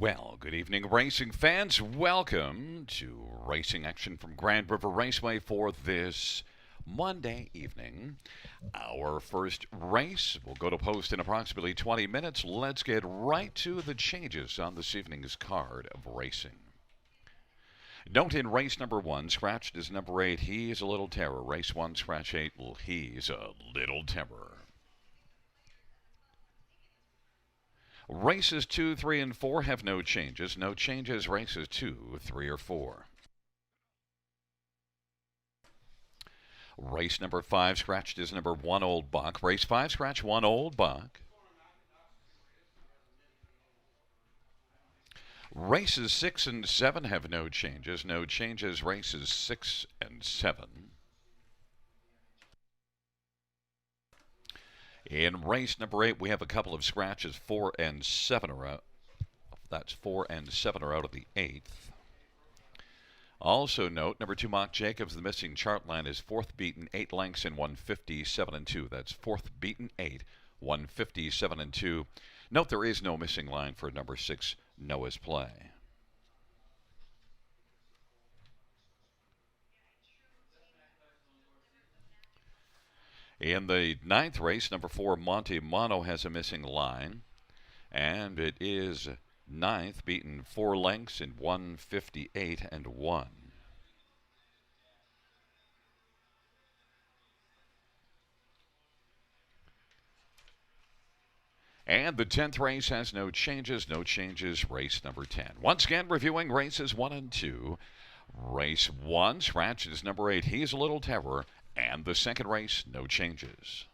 Well, good evening, racing fans. Welcome to racing action from Grand River Raceway for this Monday evening. Our first race will go to post in approximately 20 minutes. Let's get right to the changes on this evening's card of racing. Note in race number 1, scratched is number 8, He's a Little Terror. Race 1, scratch 8, He's a Little Terror. Races 2, 3, and 4 have no changes. No changes, races 2, 3, or 4. Race number 5, scratched is number 1, Old Buck. Race 5, scratch 1, Old Buck. Races 6 and 7 have no changes. No changes, races 6 and 7. In race number 8, we have a couple of scratches. 4 and 7 are out. That's 4 and 7 are out of the 8th. Also note, number 2, Mock Jacobs, the missing chart line is 4th beaten, 8 lengths in 157 and 2. That's 4th beaten, 8, 157 and 2. Note there is no missing line for number 6, Noah's Play. In the 9th race, number 4, Monte Mono has a missing line, and it is 9th, beaten 4 lengths in 158 and 1. And the 10th race has no changes. No changes, race number 10. Once again, reviewing races 1 and 2. Race 1, scratch is number 8, He's a Little Terror. And the second race, no changes.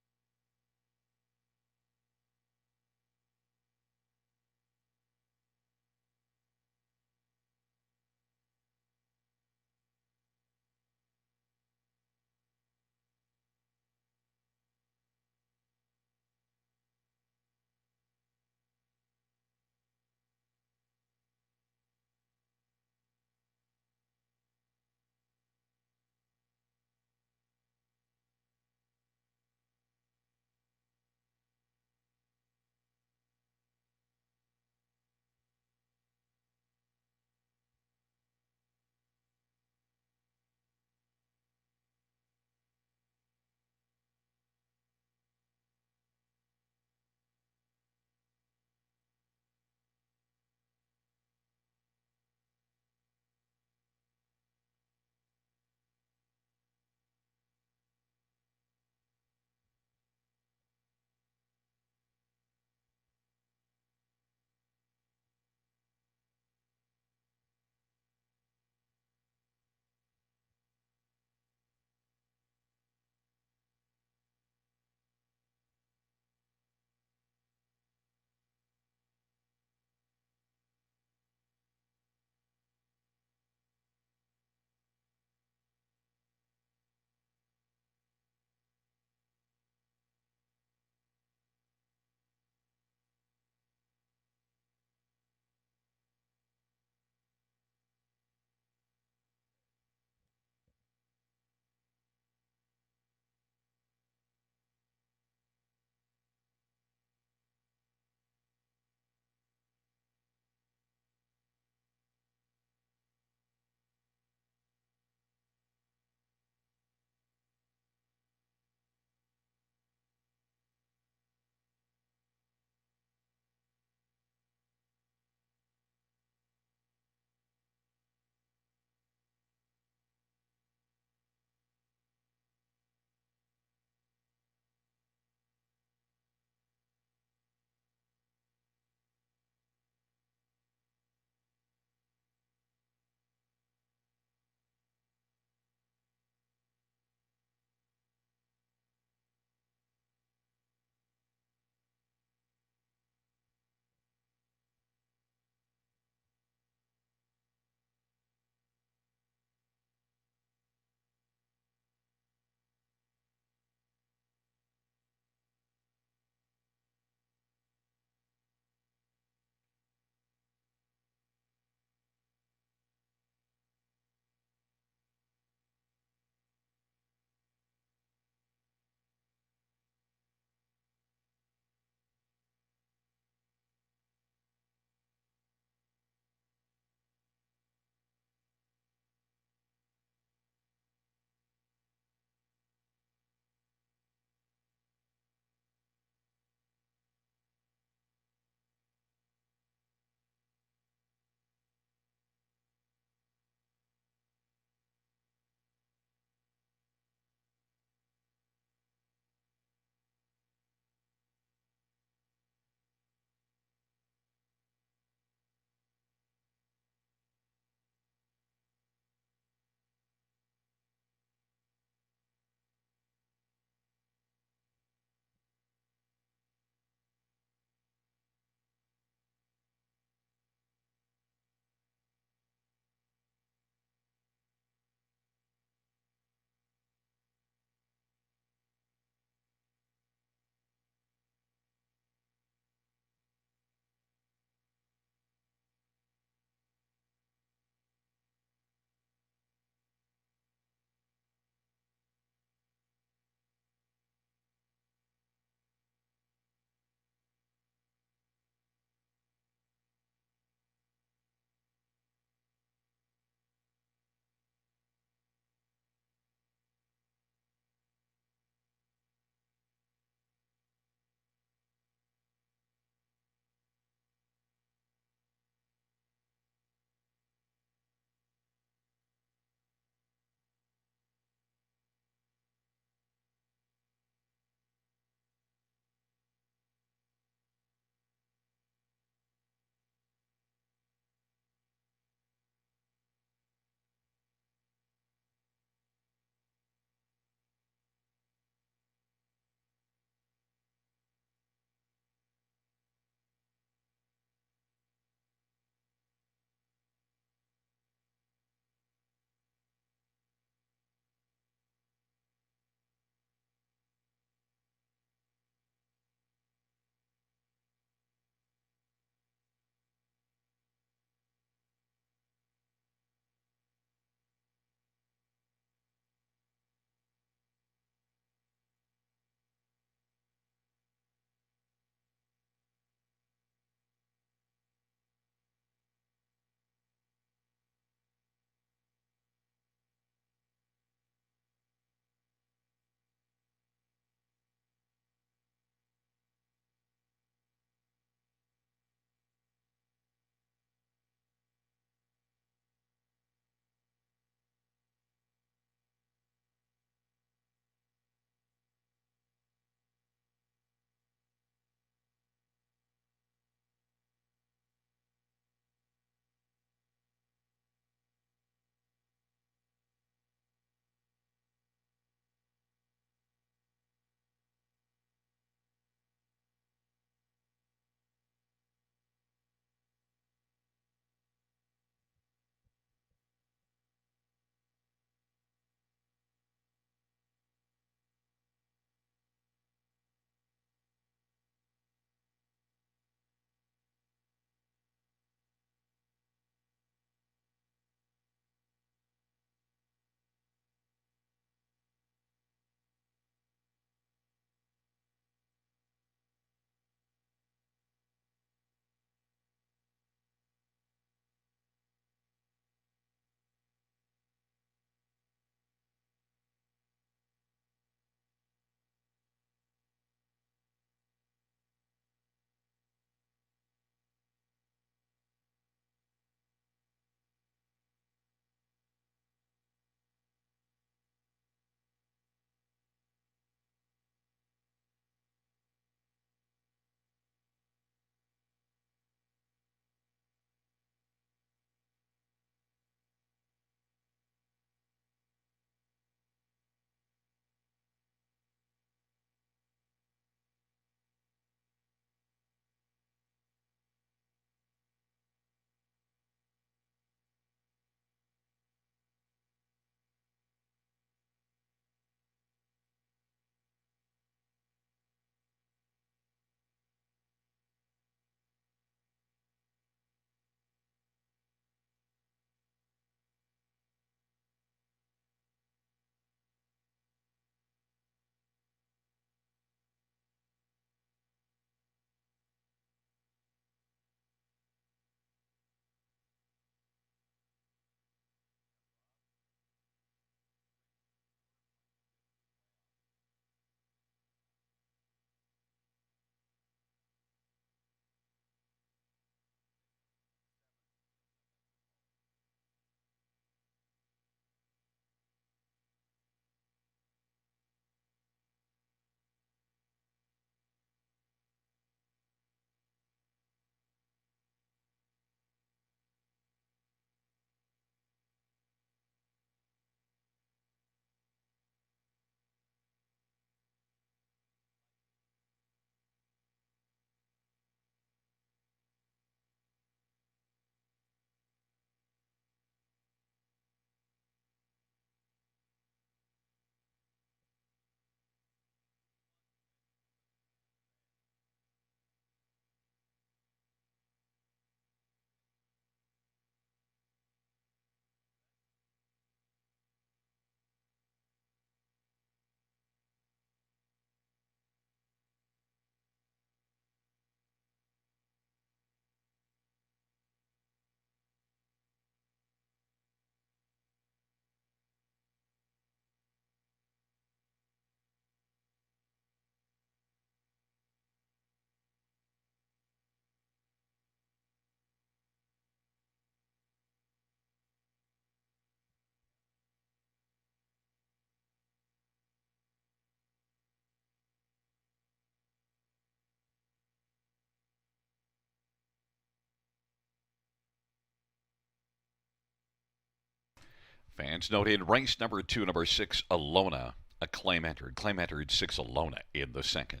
Fans noted race number 2, number 6, Alona. A claim entered. Claim entered 6 Alona in the second.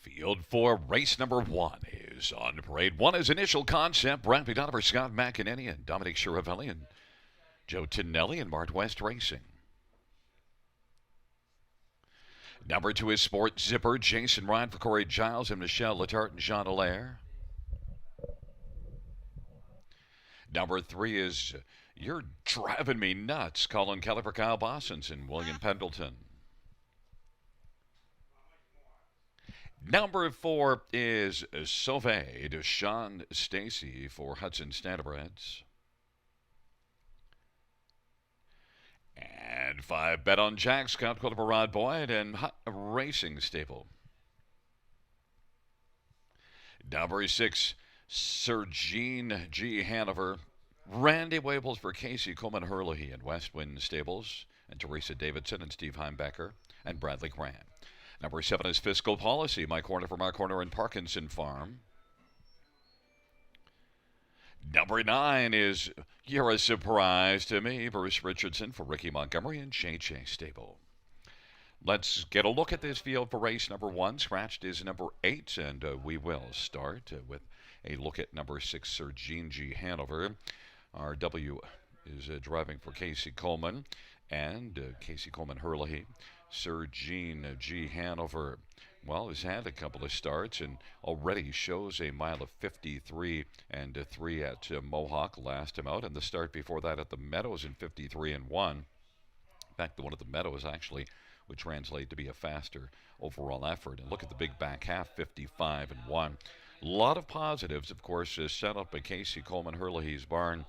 Field for race number 1 is on parade. 1 is Initial Concept. Brad McDonough, Scott McEnany, and Dominic Chiravelli, and Joe Tinelli, and Mart West Racing. Number 2 is Sport Zipper. Jason Ryan for Corey Giles and Michelle Letarte and Jean Allaire. Number 3 is You're Driving Me Nuts. Colin Kelly for Kyle Bossens and William Pendleton. Number 4 is Sauvé de Sean Stacy for Hudson Standardbreds. And 5, Bet on Jack, Scott Quiller for Rod Boyd and Racing Stable. Number 6, Sir Gene G. Hanover. Randy Wabels for Casey Coleman Hurley and West Wind Stables. And Teresa Davidson and Steve Heimbecker and Bradley Grant. Number 7 is Fiscal Policy. Mike Horner for Mark Horner and Parkinson Farm. Number 9 is You're a Surprise to Me. Bruce Richardson for Ricky Montgomery and JJ Stable. Let's get a look at this field for race number 1. Scratched is number 8, and we will start with a look at number 6, Sir Gene G. Hanover. RW is driving for Casey Coleman and Casey Coleman Hurley. Sir Gene G. Hanover, well, has had a couple of starts and already shows a mile of 53 and 3 at Mohawk last time out, and the start before that at the Meadows in 53 and 1. In fact, the one at the Meadows actually would translate to be a faster overall effort. And look at the big back half, 55 and 1. A lot of positives, of course, set up at Casey Coleman Hurley's barn,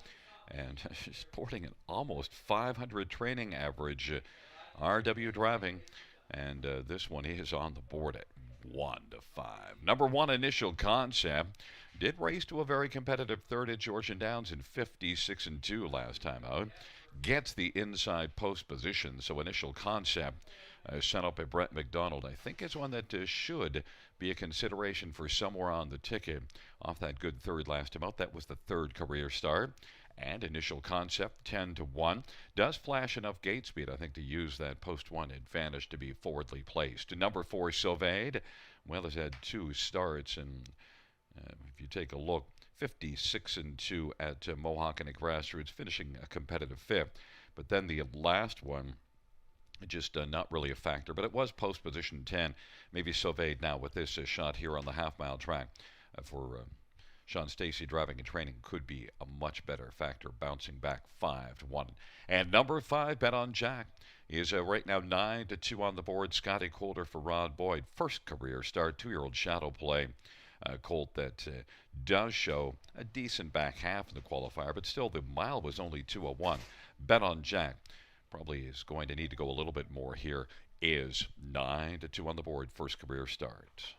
and sporting an almost 500 training average. RW driving, and this one is on the board at 1-5. Number 1, Initial Concept, did race to a very competitive third at Georgian Downs in 56 and 2 last time out. Gets the inside post position, so Initial Concept sent up by Brett McDonald, I think is one that should be a consideration for somewhere on the ticket off that good third last time out. That was the third career start. And Initial Concept 10-1 does flash enough gate speed, I think, to use that post 1 advantage to be forwardly placed. Number 4, Sauvé, well, has had 2 starts, and if you take a look, 56 and 2 at Mohawk and at Grassroots, finishing a competitive 5th. But then the last one, just not really a factor, but it was post position 10. Maybe Sauvé now with this shot here on the half-mile track for Sean Stacy driving and training could be a much better factor, bouncing back 5-1. And number 5, Bet on Jack, is right now 9-2 on the board. Scotty Coulter for Rod Boyd. First career start, 2-year-old shadow play. Colt that does show a decent back half in the qualifier, but still the mile was only 2:01. Bet on Jack probably is going to need to go a little bit more here. Is 9-2 on the board, first career start.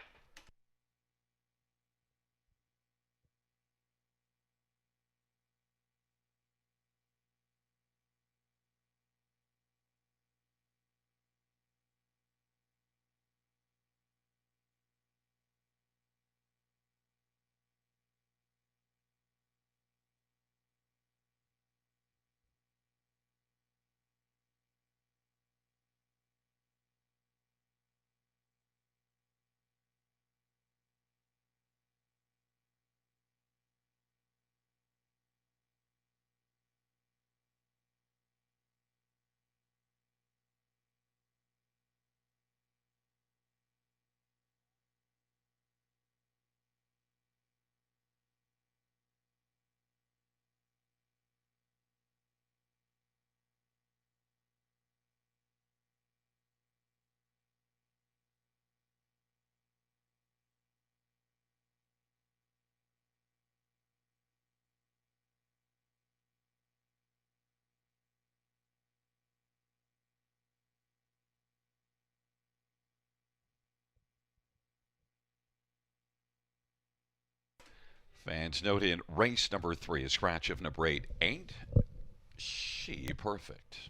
Fans note in race number 3, a scratch of number 8 ain't she perfect.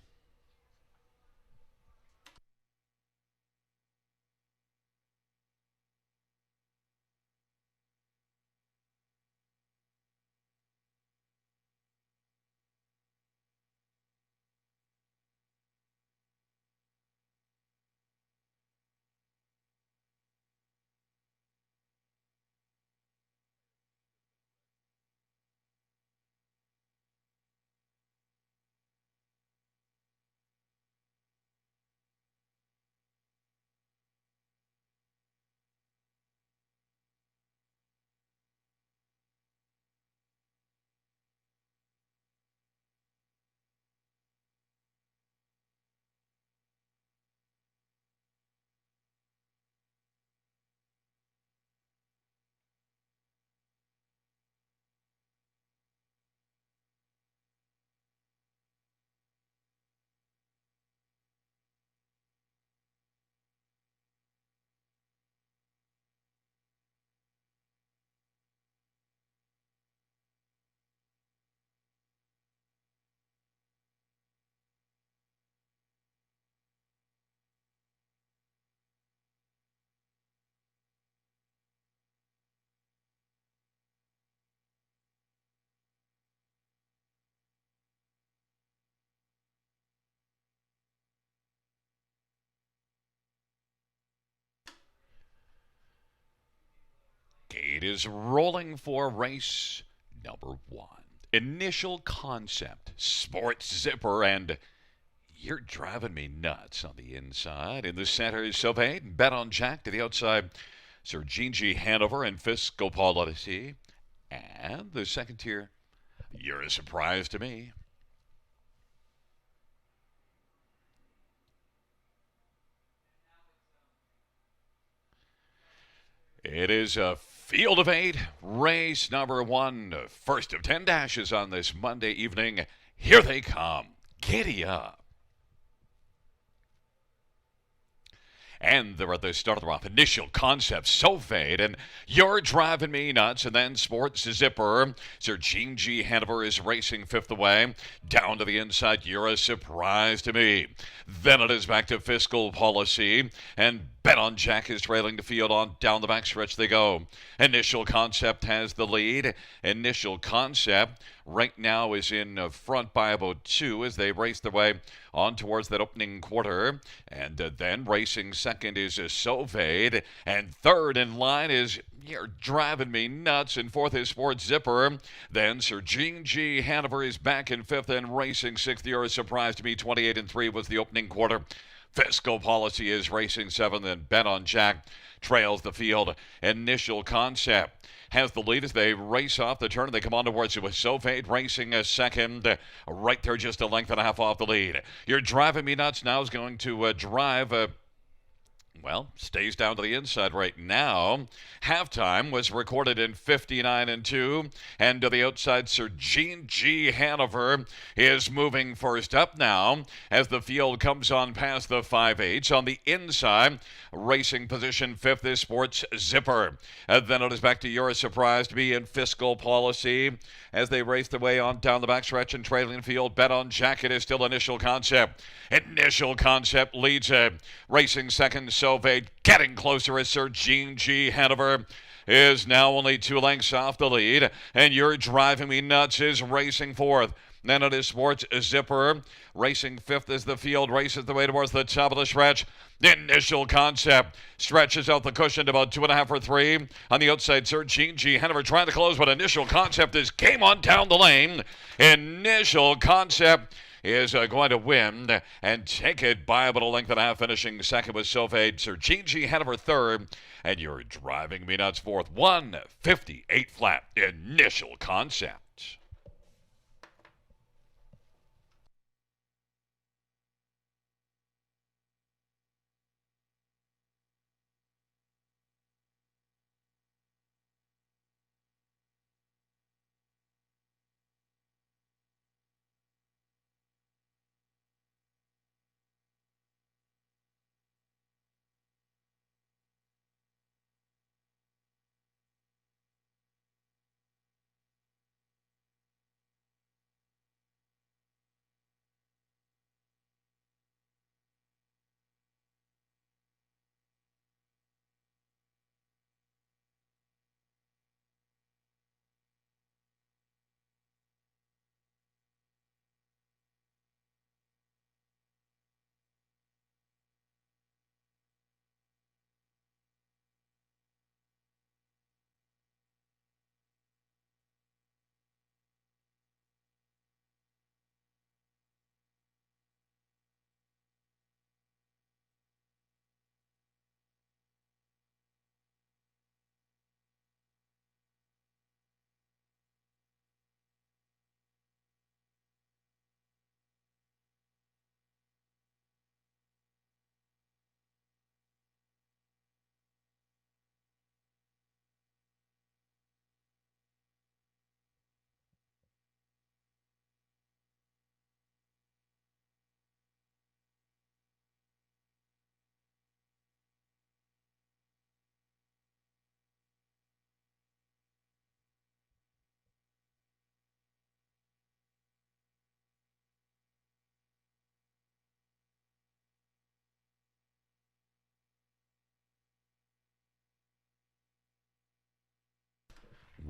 Gate is rolling for race number 1. Initial concept, sports zipper, and you're driving me nuts on the inside. In the center is Sylvain, bet on Jack to the outside. Sir G Hanover and Fiscal Policy. And the second tier, you're a surprise to me. It is a field of 8, race number 1, first of 10 dashes on this Monday evening. Here they come. Giddy up. And they're at the start of the rough. Initial concept, so fade, and you're driving me nuts. And then Sports Zipper. Sir G Hanover is racing 5th away. Down to the inside, you're a surprise to me. Then it is back to Fiscal Policy. And Bet on Jack is trailing the field on down the backstretch they go. Initial Concept has the lead. Initial Concept right now is in front by about 2 as they race their way on towards that opening quarter. And then racing second is Sovade. And third in line is You're Driving Me Nuts. And fourth is Sports Zipper. Then Sir G Hanover is back in 5th and racing 6th. You're a surprise to me. 28-3 was the opening quarter. Fiscal Policy is racing 7th, and Bet on Jack trails the field. Initial Concept has the lead as they race off the turn. They come on towards it with Sofade racing a second. Right there, just a length and a half off the lead. You're Driving Me Nuts now is going to drive. Stays down to the inside right now. Halftime was recorded in 59-2. And to the outside, Sir G Hanover is moving first up now as the field comes on past the 5/8. On the inside, racing position 5th is Sports Zipper. And then it is back to You're Surprised to Be in Fiscal Policy as they race their way on down the backstretch and trailing field. Bet on Jack. It is still Initial Concept. Initial Concept leads racing second. Sovade getting closer as Sir G Hanover is now only 2 lengths off the lead. And You're Driving Me Nuts is racing 4th. Then it is Sports Zipper racing 5th as the field races the way towards the top of the stretch. Initial Concept stretches out the cushion to about 2.5 or 3. On the outside, Sir G Hanover trying to close, but Initial Concept is game on down the lane. Initial Concept is going to win and take it by about a length and a half, finishing second with Sofade. Sir G Hanover third, and You're Driving Me Nuts fourth. 158 flat. Initial Concept.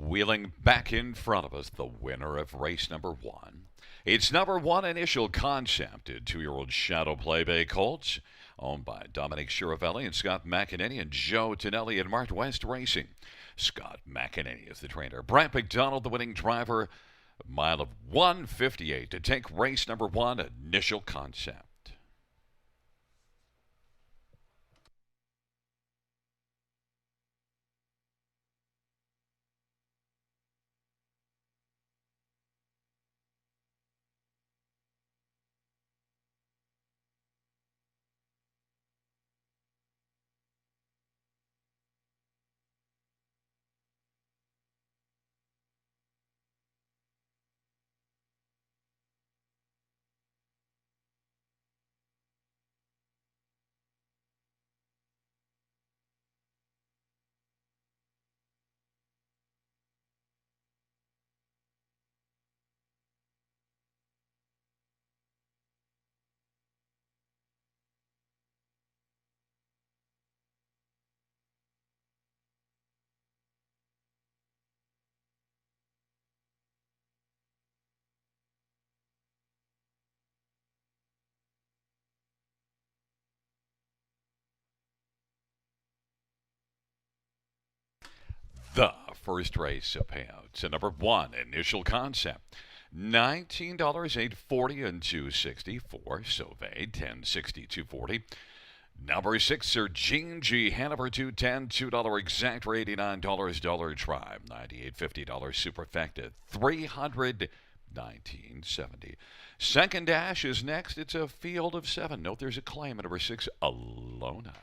Wheeling back in front of us, the winner of race number 1. It's number 1 Initial Concept, a 2-year-old Shadow Play Bay Colts, owned by Dominic Chiravelli and Scott McEnany and Joe Tonelli and Mart West Racing. Scott McEnany is the trainer. Brant McDonald, the winning driver. A mile of 1:58 to take race number 1, Initial Concept. The first race of payouts. Number 1, Initial Concept. $19, $8.40 and $2.64. Sauve, $10.60, $2.40. Number 6, Sir Gene G. Hanover, $2.10, $2 exact, or $89, Dollar Tribe, $98.50, Superfecta, $300, $19.70. Second Dash is next. It's a field of 7. Note there's a claim at number 6, Alona.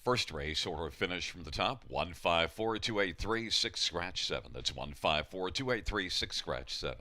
First race order of finish from the top, 154-283, 6 scratch 7. That's 154-283, 6 scratch 7.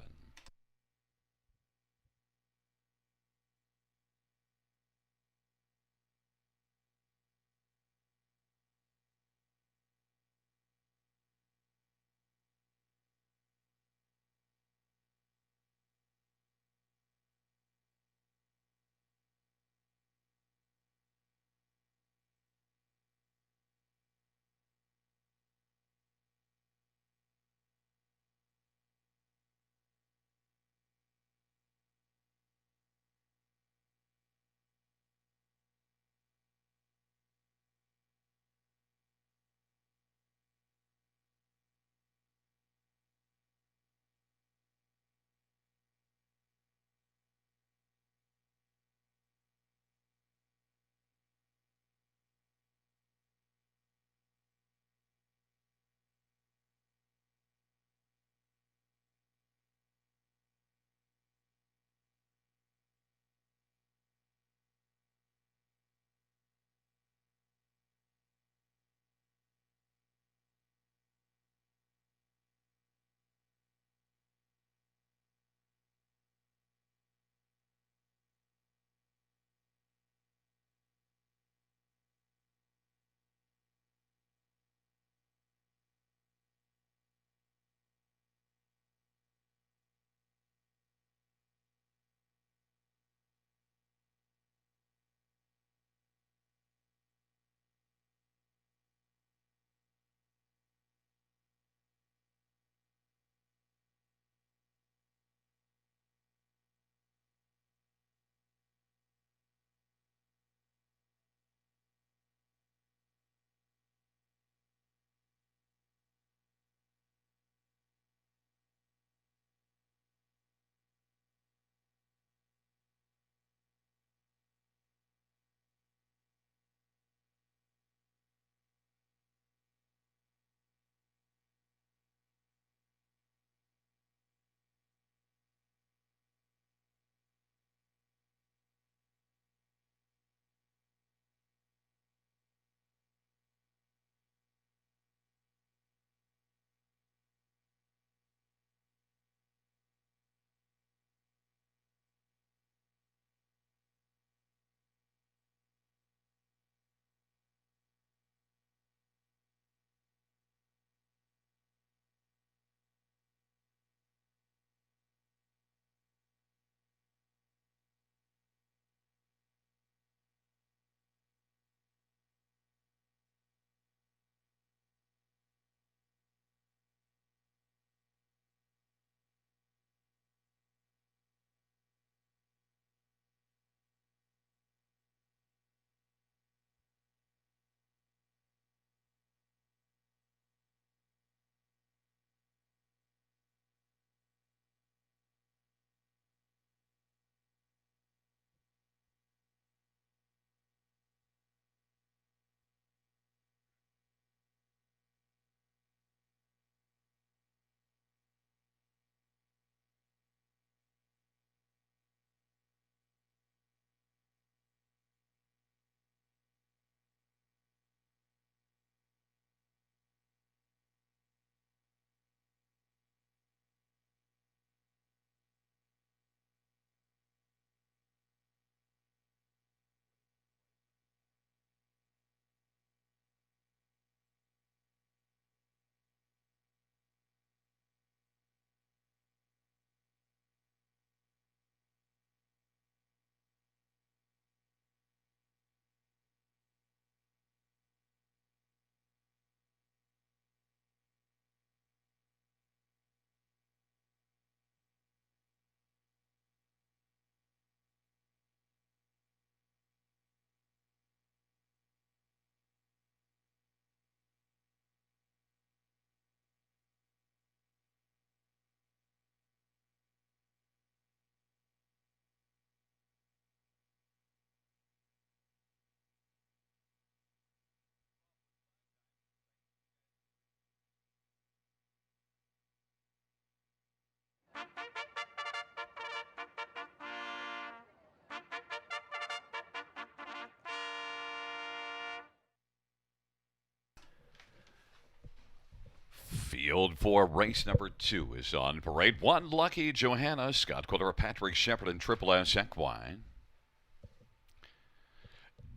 Field for race number 2 is on parade. 1, Lucky Johanna, Scott Quiller, Patrick Shepard, and Triple S Equine.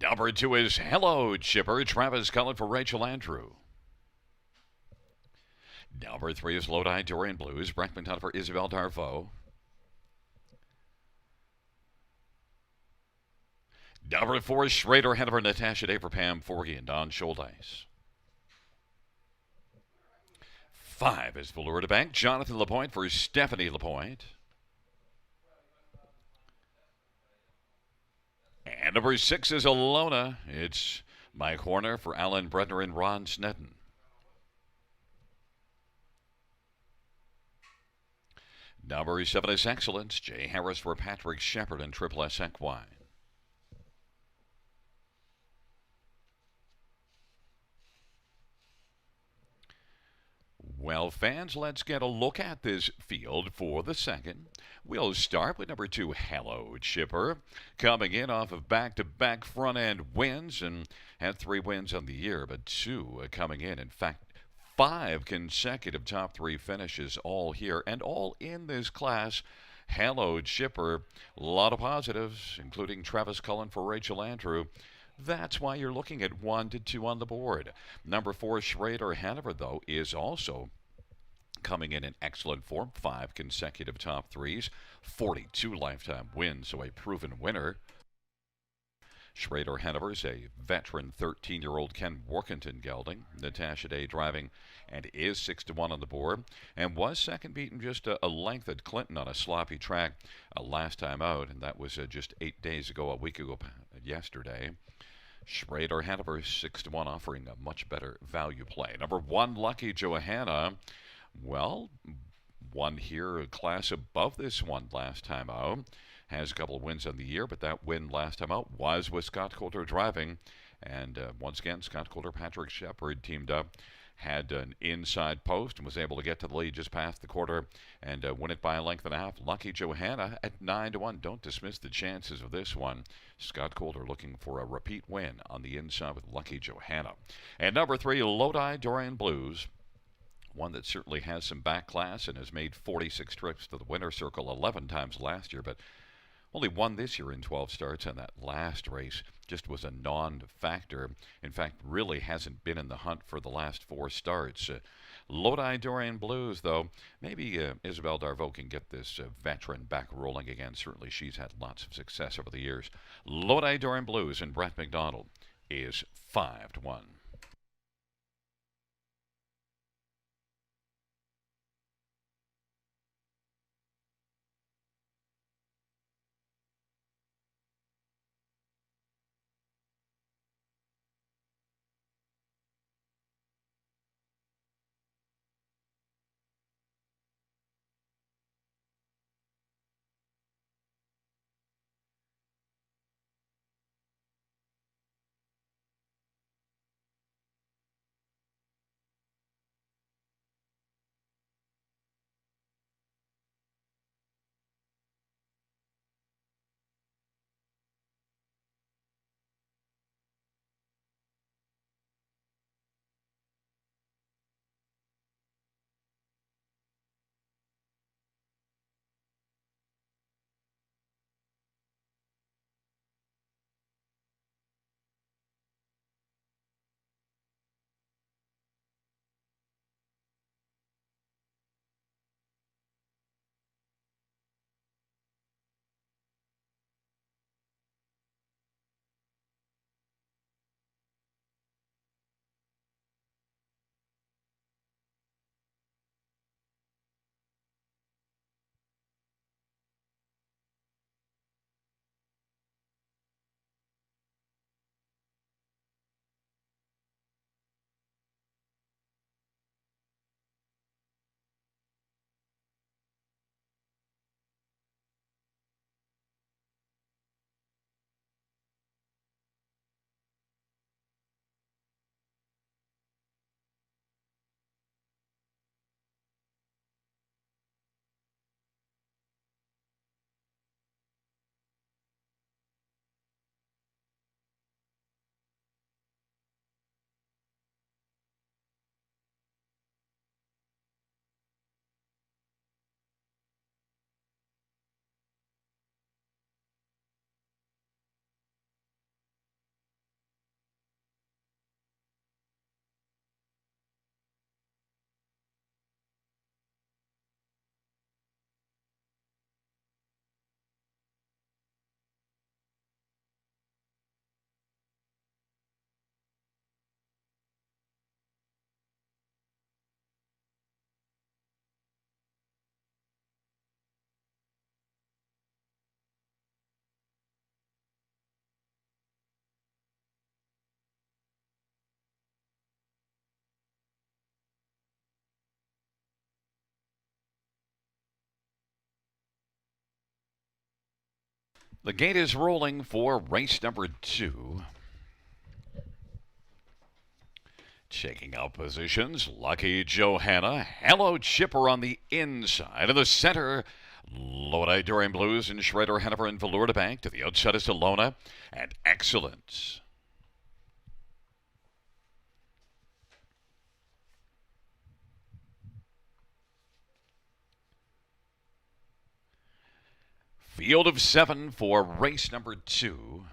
Number 2 is Hello Chipper, Travis Cullen for Rachel Andrew. Number 3 is Lodi Dorian Blues, Brett McDonough for Isabel Darvo. Number 4 is Schrader Hanover, Natasha Day for Pam Forgy and Don Schuldeis. 5 is Florida Bank, Jonathan Lapointe for Stephanie Lapointe. And number 6 is Alona. It's Mike Horner for Alan Bredner and Ron Snedden. Number 7 is Excellence, Jay Harris for Patrick Shepard and Triple S Equine. Well, fans, let's get a look at this field for the second. We'll start with number 2, Hello Chipper, coming in off of back-to-back front-end wins and had 3 wins on the year, but 2 coming in. In fact, 5 consecutive top 3 finishes all here and all in this class. Hello Chipper, a lot of positives, including Travis Cullen for Rachel Andrew. That's why you're looking at 1 to 2 on the board. Number 4, Schrader Hanover, though, is also coming in excellent form. 5 consecutive top 3s, 42 lifetime wins, so a proven winner. Schrader Hanover is a veteran 13-year-old Ken Workington gelding. Natasha Day driving and is 6 to 1 on the board and was second beaten just a length at Clinton on a sloppy track last time out, and that was just 8 days ago, a week ago yesterday. Schrader Hanover 6 to 1, offering a much better value play. Number 1, Lucky Johanna. Well, won here a class above this one last time out. Has a couple of wins on the year, but that win last time out was with Scott Coulter driving. And once again, Scott Coulter, Patrick Shepard teamed up, had an inside post and was able to get to the lead just past the quarter and win it by a length and a half. Lucky Johanna at 9 to 1. Don't dismiss the chances of this one. Scott Coulter looking for a repeat win on the inside with Lucky Johanna. And number 3, Lodi Dorian Blues. One that certainly has some back class and has made 46 trips to the winner's circle 11 times last year, but only won this year in 12 starts, and that last race just was a non-factor. In fact, really hasn't been in the hunt for the last 4 starts. Lodi Dorian Blues, though, maybe Isabel Darvo can get this veteran back rolling again. Certainly she's had lots of success over the years. Lodi Dorian Blues and Brett McDonald is 5 to 1. The gate is rolling for race number 2. Checking out positions, Lucky Johanna, Hello Chipper on the inside. In the center, Lodi Durian Blues and Schrader Hanover and Velour de Bank. To the outside is Delona and Excellence. Field of 7 for race number 2.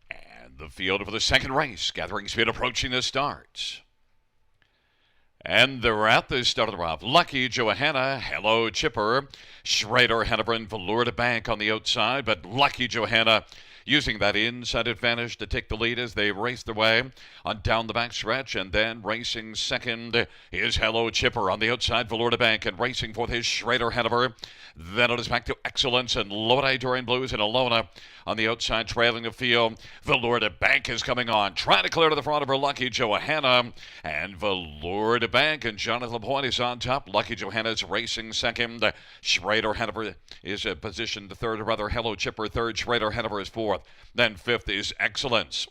And the field for the second race, gathering speed approaching the start. And they're at the start of the round. Lucky Johanna, Hello Chipper, Schrader Hanover and Velour de Bank on the outside, but Lucky Johanna using that inside advantage to take the lead as they race their way on down the back stretch. And then racing second is Hello Chipper on the outside, Velour de Bank, and racing fourth is Schrader Hanover. Then it is back to Excellence and Lodi Durian Blues and Alona on the outside trailing the field. Velour de Bank is coming on, trying to clear to the front of her Lucky Johanna. And Velour de Bank and Jonathan Lapointe is on top. Lucky Johanna is racing second. Schrader Hanover is positioned third, or rather Hello Chipper third. Schrader Hanover is fourth. Then fifth is Excellence.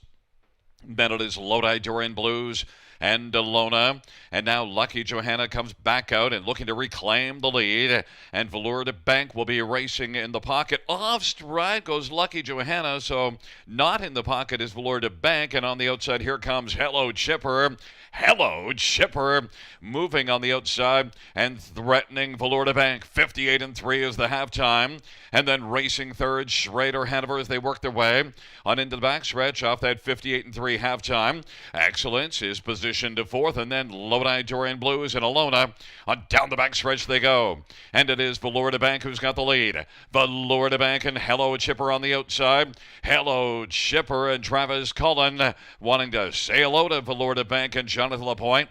Then it is Lodi Durian Blues and Alona. And now Lucky Johanna comes back out and looking to reclaim the lead. And Velour de Bank will be racing in the pocket. Off stride goes Lucky Johanna, so not in the pocket is Velour de Bank. And on the outside, here comes Hello Chipper. Hello Chipper moving on the outside and threatening Velour de Bank. 58-3 is the halftime. And then racing third, Schrader Hanover as they work their way on into the backstretch off that 58-3 halftime. Excellence is positioned to fourth, and then Lodi Durian Blues and Alona on down the backstretch they go. And it is Velour de Bank who's got the lead. Velour de Bank and Hello Chipper on the outside. Hello Chipper and Travis Cullen wanting to say hello to Velour de Bank and Jonathan Lapointe.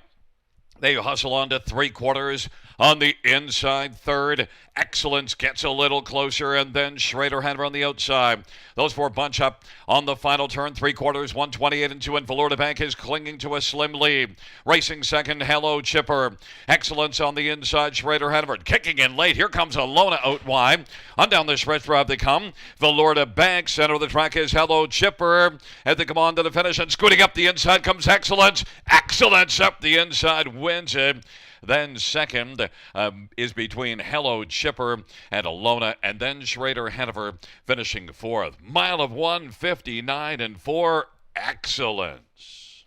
They hustle on to three quarters on the inside third. Excellence gets a little closer, and then Schrader Hanover on the outside. Those four bunch up on the final turn. Three quarters, 128-2, and Velour de Bank is clinging to a slim lead. Racing second, Hello Chipper. Excellence on the inside, Schrader Hanover. Kicking in late. Here comes Alona out wide. On down the stretch drive they come. Velour de Bank. Center of the track is Hello Chipper. As they come on to the finish, and scooting up the inside comes Excellence. Excellence up the inside wins it. Then second is between Hello Chipper and Alona, and then Schrader Hanover finishing fourth. Mile of 1:59.4. Excellence.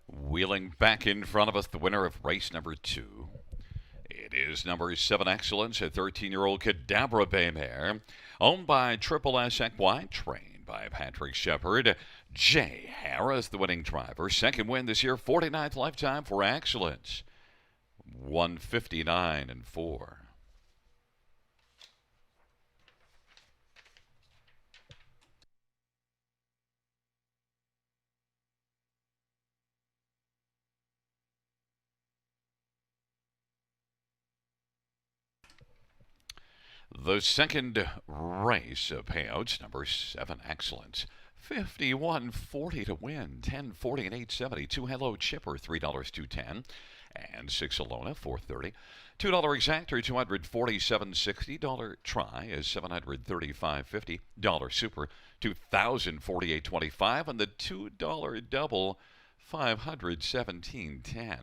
Wheeling back in front of us, the winner of race number 2. It is number 7 Excellence, a 13-year-old Cadabra Bay mare, owned by Triple S Equine, trained by Patrick Shepard. Jay Harris, the winning driver. Second win this year, 49th lifetime for Excellence. 1:59.4. The second race of payouts, number 7, Excellence. 51.40 to win, 10.40 and 8.70. 2 Hello Chipper, $3 210, and 6 Alona, 4.30. $2 exactor, 247.60. Dollar try is 735.50. Dollar super, 2,048.25, and the $2 double, 517.10.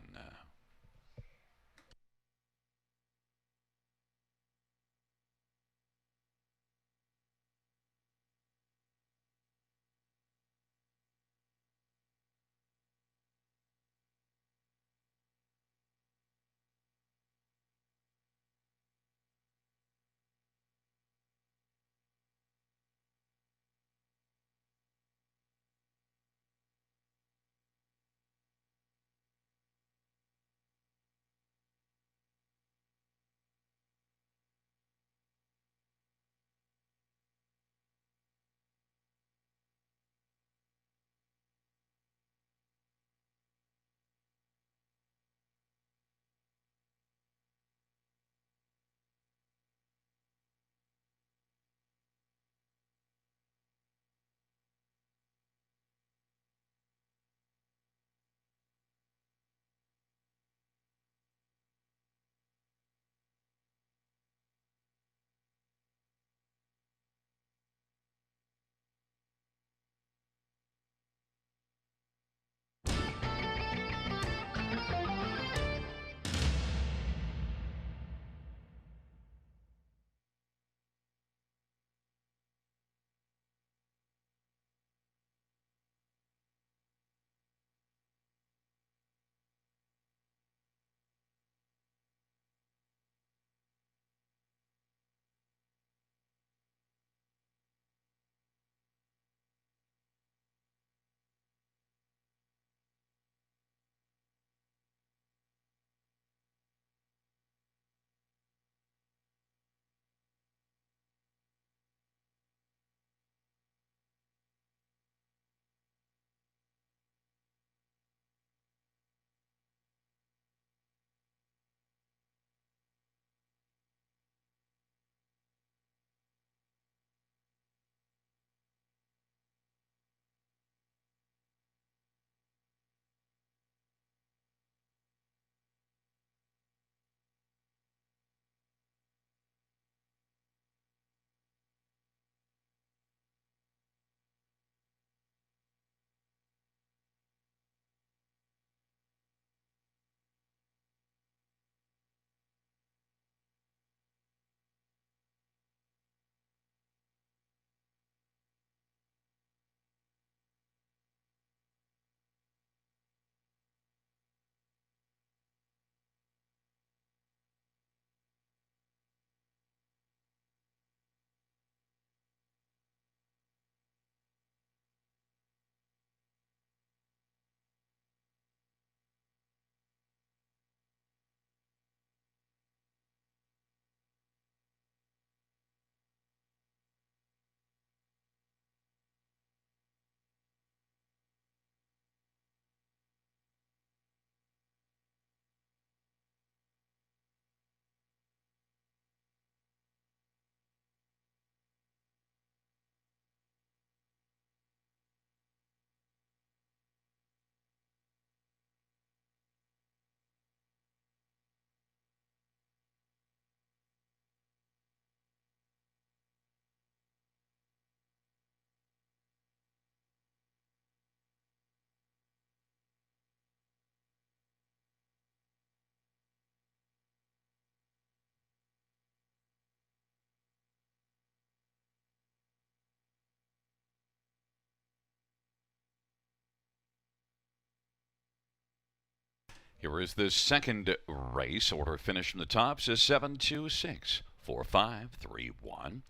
Here is the second race. Order finish from the top says 726 4531.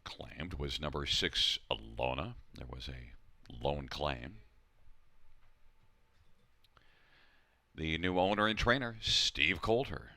Claimed was number 6 Alona. There was a lone claim. The new owner and trainer, Steve Coulter.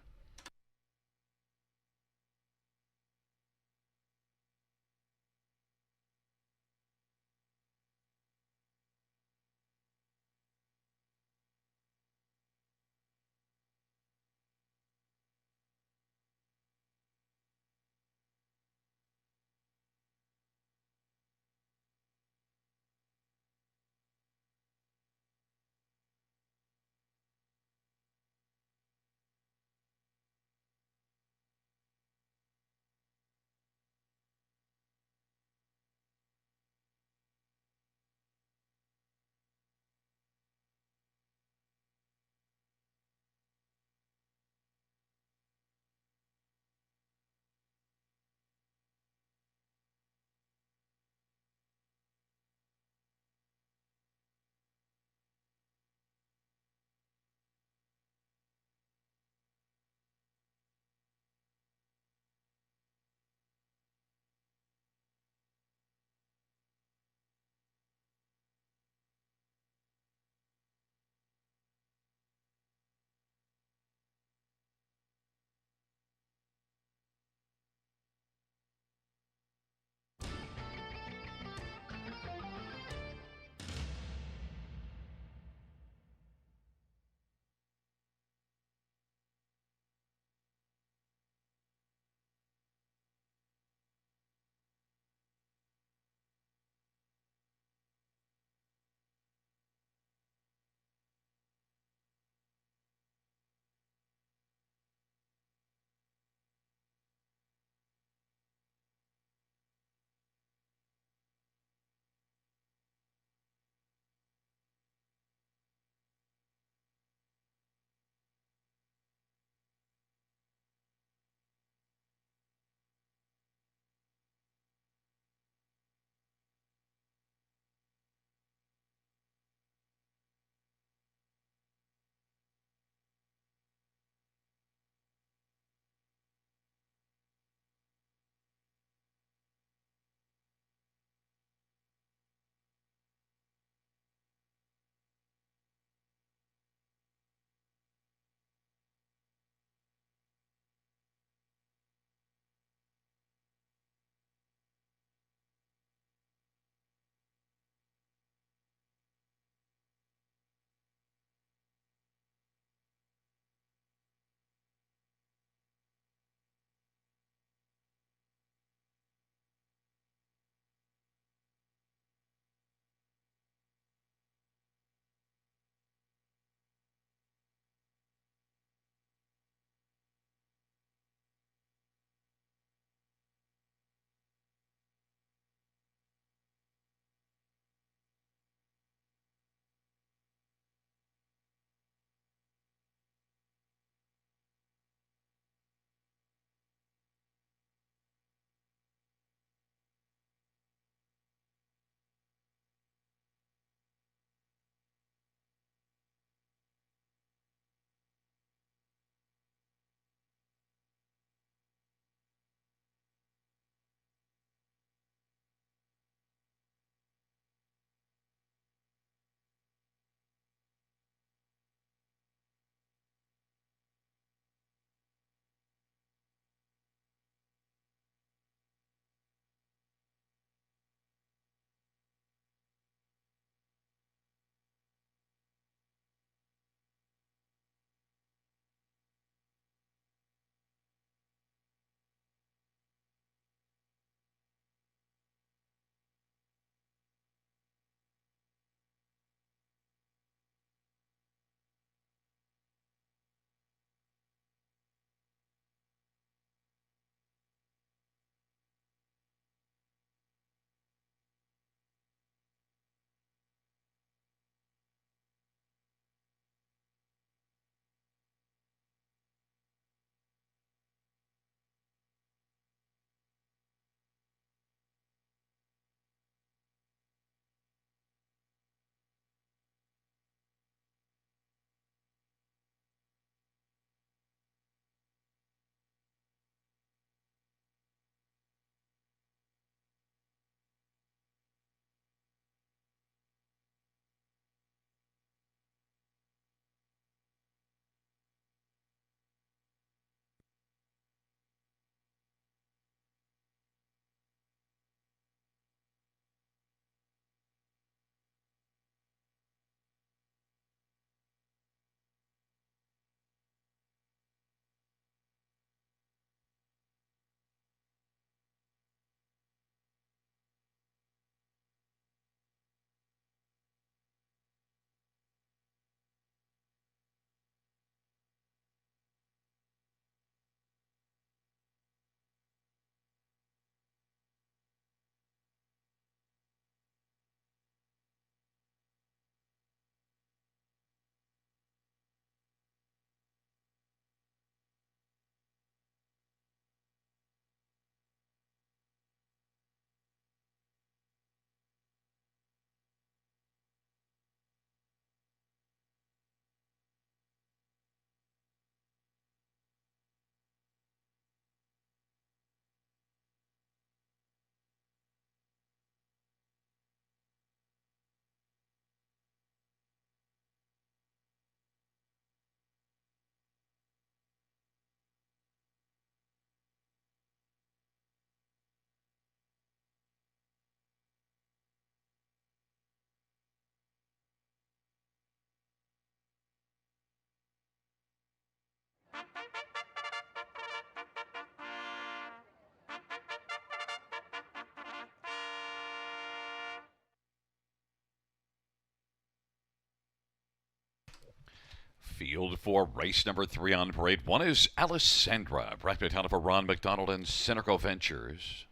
Field for race number 3 on parade. One is Alessandra, practically out of a Ron McDonald and Cineco Ventures.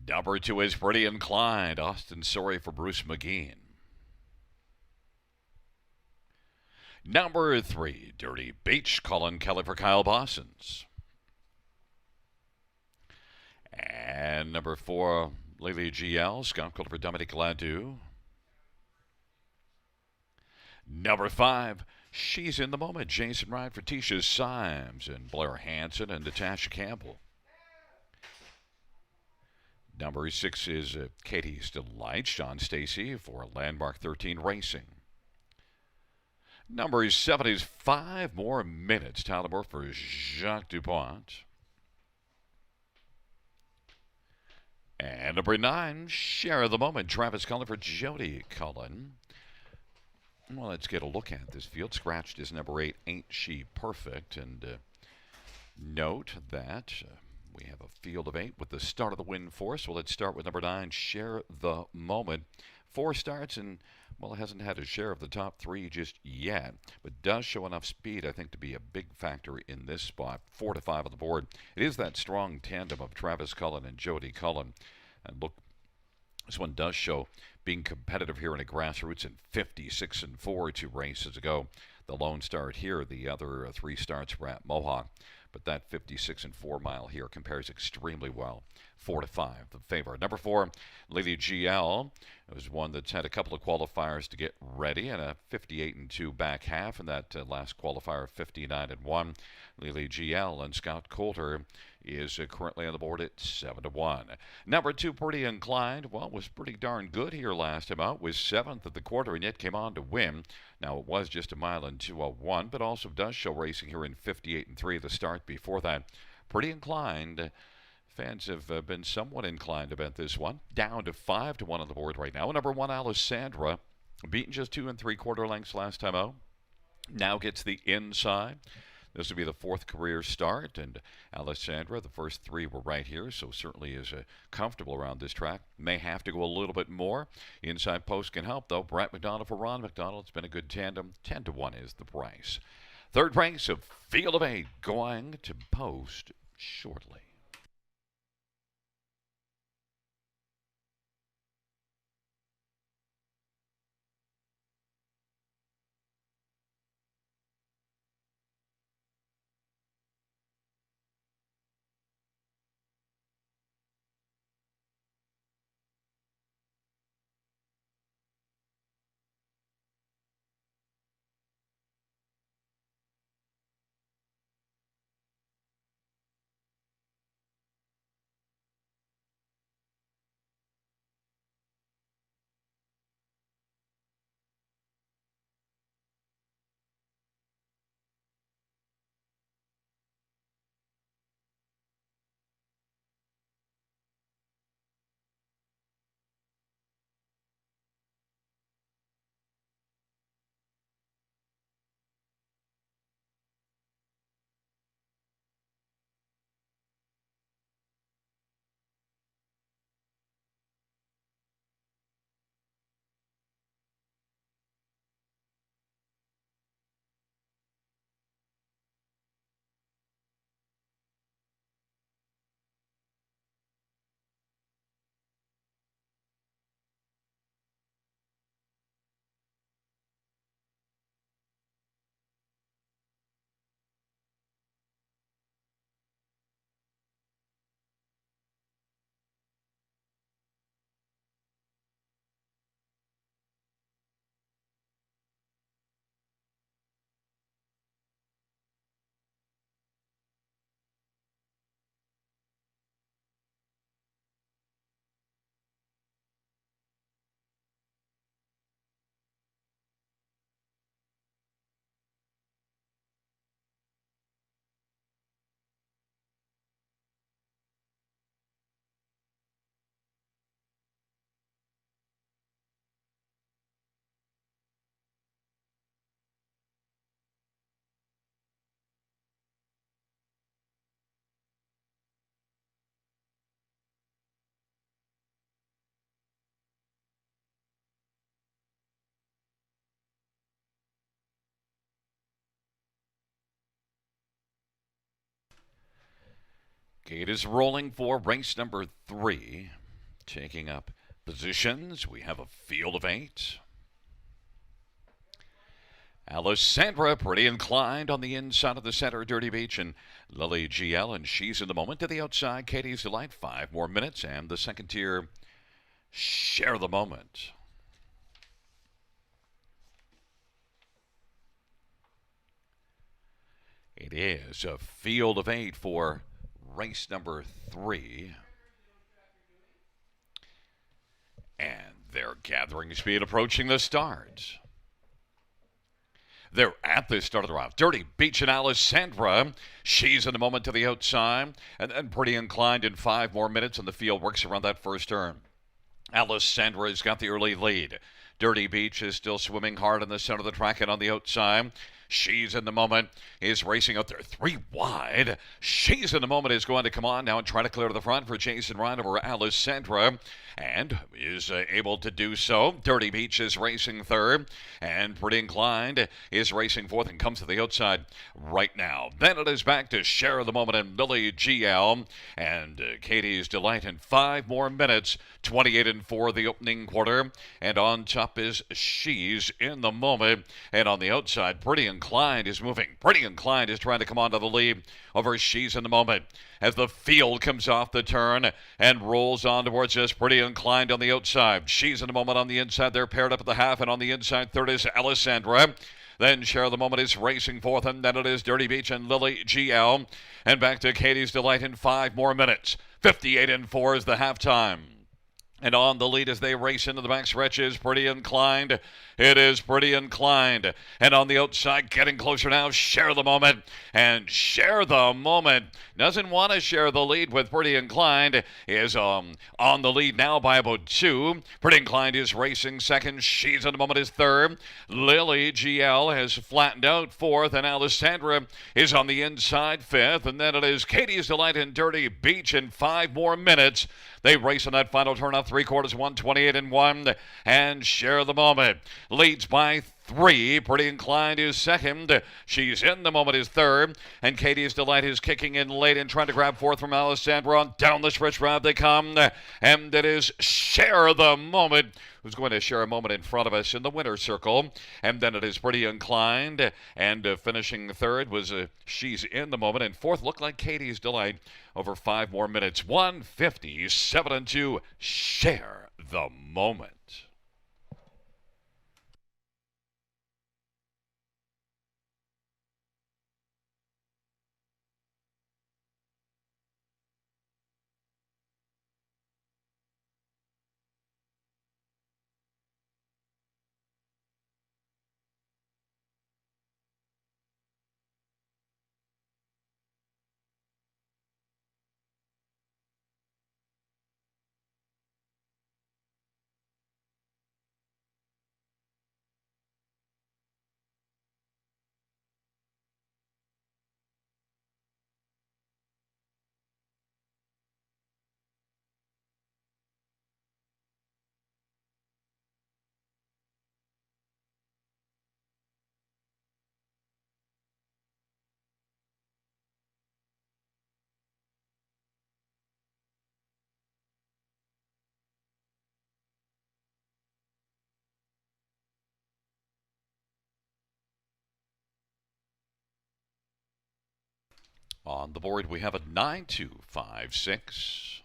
Number 2 is Pretty Inclined, Austin Sorry for Bruce McGean. Number 3, Dirty Beach, Colin Kelly for Kyle Bossons. And number 4, Lily GL, Scott Calder for Dominic Ladew. Number 5, She's in the Moment, Jason Ryan for Tisha Symes and Blair Hansen and Natasha Campbell. Number 6 is Katie's Delight, Sean Stacy for Landmark 13 Racing. Number 7 is 5 More Minutes, Tyler Moore for Jacques DuPont. And number 9, Share the Moment, Travis Cullen for Jody Cullen. Well, let's get a look at this field. Scratched is number 8, Ain't She Perfect? And note that we have a field of 8 with the start of the win for us. So let's start with number 9, Share the Moment. 4 starts and, well, it hasn't had a share of the top 3 just yet, but does show enough speed, I think, to be a big factor in this spot. 4 to 5 on the board. It is that strong tandem of Travis Cullen and Jody Cullen. And look, this one does show being competitive here in a grassroots and 56-4 2 races ago. The lone start here, the other 3 starts were at Mohawk. But that 56-4 mile here compares extremely well. 4 to 5, the favorite. Number 4, Lady GL. It was one that's had a couple of qualifiers to get ready and a 58-2 back half, and that last qualifier 59-1. Lily GL and Scott Coulter is currently on the board at 7-1. Number 2, Pretty Inclined. Well, was pretty darn good here last time out. Was 7th at the quarter and yet came on to win. Now, it was just a mile and 2:01, but also does show racing here in 58-3 the start before that. Pretty Inclined. Fans have been somewhat inclined to bet this one. Down to 5-1 on the board right now. Number 1, Alessandra, beaten just 2 3/4 lengths last time out. Now gets the inside. This will be the 4th career start, and Alessandra, the first 3 were right here, so certainly is comfortable around this track. May have to go a little bit more. Inside post can help, though. Brett McDonald for Ron McDonald. It's been a good tandem. 10-1 is the price. Third race of Field of 8 going to post shortly. Gate is rolling for race number 3. Taking up positions, we have a field of 8. Alessandra, pretty inclined on the inside of the center, Dirty Beach, and Lily GL, and she's in the moment to the outside. Katie's Delight, 5 more minutes, and the second tier, Share the Moment. It is a field of 8 for race number 3. And they're gathering speed, approaching the start. They're at the start of the round. Dirty Beach and Alessandra. She's in the moment to the outside. And then pretty inclined in 5 more minutes, and the field works around that first turn. Alessandra's got the early lead. Dirty Beach is still swimming hard in the center of the track and on the outside. She's in the moment, is racing out there 3 wide. She's in the moment, is going to come on now and try to clear to the front for Jason Ryan over Alessandra, and is able to do so. Dirty Beach is racing third, and Pretty Inclined is racing fourth and comes to the outside right now. Then it is back to Share the Moment and Lily GL, and Katie's Delight in 5 more minutes. 28-4 the opening quarter, and on top is She's in the Moment, and on the outside Pretty Inclined is moving. Pretty Inclined is trying to come onto the lead over She's in the Moment as the field comes off the turn and rolls on towards us. Pretty Inclined on the outside. She's in the Moment on the inside. They're paired up at the half, and on the inside third is Alessandra. Then Share the Moment is racing fourth, and then it is Dirty Beach and Lily GL. And back to Katie's Delight in 5 more minutes. 58-4 is the halftime. And on the lead as they race into the back stretch is Pretty Inclined. It is Pretty Inclined. And on the outside, getting closer now, Share the Moment. And Share the Moment doesn't want to share the lead with Pretty Inclined. Is on the lead now by about 2. Pretty Inclined is racing second. She's in the Moment is third. Lily GL has flattened out fourth. And Alessandra is on the inside fifth. And then it is Katie's Delight and Dirty Beach in 5 more minutes. They race on that final turn off 3/4, 128-1, and Share the Moment leads by 3. Pretty Inclined is second. She's in the Moment is third, and Katie's Delight is kicking in late and trying to grab fourth from Alessandra. Down the stretch route they come, and it is Share the Moment who's going to share a moment in front of us in the winner's circle. And then it is Pretty Inclined, and finishing third was She's in the Moment, and fourth looked like Katie's Delight over 5 more minutes. 157-2, Share the Moment. On the board, we have a 9-2-5-6.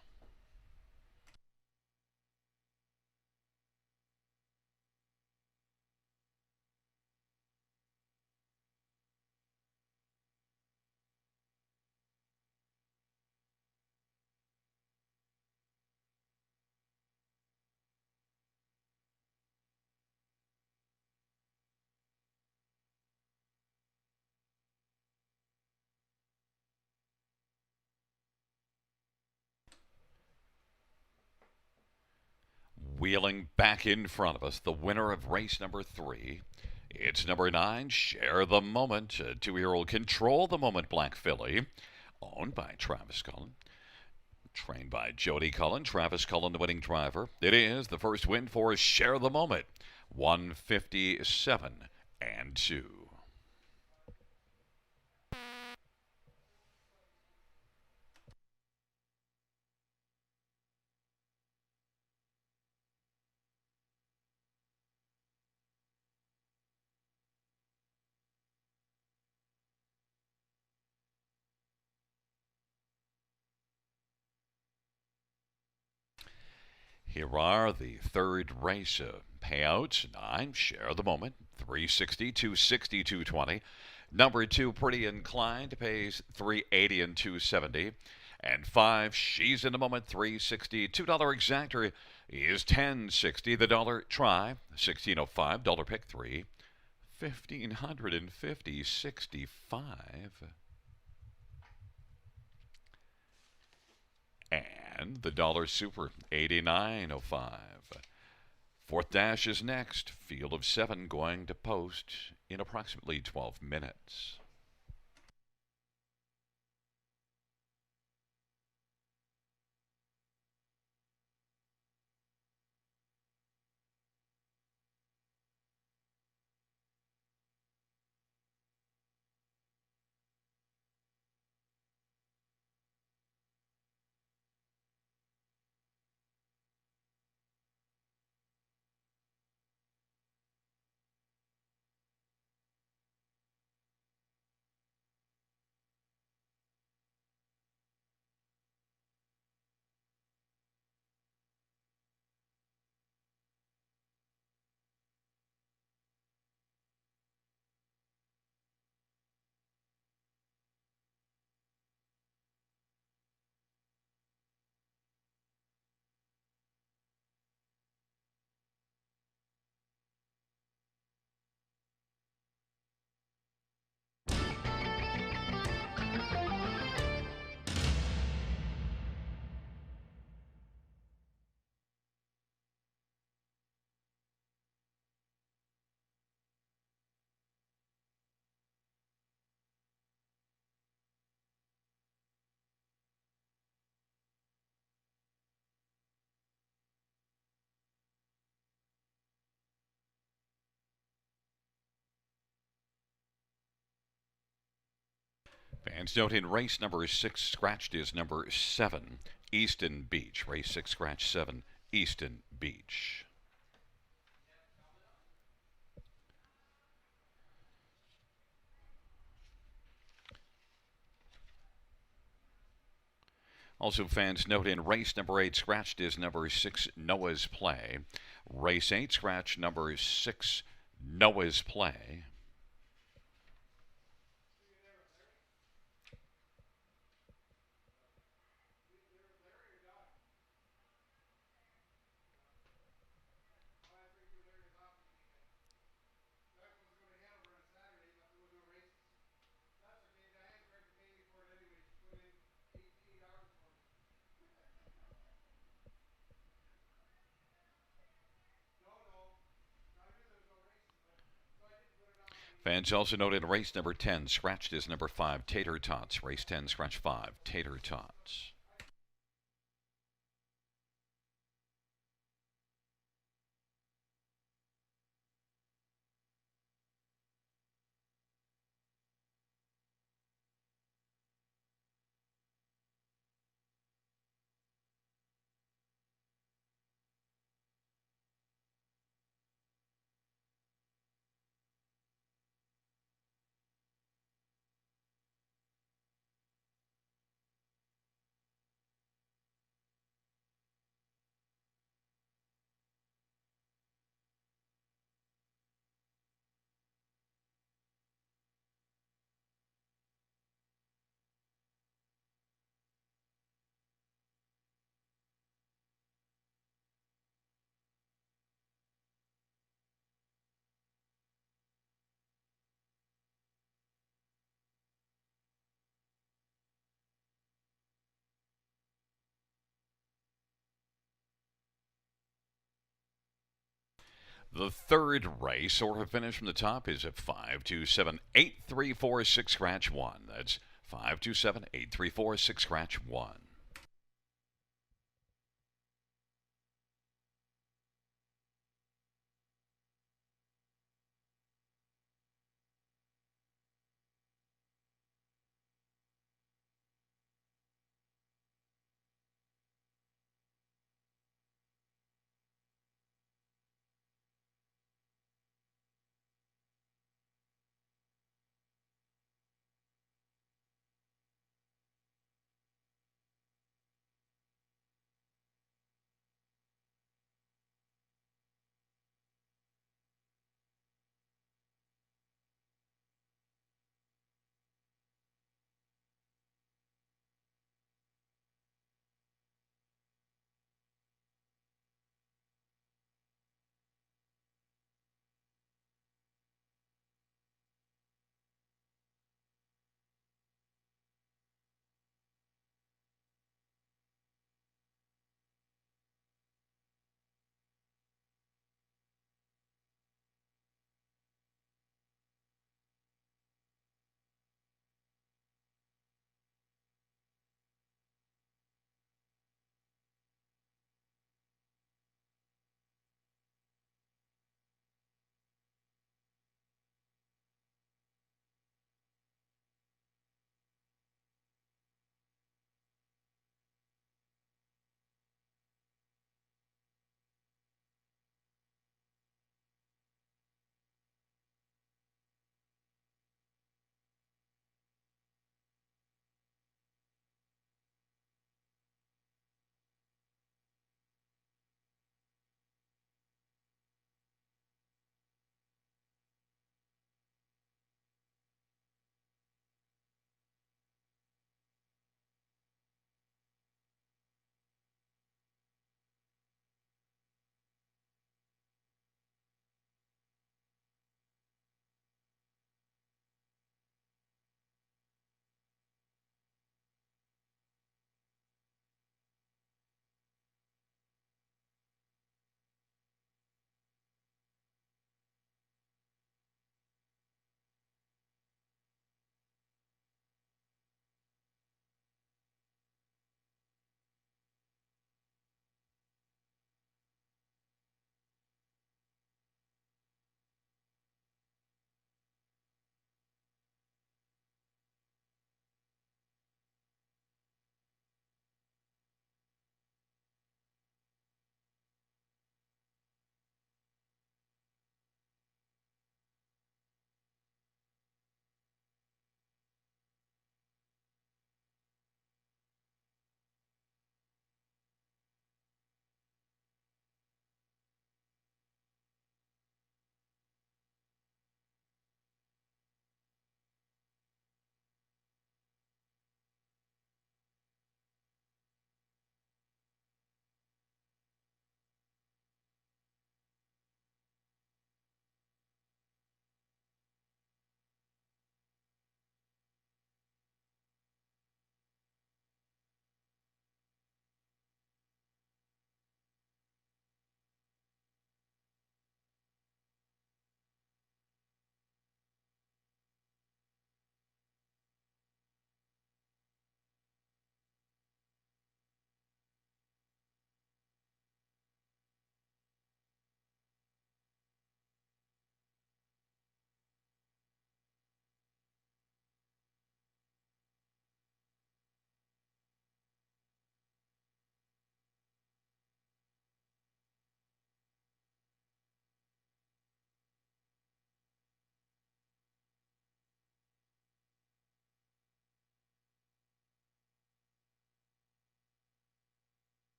Wheeling back in front of us, the winner of race number 3. It's number 9, Share the Moment, a 2-year-old Control the Moment Black Filly, owned by Travis Cullen, trained by Jody Cullen. Travis Cullen, the winning driver. It is the first win for Share the Moment, 157-2. Here are the third race payouts. 9, share the moment, 360, 260, 220. Number 2, Pretty Inclined, pays 380 and 270. And 5, She's in the Moment, 360. $2 exactor is 1060. The dollar try, 1605. Dollar pick 3, 1550, 65. And the dollar super, 89.05. Fourth dash is next. Field of 7 going to post in approximately 12 minutes. Fans note in race number 6, scratched is number 7, Easton Beach. Race 6, scratch 7, Easton Beach. Also, fans note in race number 8, scratched is number 6, Noah's Play. Race 8, scratch number 6, Noah's Play. Fans also note in race number 10, scratched is number 5, Tater Tots. Race 10, scratch 5, Tater Tots. The third race, or finish from the top, is at 527-834-6 scratch 1. That's 527-834-6 scratch 1.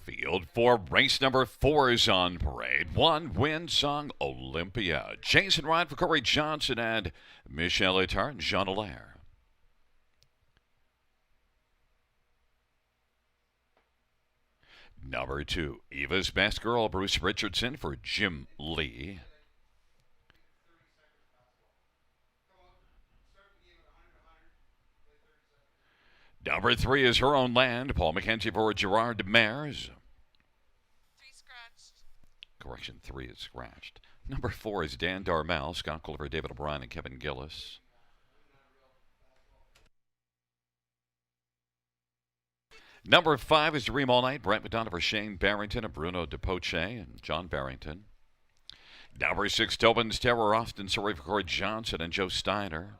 Field for race number 4 is on parade. 1, Win Song Olympia. Jason Ryan for Corey Johnson and Michelle Etar and Jean Allaire. Number 2, Eva's Best Girl, Bruce Richardson for Jim Lee. Number 3 is Her Own Land, Paul McKenzie for Gerard Demers. Correction, 3 is scratched. Number 4 is Dan Darmel, Scott Culver, David O'Brien, and Kevin Gillis. Number 5 is Dream All Night, Brent McDonough for Shane Barrington and Bruno DePoche and John Barrington. Number 6, Tobin's Terror, Austin Surrey for Corey Johnson and Joe Steiner.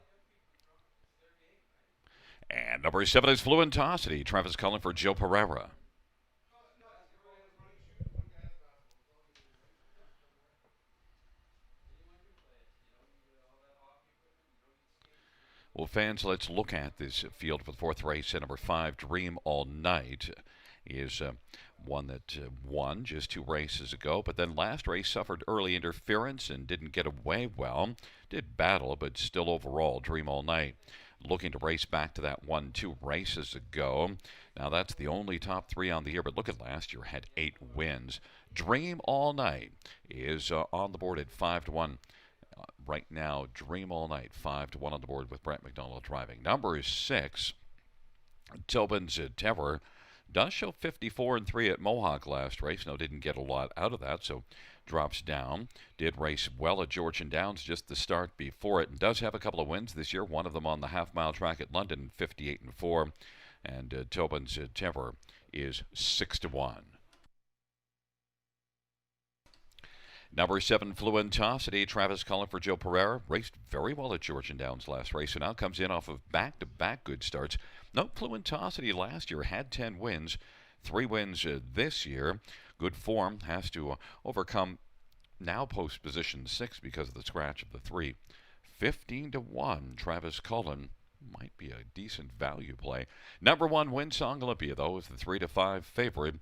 And number 7 is Fluentosity, Travis Cullen for Joe Pereira. Well, fans, let's look at this field for the 4th race. Number 5, Dream All Night, is one that won just 2 races ago, but then last race suffered early interference and didn't get away well. Did battle, but still overall, Dream All Night looking to race back to that 1-2 races ago. Now, that's the only top 3 on the year, but look at last year, had 8 wins. Dream All Night is on the board at 5-1. Right now, Dream All Night, 5-1 on the board with Brent McDonald driving. Number 6, Tobin's Terror, does show 54-3 at Mohawk last race. No, didn't get a lot out of that, so drops down. Did race well at Georgian Downs just the start before it, and does have a couple of wins this year. One of them on the half-mile track at London, 58-4. And Tobin's Terror is 6-1. Number 7, Fluentosity, Travis Cullen for Joe Pereira. Raced very well at Georgian Downs last race, and now comes in off of back-to-back good starts. No, Fluentosity last year had 10 wins, 3 wins this year. Good form, has to overcome now post position 6 because of the scratch of the 3. 15-1, Travis Cullen might be a decent value play. Number 1, Win Song Olympia, though, is the 3-5 favorite.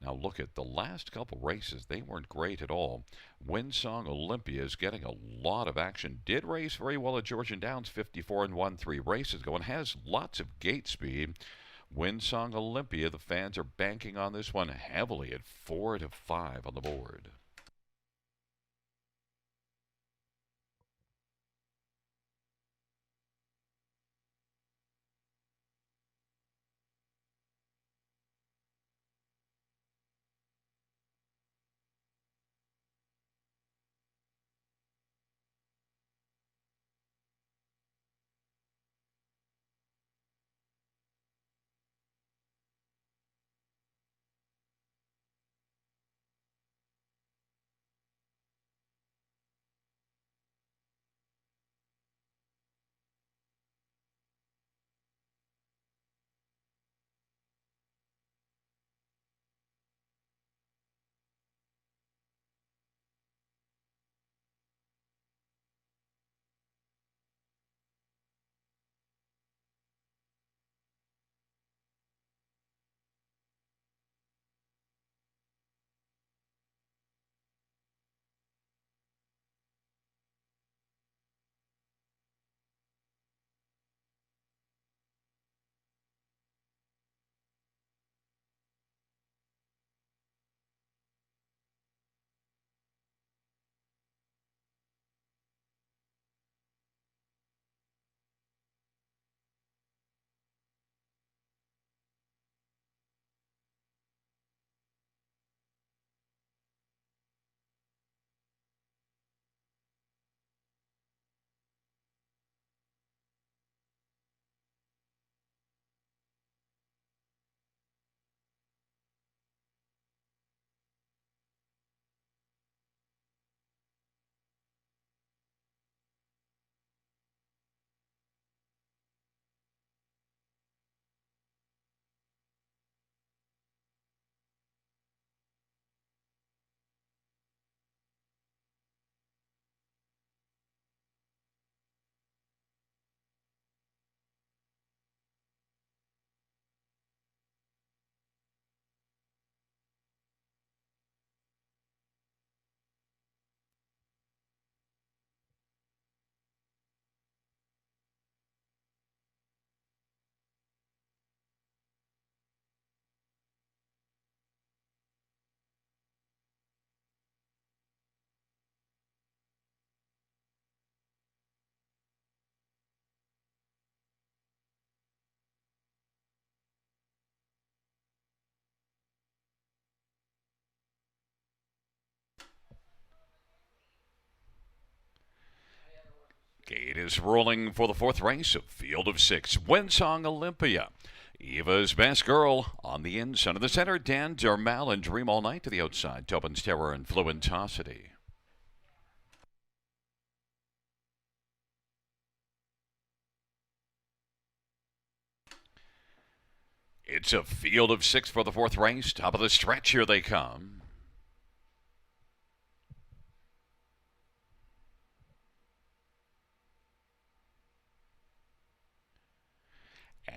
Now look at the last couple races. They weren't great at all. Win Song Olympia is getting a lot of action. Did race very well at Georgian Downs, 54-1 3 races ago, and has lots of gate speed. Win Song Olympia, the fans are banking on this one heavily at 4-5 on the board. is rolling for the fourth race of Field of Six. Winsong Olympia. Eva's Best Girl on the inside of the center. Dan Dermal and Dream All Night to the outside. Tobin's Terror and Fluentosity. It's a Field of Six for the fourth race. Top of the stretch, here they come.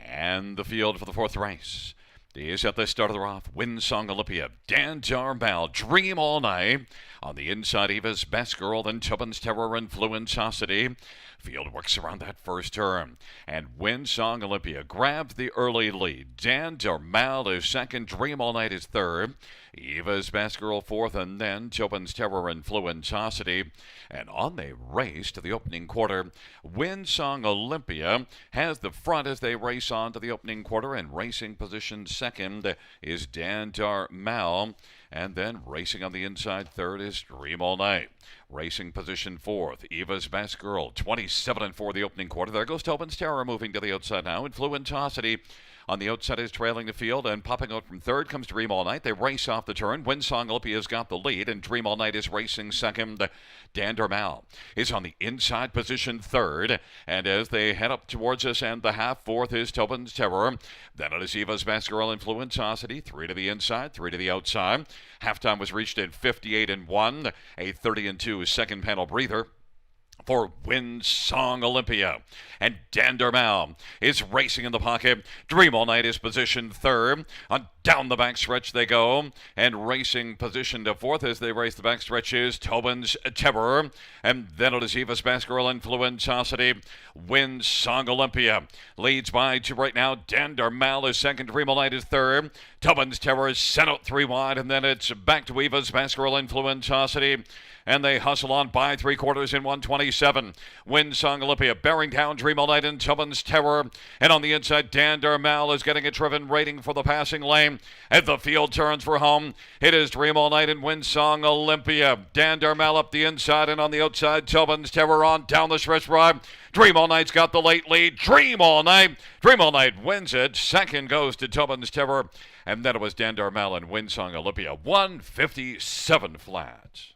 And the field for the fourth race is at the start of the rough. Winsong Olympia, Dan Dermal, Dream All Night. On the inside, Eva's Best Girl, then Tobin's Terror and Fluentosity. Field works around that first turn. And Winsong Olympia grabs the early lead. Dan Dermal is second, Dream All Night is third. Eva's Best Girl fourth, and then Tobin's Terror and Fluentosity. And on they race to the opening quarter. Winsong Olympia has the front as they race on to the opening quarter, and racing position second is Dan Dermal. And then racing on the inside third is Dream All Night. Racing position fourth, Eva's Best Girl, 27 for the opening quarter. There goes Tobin's Terror moving to the outside now, and Fluentosity on the outside is trailing the field, and popping out from third comes Dream All Night. They race off the turn. Winsong Olympia's got the lead, and Dream All Night is racing second. Dan Dermal is on the inside position third, and as they head up towards us and the half, fourth is Tobin's Terror. Then it is Eva's Best Girl and Fluentosity, 3 to the inside, 3 to the outside. Halftime was reached in 58-1, a 30-2 second panel breather for Winsong Olympia. And Dan Dermal is racing in the pocket. Dream All Night is positioned third. On down the backstretch they go. And racing position to fourth as they race the backstretch is Tobin's Terror. And then it is Eva's Best Girl and Fluentosity. Winsong Olympia leads by two right now. Dan Dermal is second. Dream All Night is third. Tobin's Terror is sent out 3 wide. And then it's back to Eva's Best Girl and Fluentosity. And they hustle on by 3/4 in 127. Winsong Olympia bearing down Dream All Night and Tobin's Terror. And on the inside, Dan Dermal is getting a driven rating for the passing lane. As the field turns for home, it is Dream All Night and Winsong Olympia. Dan Dermal up the inside, and on the outside, Tobin's Terror on down the stretch ride. Dream All Night's got the late lead. Dream All Night wins it. Second goes to Tobin's Terror. And then it was Dan Dermal and Winsong Olympia. 157 flat.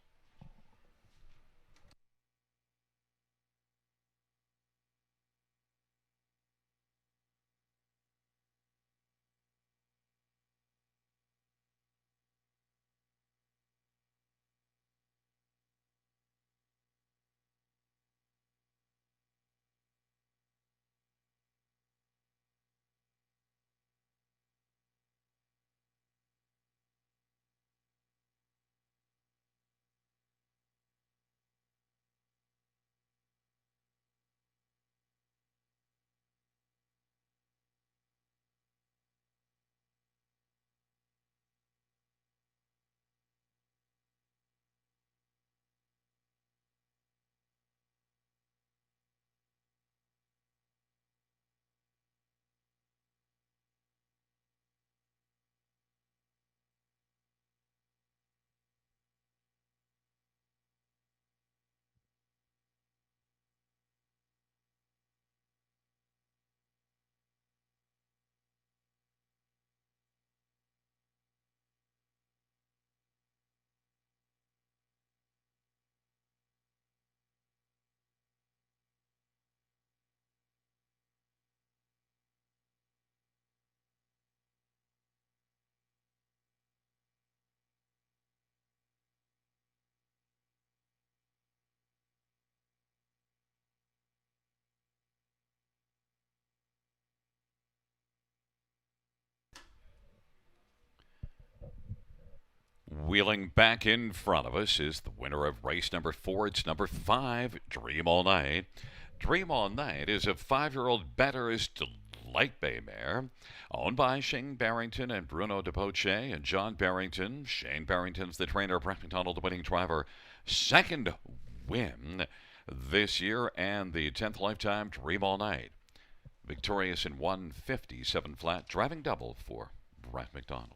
Wheeling back in front of us is the winner of race number 4. It's number 5, Dream All Night. Dream All Night is a 5-year-old Better's Delight Bay mare, owned by Shane Barrington and Bruno DePoche and John Barrington. Shane Barrington's the trainer, Brett McDonald, the winning driver. Second win this year, and the 10th lifetime Dream All Night. Victorious in 157 flat, driving double for Brett McDonald.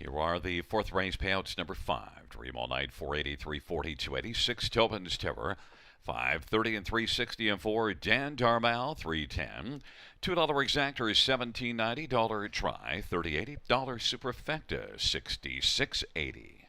Here are the fourth race payouts. Number 5, Dream All Night, 480, 340, 280. 6, Tobin's Terror, 530 and 360. And 4, Dan Darmal, 310. $2 exactor is $17.90. Dollar try, $30.80. Dollar superfecta, $66.80.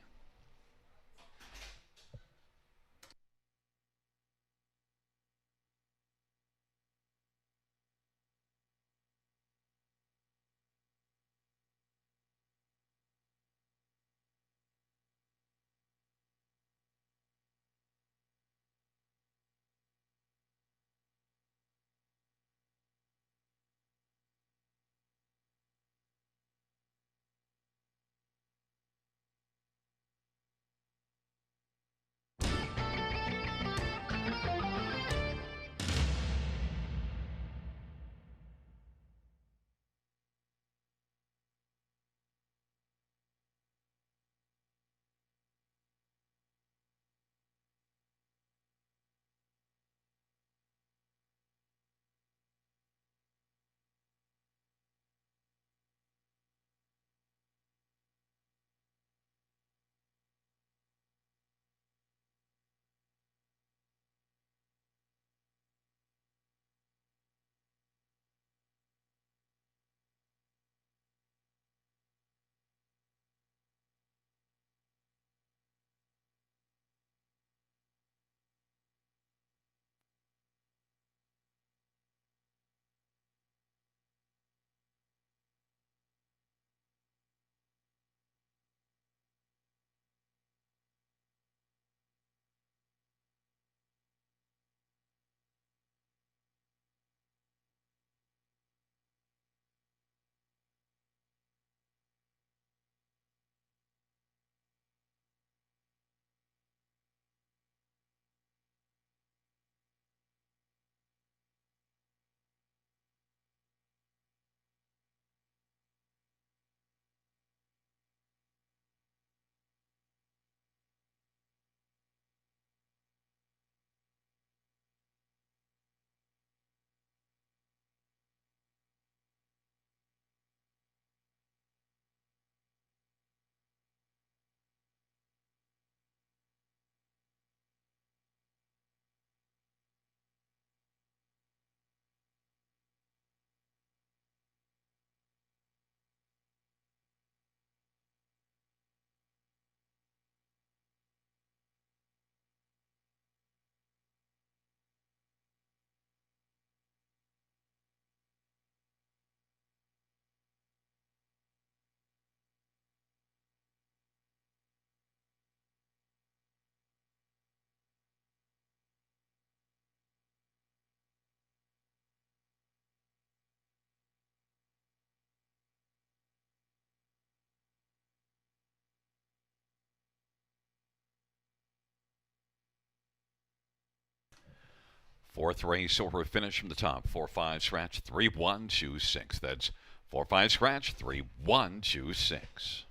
Fourth race over finish from the top. 4-5 scratch 3-1-2-6. That's 4-5 scratch 3-1-2-6.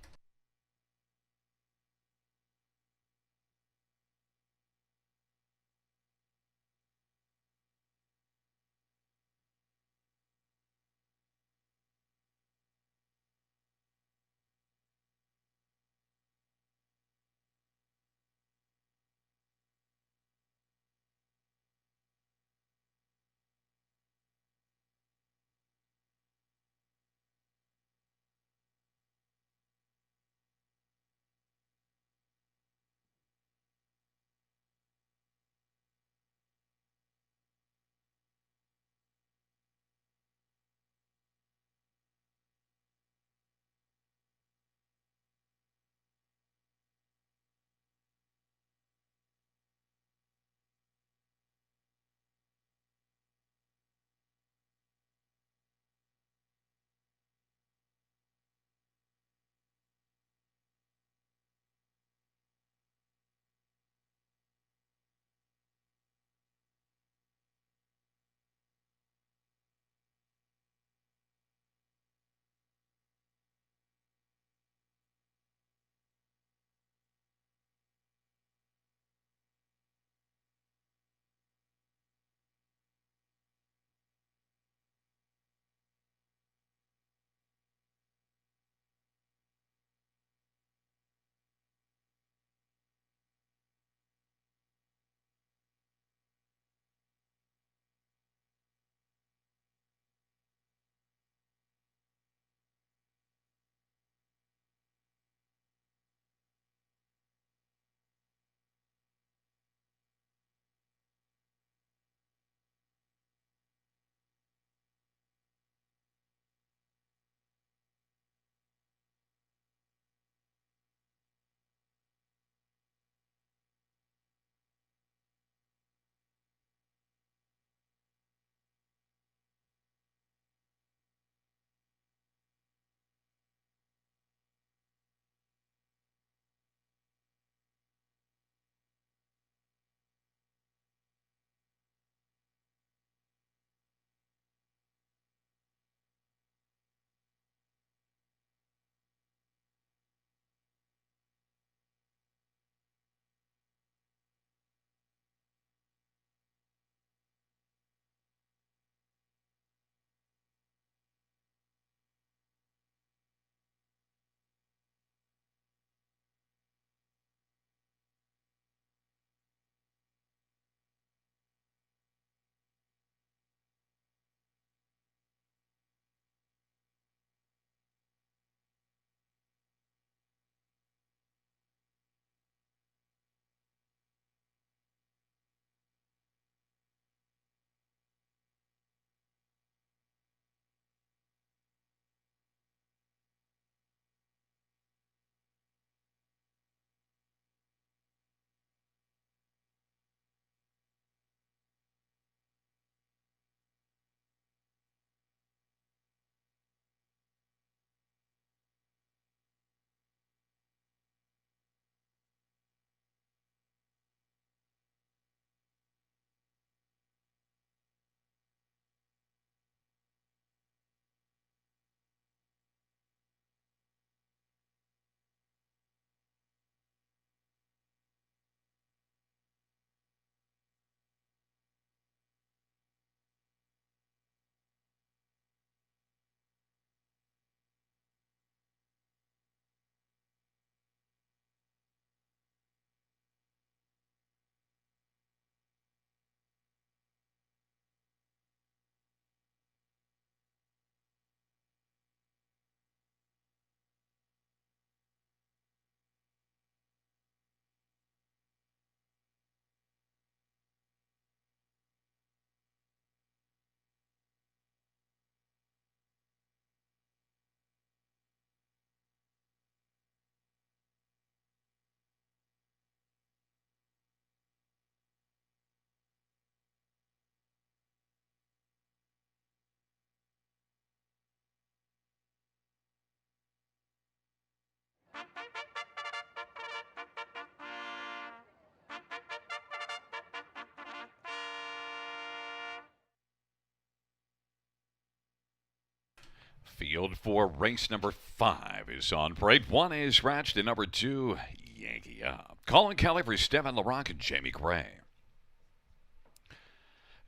Field for race number 5 is on parade. 1 is scratched and number 2, Yankee Up. Colin Kelly for Stephen LaRock and Jamie Gray.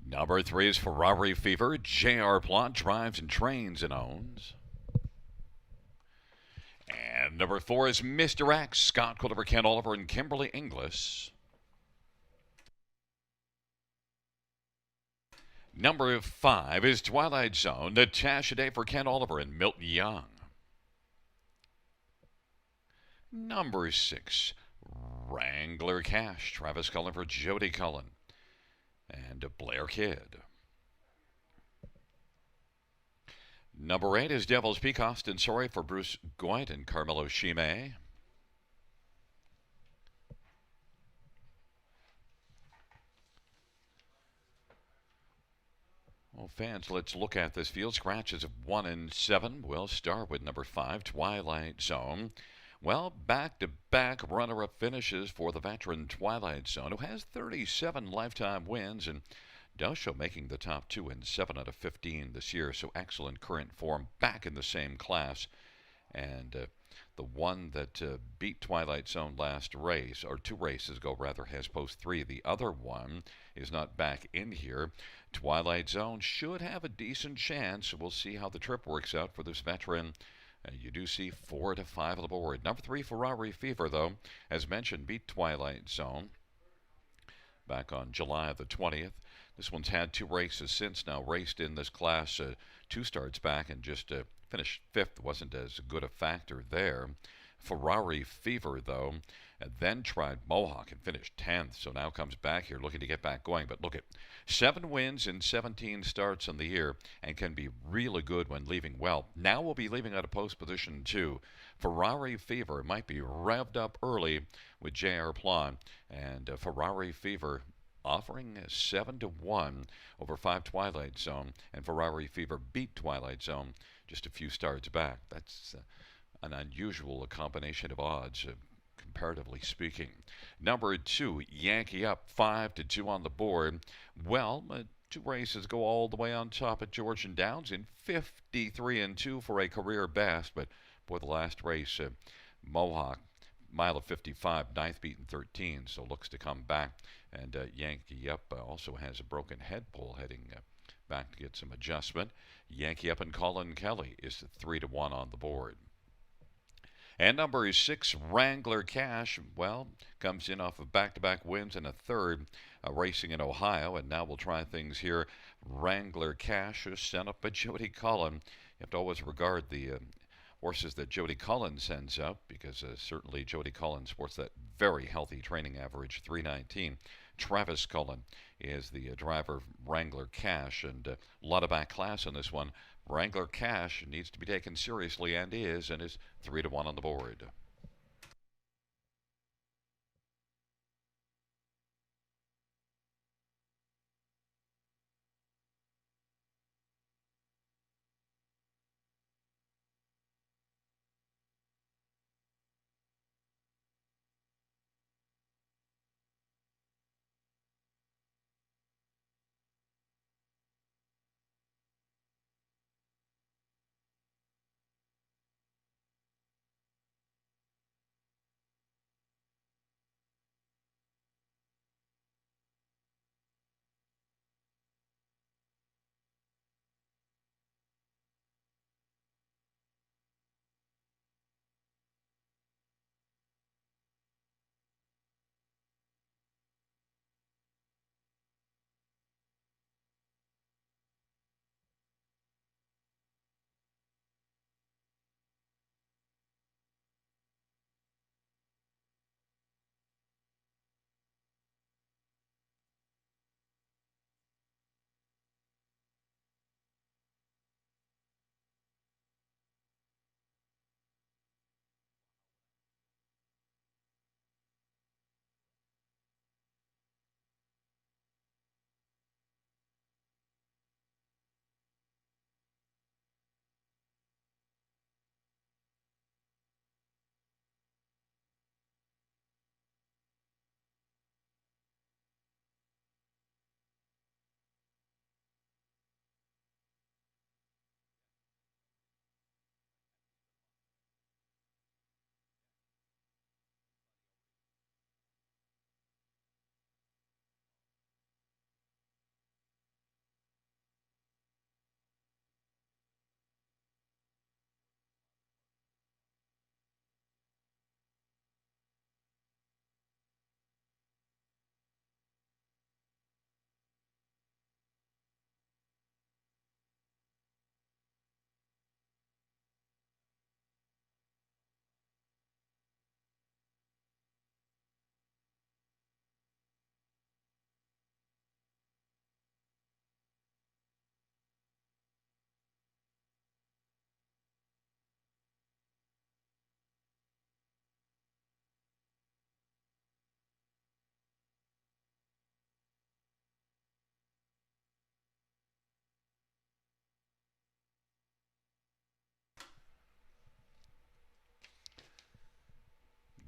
Number 3 is Ferrari Fever. J.R. Plot drives and trains and owns. And number 4 is Mr. X. Scott Quilliver, Ken Oliver, and Kimberly Inglis. Number 5 is Twilight Zone. Natasha Day for Ken Oliver and Milton Young. Number 6, Wrangler Cash. Travis Cullen for Jody Cullen and Blair Kidd. Number 8 is Devil's Peak. Austin Sorry for Bruce Goit and Carmelo Shime. Well, fans, let's look at this field. Scratches of 1 and 7. We'll start with number 5, Twilight Zone. Well, back-to-back runner-up finishes for the veteran Twilight Zone, who has 37 lifetime wins and does show making the top 2 in 7 out of 15 this year. So excellent current form, back in the same class. And the one that beat Twilight Zone last race, or 2 races ago rather, has post 3. The other one is not back in here. Twilight Zone should have a decent chance. We'll see how the trip works out for this veteran. You do see 4 to 5 on the board. Number 3, Ferrari Fever, though, as mentioned, beat Twilight Zone back on July the 20th. This one's had 2 races since now, raced in this class 2 starts back and just finished 5th. Wasn't as good a factor there. Ferrari Fever, though, and then tried Mohawk and finished 10th. So now comes back here looking to get back going. But look at 7 wins in 17 starts on the year and can be really good when leaving well. Now we'll be leaving out of post position 2. Ferrari Fever might be revved up early with J.R. Plon. And Ferrari Fever offering 7 to 1 over 5 Twilight Zone. And Ferrari Fever beat Twilight Zone just a few starts back. That's an unusual combination of odds, comparatively speaking. Number 2, Yankee Up, 5 to 2 on the board. Well, 2 races go all the way on top at Georgian Downs in 53 and 2 for a career best. But for the last race, Mohawk, mile of 55, 9th beaten 13, so looks to come back. And Yankee Up also has a broken head pole heading back to get some adjustment. Yankee Up and Colin Kelly is 3 to 1 on the board. And number 6, Wrangler Cash, well, comes in off of back-to-back wins and a third racing in Ohio. And now we'll try things here. Wrangler Cash is sent up by Jody Cullen. You have to always regard the horses that Jody Cullen sends up, because certainly Jody Cullen sports that very healthy training average, 319. Travis Cullen is the driver of Wrangler Cash, and a lot of back class on this one. Wrangler Cash needs to be taken seriously and is 3 to 1 on the board.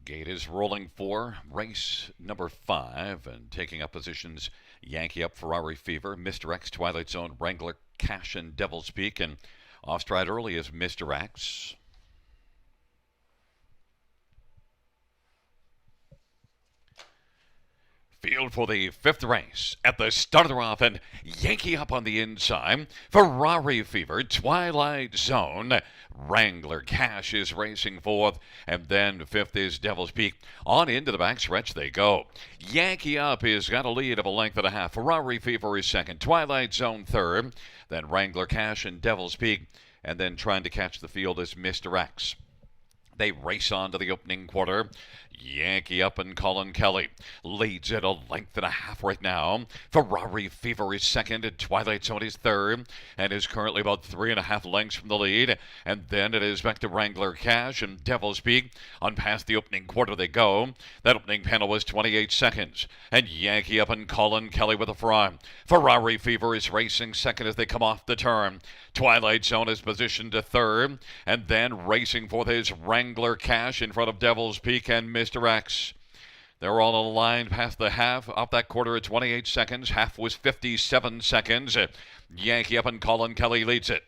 Gate is rolling for race number 5 and taking up positions. Yankee Up, Ferrari Fever, Mr. X, Twilight Zone, Wrangler, Cash, and Devil's Peak. And off stride early is Mr. X. Field for the 5th race. At the start of the off, and Yankee Up on the inside. Ferrari Fever, Twilight Zone. Wrangler Cash is racing 4th, and then 5th is Devil's Peak. On into the backstretch they go. Yankee Up has got a lead of a length and a half. Ferrari Fever is 2nd. Twilight Zone 3rd. Then Wrangler Cash and Devil's Peak. And then trying to catch the field is Mr. X. They race on to the opening quarter. Yankee Up and Colin Kelly leads at a length and a half right now. Ferrari Fever is 2nd and Twilight Zone is 3rd and is currently about 3.5 lengths from the lead. And then it is back to Wrangler Cash and Devil's Peak. On past the opening quarter they go. That opening panel was 28 seconds. And Yankee Up and Colin Kelly with a fry. Ferrari Fever is racing 2nd as they come off the turn. Twilight Zone is positioned to 3rd. And then racing for his Wrangler Cash in front of Devil's Peak and Mr. X. They're all aligned past the half. Up that quarter at 28 seconds. Half was 57 seconds. Yankee Up and Colin Kelly leads it.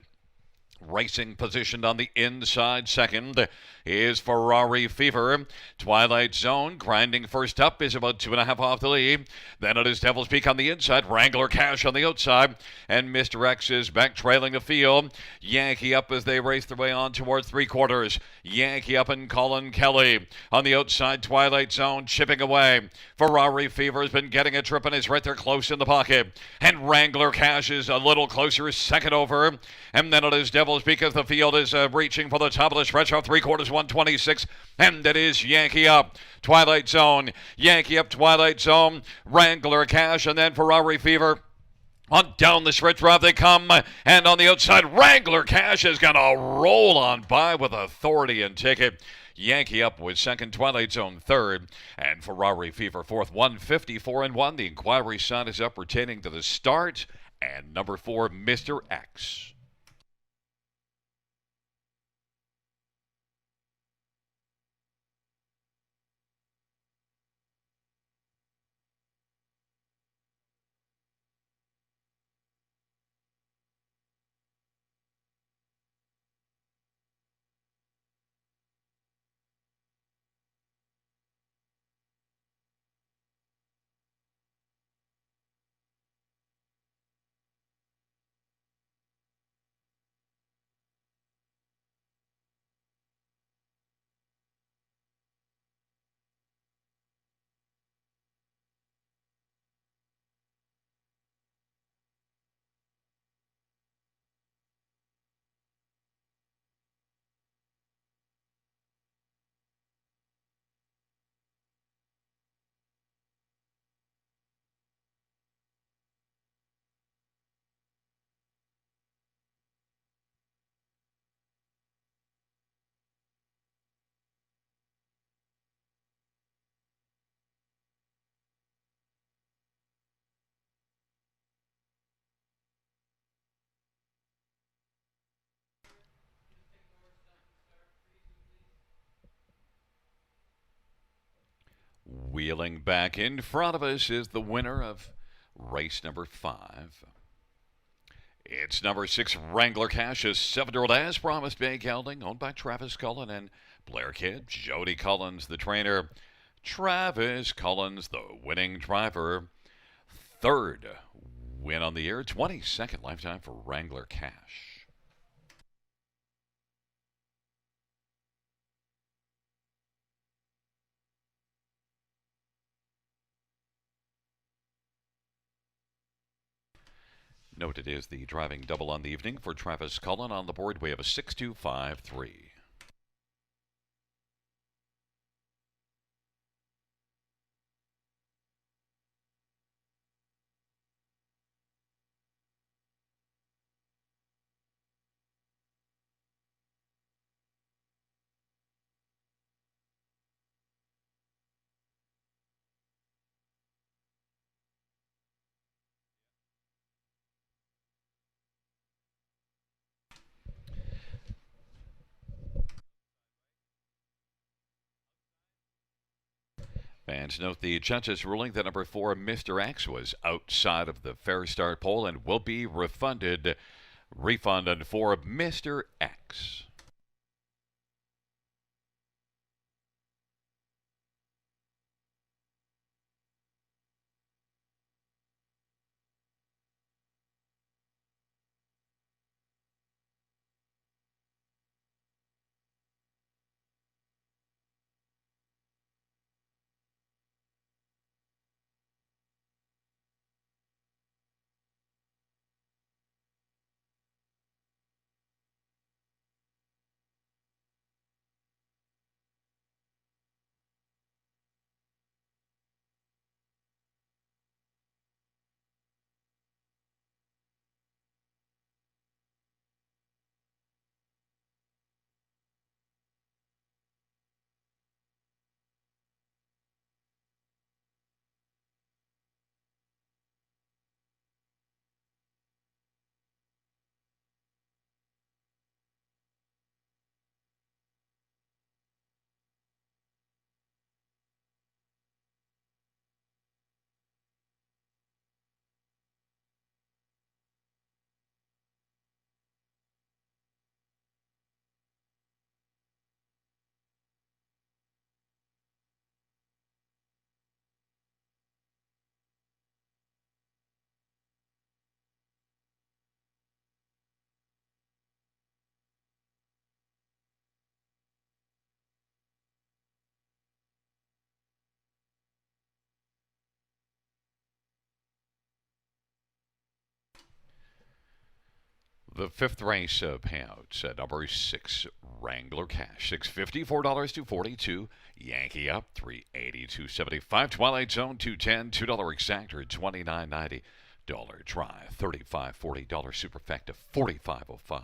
Racing positioned on the inside 2nd is Ferrari Fever. Twilight Zone grinding first up is about 2.5 off the lead. Then it is Devil's Peak on the inside. Wrangler Cash on the outside. And Mr. X is back trailing the field. Yankee Up as they race their way on towards 3/4. Yankee Up and Colin Kelly on the outside. Twilight Zone chipping away. Ferrari Fever has been getting a trip and is right there close in the pocket. And Wrangler Cash is a little closer, 2nd over. And then it is Devil's Peak as the field is reaching for the top of the stretch off 3/4, 126. And it is Yankee Up, Twilight Zone, Yankee Up, Twilight Zone, Wrangler Cash, and then Ferrari Fever. On down the stretch drive they come, and on the outside, Wrangler Cash is going to roll on by with authority and take it. Yankee Up was 2nd, Twilight Zone 3rd, and Ferrari Fever 4th, 154-1. The inquiry sign is up pertaining to the start, and number 4, Mr. X. Wheeling back in front of us is the winner of race number 5. It's number 6, Wrangler Cash, a 7-year-old as promised, big gelding, owned by Travis Cullen and Blair Kidd. Jody Collins, the trainer. Travis Collins, the winning driver. 3rd win on the year, 22nd lifetime for Wrangler Cash. Note it is the driving double on the evening for Travis Cullen. On the board, we have a 6-2-5-3. Fans note the judge's ruling that number 4, Mr. X, was outside of the fair start pole and will be refunded. Refund for Mr. X. The fifth race payouts at number 6, Wrangler Cash, $650, $4 to 42. Yankee up, 380 275. Twilight Zone, 210, $2 exactor, 29.90. Dollar Try, 35.40. Dollar Superfecta, 45.05.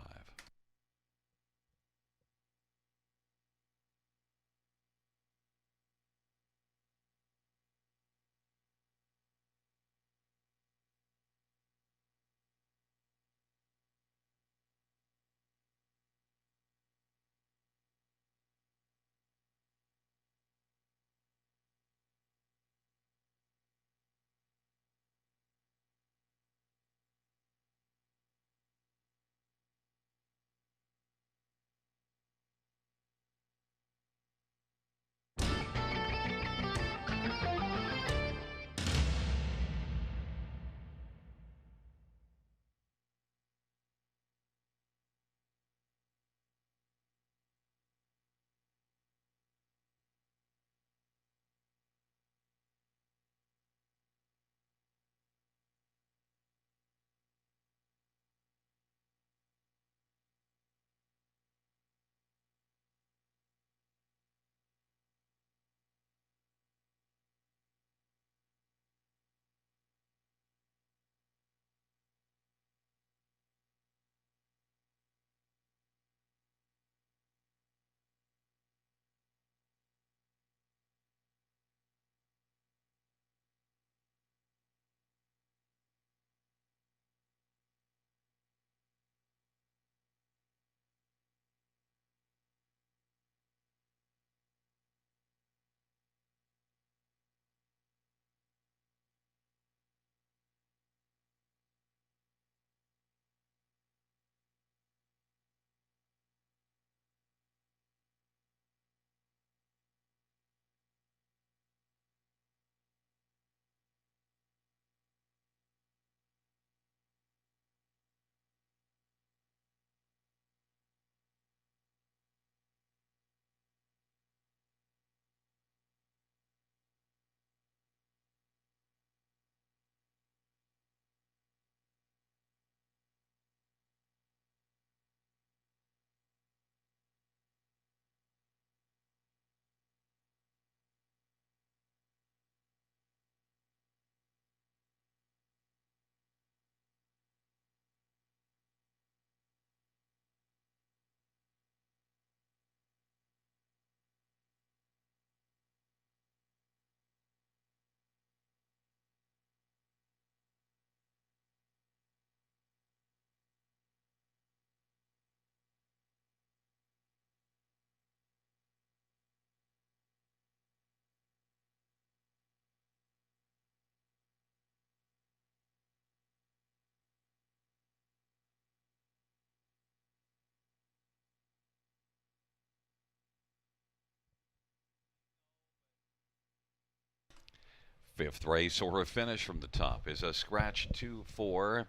Fifth race order finish from the top is a scratch 2 4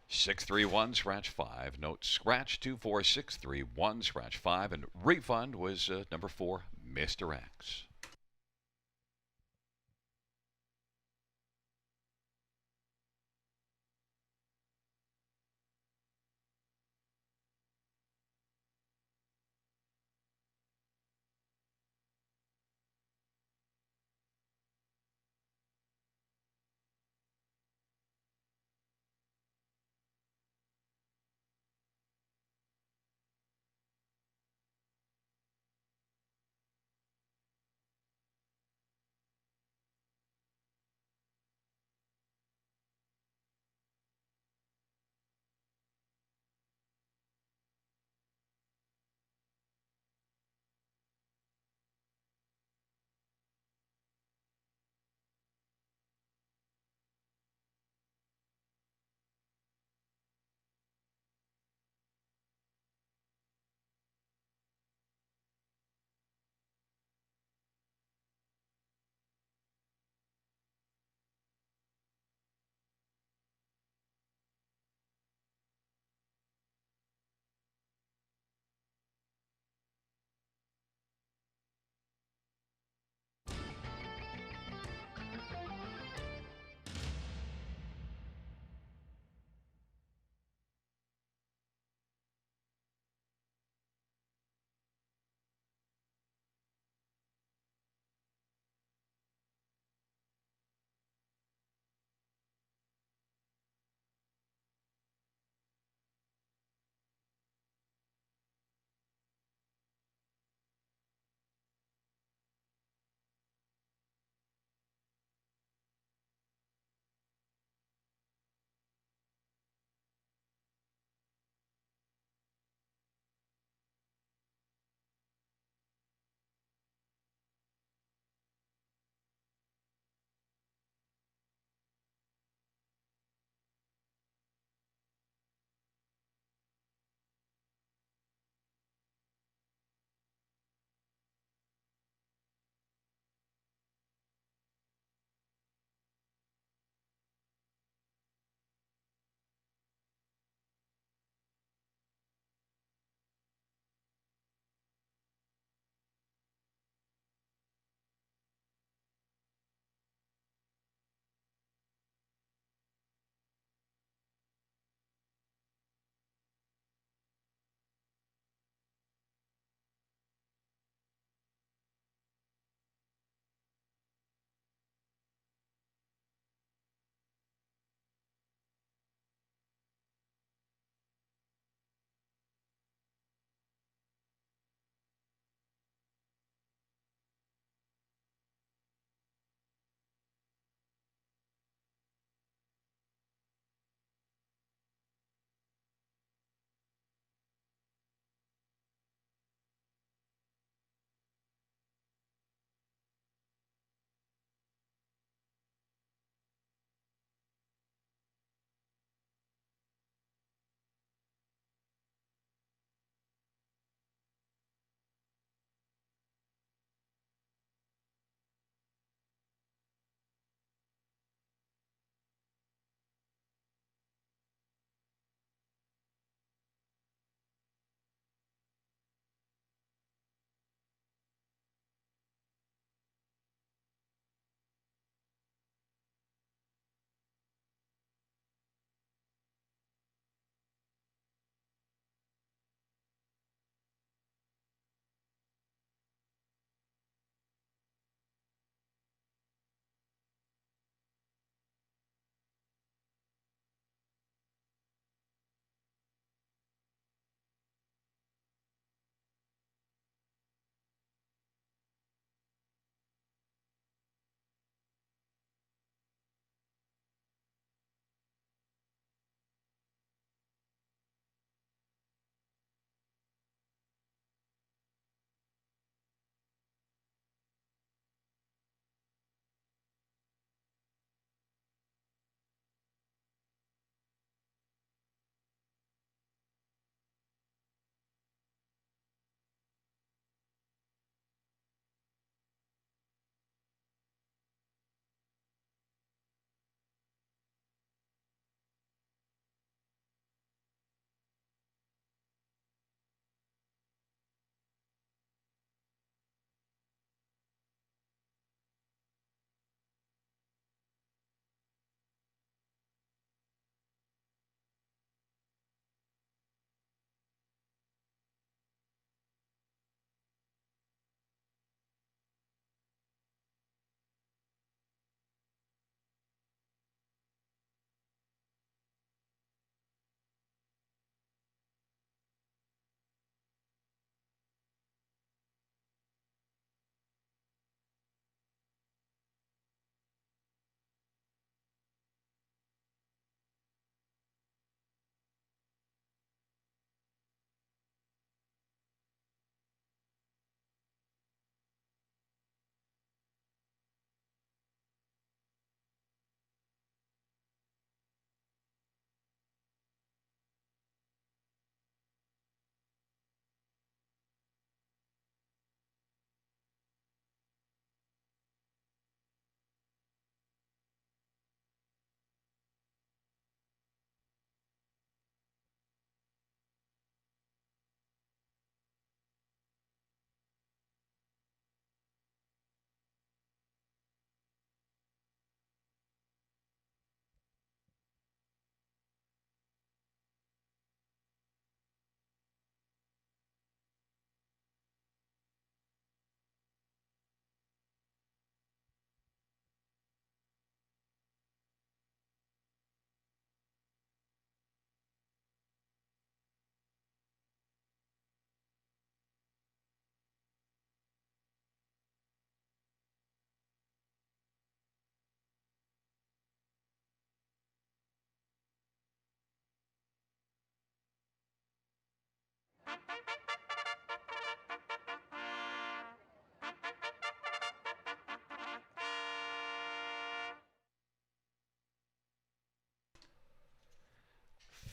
6 3 1 scratch 5. Note scratch 2 4 6 3 1 scratch 5, and refund was number 4, Mr. X.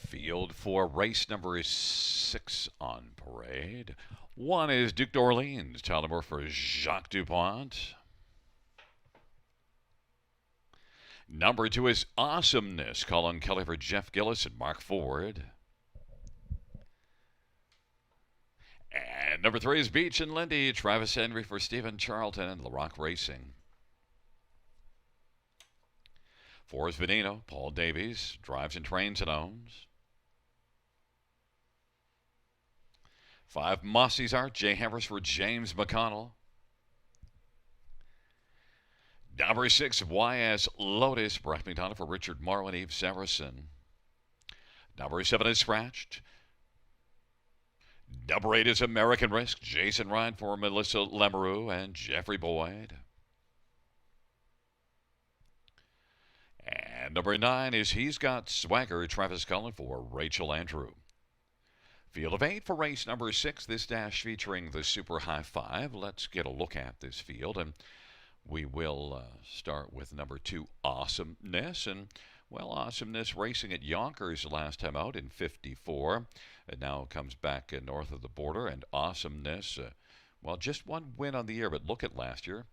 Field for race number 6 on parade. 1 is Duke d'Orleans, tile number for Jacques Dupont. Number 2 is Awesomeness, Colin Kelly for Jeff Gillis and Mark Ford. And number 3 is Beach and Lindy, Travis Henry for Stephen Charlton and LaRock Racing. 4 is Veneno, Paul Davies, drives and trains and owns. 5, Mossy's Art, Jay Harris for James McConnell. Number 6, YS Lotus, Brett McDonough for Richard Morrow and Eve Saracen. Number 7 is Scratched. Number 8 is American Risk, Jason Ryan for Melissa Lemereau and Jeffrey Boyd. And number 9 is He's Got Swagger, Travis Cullen for Rachel Andrew. Field of 8 for race number 6, this dash featuring the Super High 5. Let's get a look at this field, and we will start with number 2, Awesomeness. And, well, Awesomeness racing at Yonkers last time out in 54. It now comes back north of the border, and Awesomeness, well, just one win on the year, but look at last year.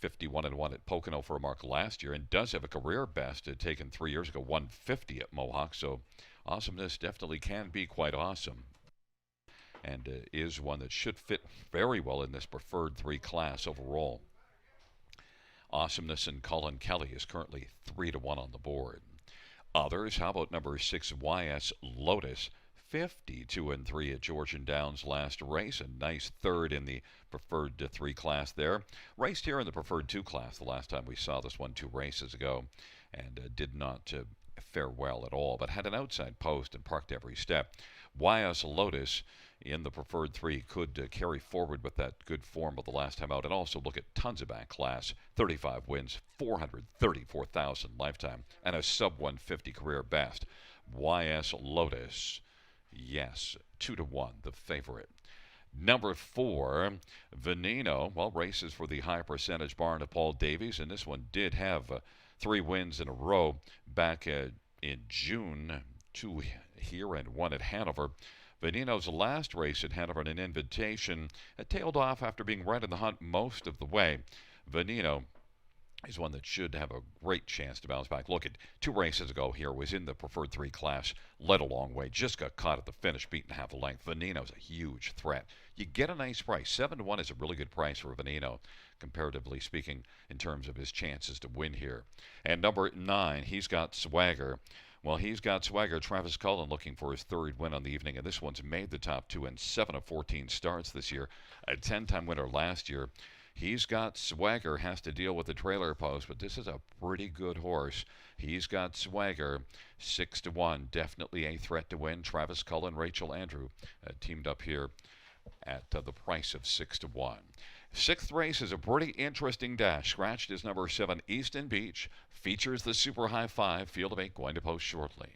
51-1 at Pocono for a mark last year, and does have a career best taken 3 years ago, 150 at Mohawk. So Awesomeness definitely can be quite awesome, and is one that should fit very well in this preferred 3 class overall. Awesomeness and Colin Kelly is currently 3-1 on the board. Others, how about number 6, YS Lotus? 52-3 at Georgian Downs last race. A nice third in the preferred 3 class there. Raced here in the preferred 2 class the last time we saw this one 2 races ago, and did not fare well at all, but had an outside post and parked every step. YS Lotus in the preferred 3 could carry forward with that good form of the last time out, and also look at tons of back class. 35 wins, 434,000 lifetime, and a sub 150 career best. YS Lotus, yes, 2-1, the favorite. Number 4, Veneno, well, races for the high percentage barn of Paul Davies, and this one did have 3 wins in a row back in June, 2 here and 1 at Hanover. Veneno's last race at Hanover, an invitation, tailed off after being right in the hunt most of the way. Veneno is one that should have a great chance to bounce back. Look, at 2 races ago here, was in the preferred 3 class, led a long way, just got caught at the finish, beaten half a length. Veneno's a huge threat. You get a nice price. 7-1 is a really good price for Veneno, comparatively speaking, in terms of his chances to win here. And number 9, He's Got Swagger. Well, He's Got Swagger. Travis Cullen looking for his 3rd win on the evening, and this one's made the top 2 in 7 of 14 starts this year. A 10-time winner last year. He's Got Swagger has to deal with the trailer post, but this is a pretty good horse. He's Got Swagger, 6-1, definitely a threat to win. Travis Cullen, Rachel Andrew teamed up here at the price of 6-1. 6th race is a pretty interesting dash. Scratched is number 7, Easton Beach. Features the Super High 5. Field of 8 going to post shortly.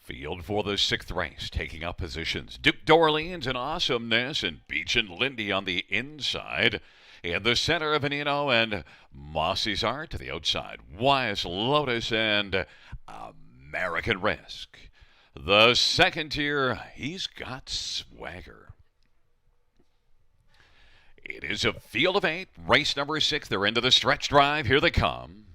Field for the sixth race, taking up positions. Duke d'Orleans and Awesomeness and Beach and Lindy on the inside. In the center, Veneno and Mossy's Art to the outside. Wise Lotus and American Risk. The second tier, he's got swagger. It is a field of 8, race number 6. They're into the stretch drive. Here they come.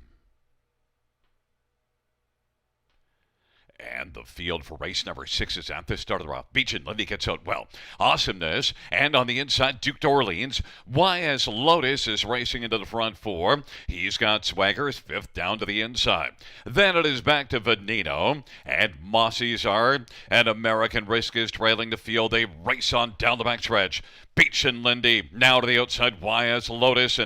And the field for race number 6 is at the start of the route. Beach and Lindy gets out well. Awesomeness. And on the inside, Duke d'Orleans. YS Lotus is racing into the front 4. He's got Swagger's 5th down to the inside. Then it is back to Veneno. And Mossy's Art and American Risk is trailing the field. They race on down the backstretch. Beach and Lindy now to the outside. YS Lotus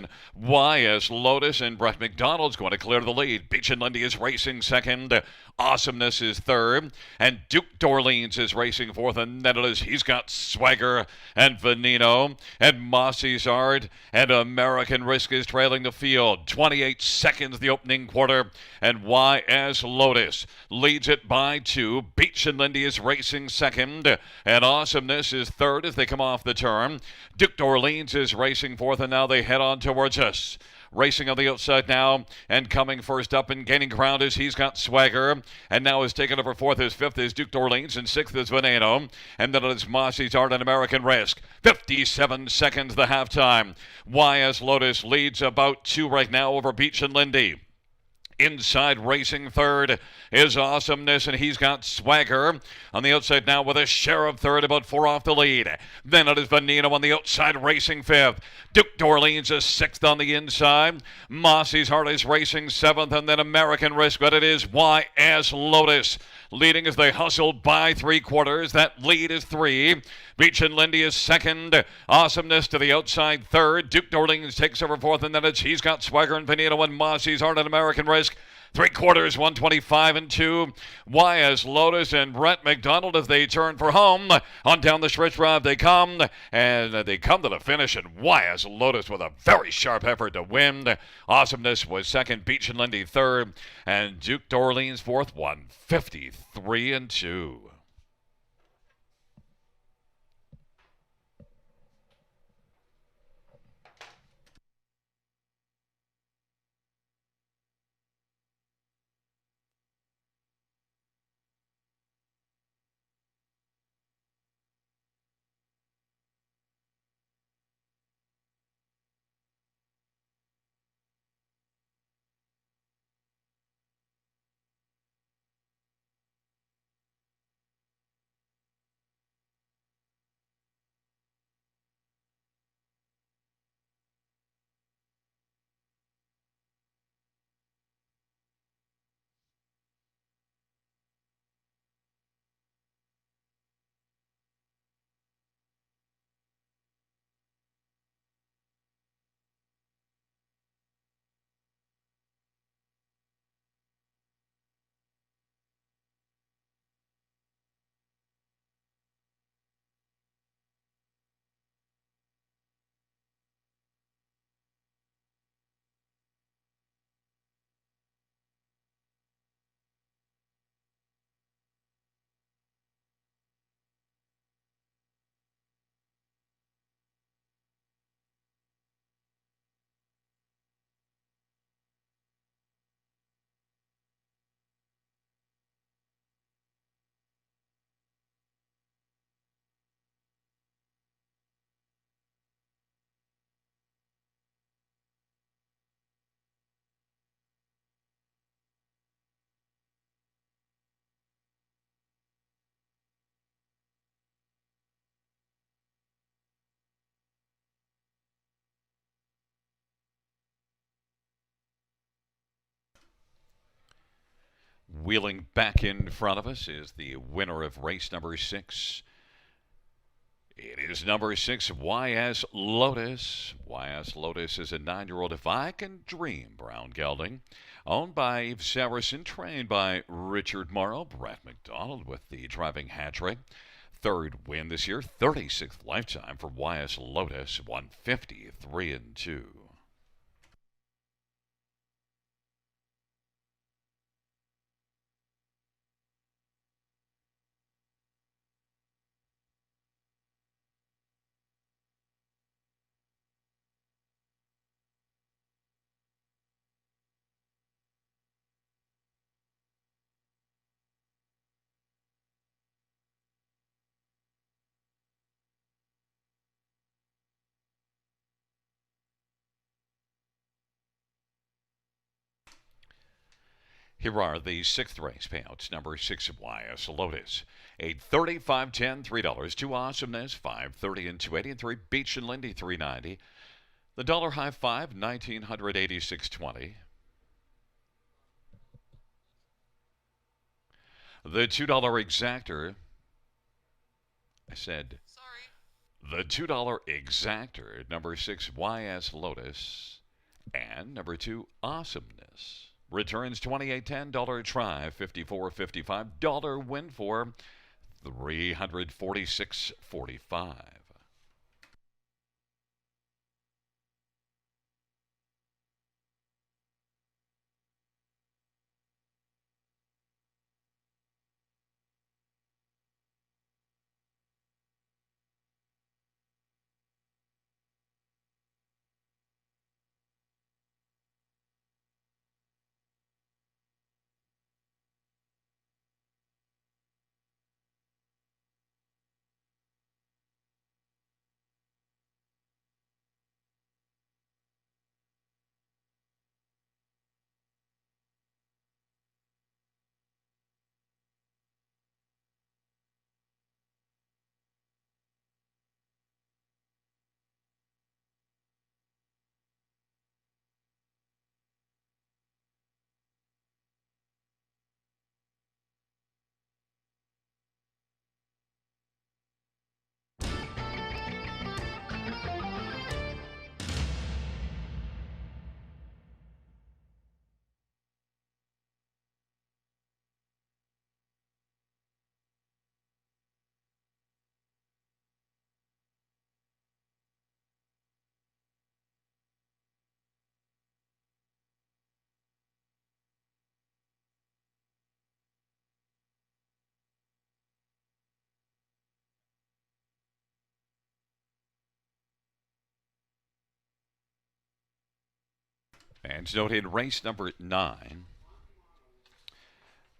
and Brett McDonald's going to clear the lead. Beach and Lindy is racing second. Awesomeness is third, and Duke d'Orleans is racing fourth, and then it is he's got Swagger and Veneno and Mossy's Art and American Risk is trailing the field. 28 seconds the opening quarter, and YS Lotus leads it by 2. Beach and Lindy is racing second, and Awesomeness is third as they come off the turn. Duke d'Orleans is racing fourth, and now they head on towards us. Racing on the outside now, and coming first up and gaining ground is he's got Swagger, and now is taken over fourth. His 5th is Duke d'Orleans, and 6th is Veneno, and then it is Mossy's Art and American Risk. 57 seconds the halftime. YS Lotus leads about 2 right now over Beach and Lindy. Inside racing third is Awesomeness, and he's got Swagger on the outside now with a share of third, about 4 off the lead. Then it is Veneno on the outside racing 5th. Duke d'Orleans is 6th on the inside. Mossy's Art is racing 7th, and then American Risk, but it is YS Lotus leading as they hustle by 3/4. That lead is 3. Beach and Lindy is second. Awesomeness to the outside third. Duke d'Orleans takes over fourth, and then he's got Swagger and Veneno and Mossy's Art and American Risk. 3/4, 125 and 2. YS Lotus and Brett McDonald as they turn for home. On down the stretch drive they come, and they come to the finish, and YS Lotus with a very sharp effort to win. Awesomeness was second, Beach and Lindy third, and Duke d'Orleans fourth, 153 and 2. Wheeling back in front of us is the winner of race number 6. It is number 6, YS Lotus. YS Lotus is a 9-year-old If I Can Dream brown gelding, owned by Eve Saracen, trained by Richard Morrow. Brett McDonald with the driving hat trick. 3rd win this year, 36th lifetime for YS Lotus, 153 and 2. Here are the sixth race payouts. Number 6, YS Lotus. 830, 510, $3. 2 Awesomeness, 530 and 280. And 3 Beach and Lindy, 390. The Dollar High Five, 1986.20. The $2 Exactor, I said, the $2 Exactor, number 6, YS Lotus, and number 2, Awesomeness. Returns 28.10, dollar try 54.55, dollar win for 346.45. And noted race number 9.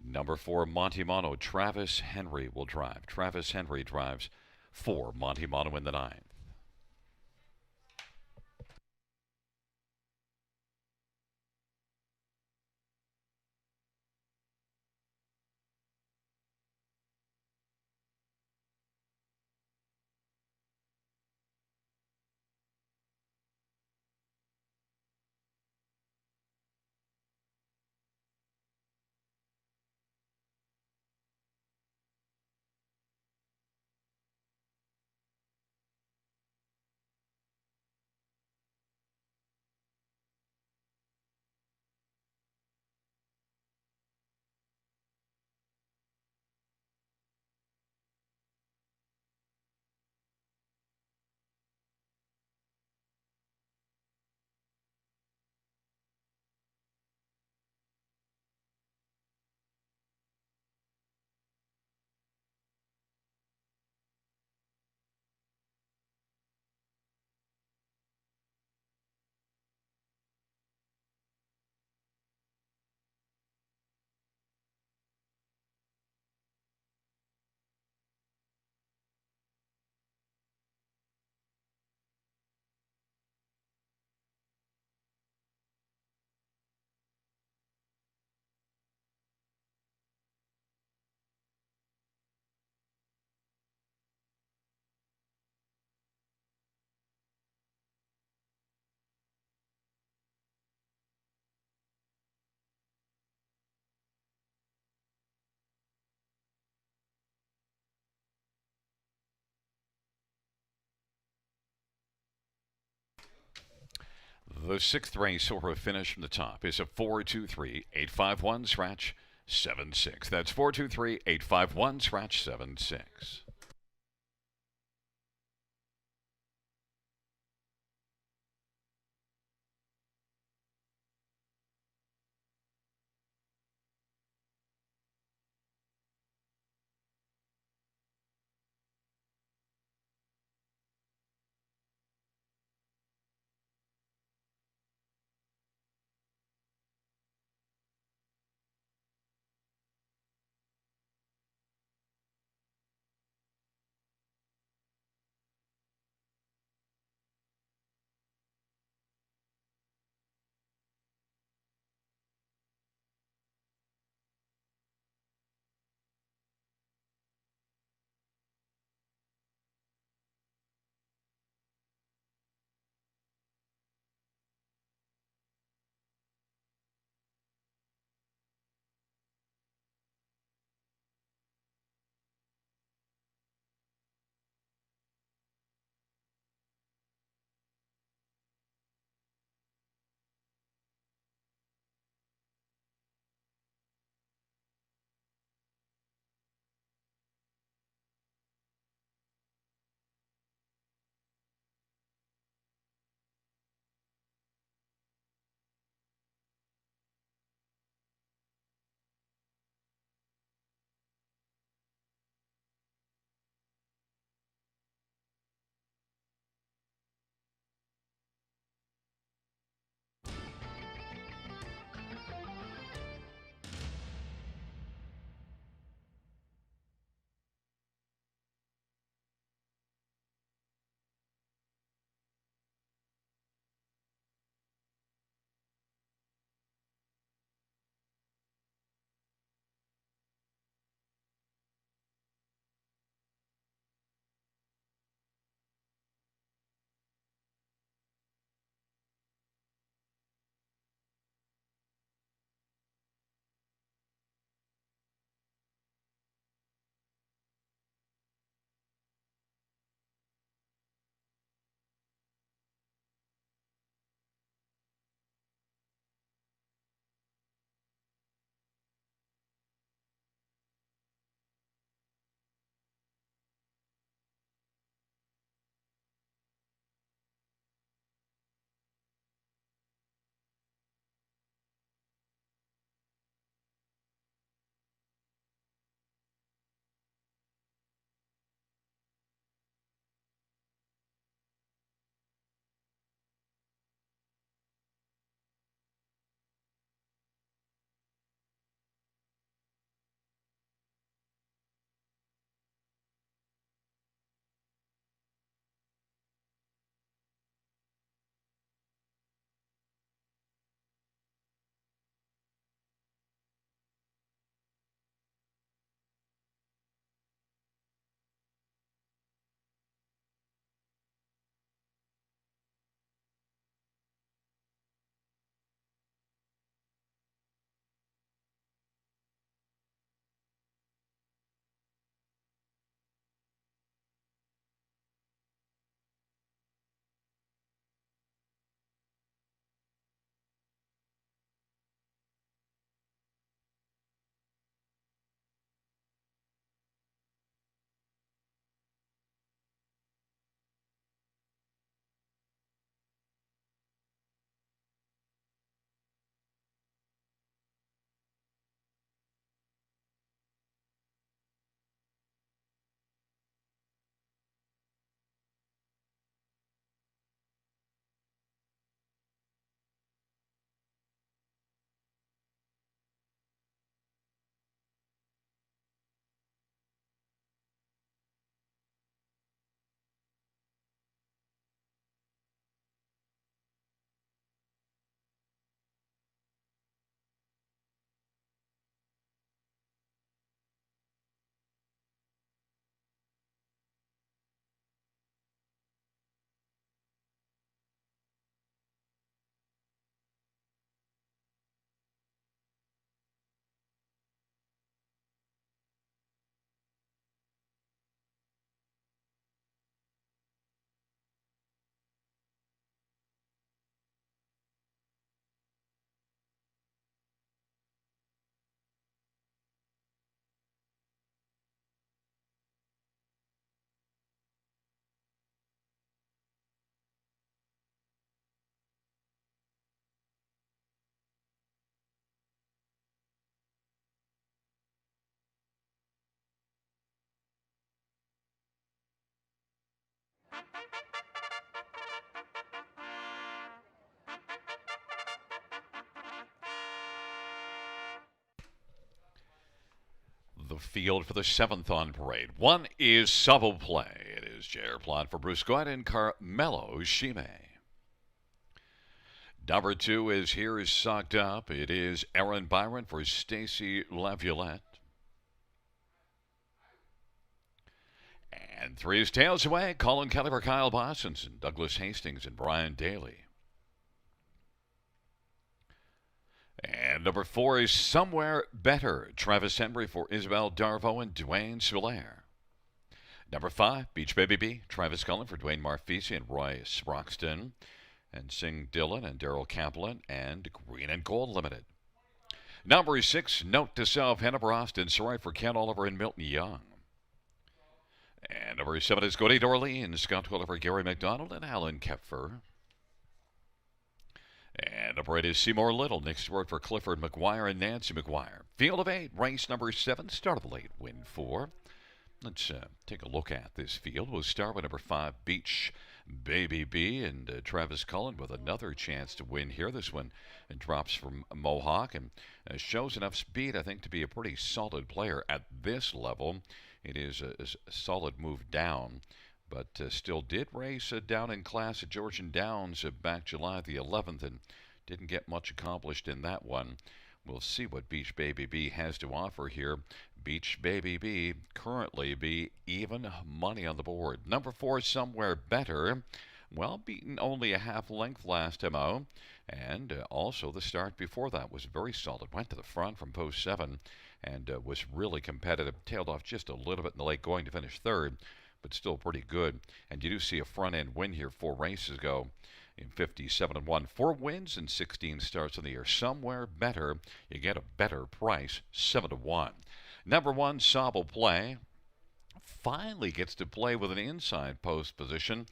Number 4, Montemano. Travis Henry will drive. Travis Henry drives for Montemano in the 9th. The 6th race over finish from the top is a 423-851 scratch 76. That's 423-851 scratch 76. the field for the 7th on parade. 1 is Subtle Play. It is J.R. Plot for Bruce Goyde and Carmelo Shime. Number 2 is Here Is Socked Up. It is Aaron Byron for Stacy Laviolette. And 3 is Tails Away. Colin Kelly for Kyle Bossenson, Douglas Hastings, and Brian Daly. And number 4 is Somewhere Better. Travis Henry for Isabel Darvo and Dwayne Solaire. Number 5, Beach Baby B. Travis Cullen for Dwayne Marfisi and Roy Sproxton. And Sing Dillon and Daryl Kaplan and Green and Gold Limited. Number 6, Note to Self. Hannah Brost and Sarai for Ken Oliver and Milton Young. And number 7 is Cody Dorleen, Scott Twiller for Gary McDonald and Alan Kepfer. And number 8 is Seymour Little. Nick Stewart for Clifford McGuire and Nancy McGuire. Field of 8, race number 7, start of the late, win 4. Let's take a look at this field. We'll start with number 5, Beach Baby B, and Travis Cullen with another chance to win here. This one drops from Mohawk and shows enough speed, I think, to be a pretty solid player at this level. It is a solid move down, but still did race down in class at Georgian Downs back July the 11th and didn't get much accomplished in that one. We'll see what Beach Baby B has to offer here. Beach Baby B currently be even money on the board. Number 4, Somewhere Better. Well, beaten only a half length last MO. And also the start before that was very solid. Went to the front from post 7 and was really competitive. Tailed off just a little bit in the late going to finish 3rd, but still pretty good. And you do see a front end win here 4 races ago in 57-1. 4 wins and 16 starts in the year. Somewhere Better. You get a better price, 7-1. Number 1, Sobble Play. Finally gets to play with an inside post position.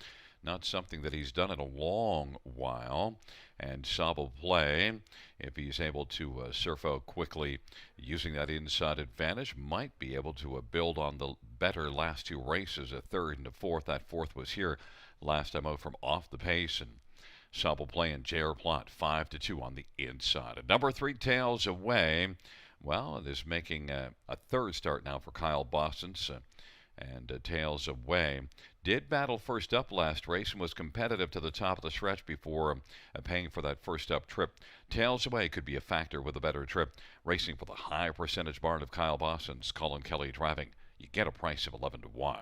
Not something that he's done in a long while. And Sobble Play, if he's able to surf out quickly using that inside advantage, might be able to build on the better last 2 races, a 3rd and a 4th. That 4th was here last time out from off the pace. And Sobble Play and J.R. Plot 5-2 on the inside. And number 3, Tails Away. Well, it is making a 3rd start now for Kyle Boston's and Tails Away. Did battle first up last race and was competitive to the top of the stretch before paying for that first up trip. Tails Away could be a factor with a better trip. Racing for the high percentage barn of Kyle Boston's, Colin Kelly driving. You get a price of 11-1.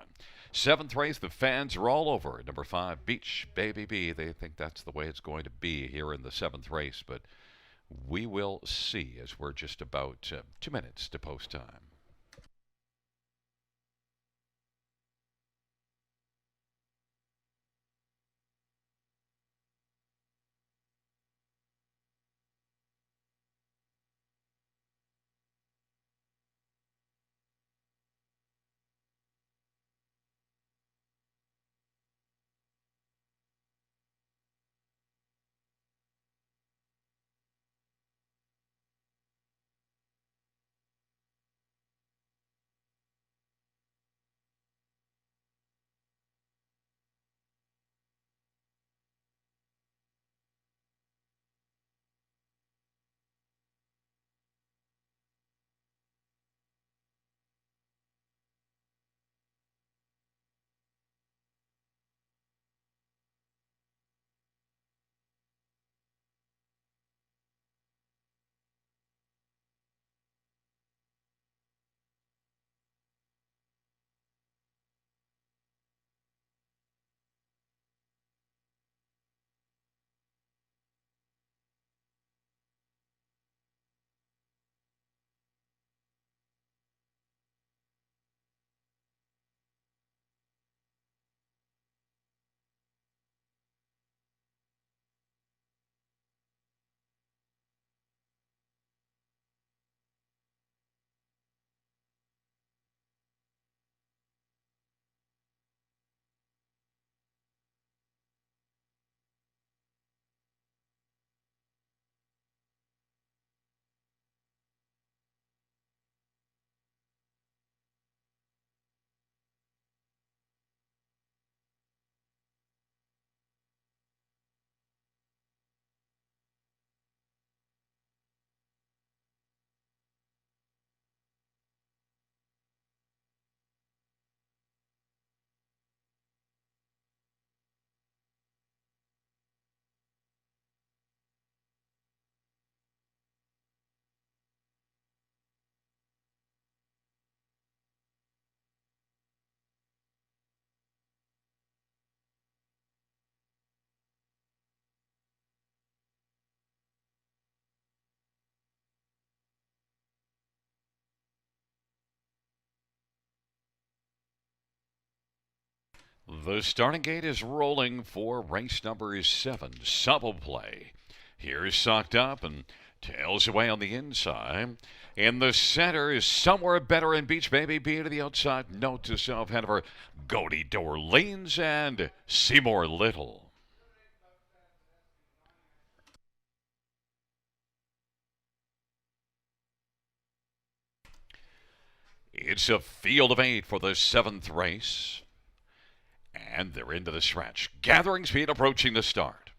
7th race, the fans are all over. Number 5, Beach Baby B. They think that's the way it's going to be here in the 7th race, but we will see as we're just about 2 minutes to post time. The starting gate is rolling for race number 7, Subtle Play. Here's Sucked Up and tails away on the inside. In the center is Somewhere Better and Beach Baby B to the outside. Note to self, Hanover, Goaty Dorleans and Seymour Little. It's a field of 8 for the 7th race. And they're into the stretch. Gathering speed approaching the start.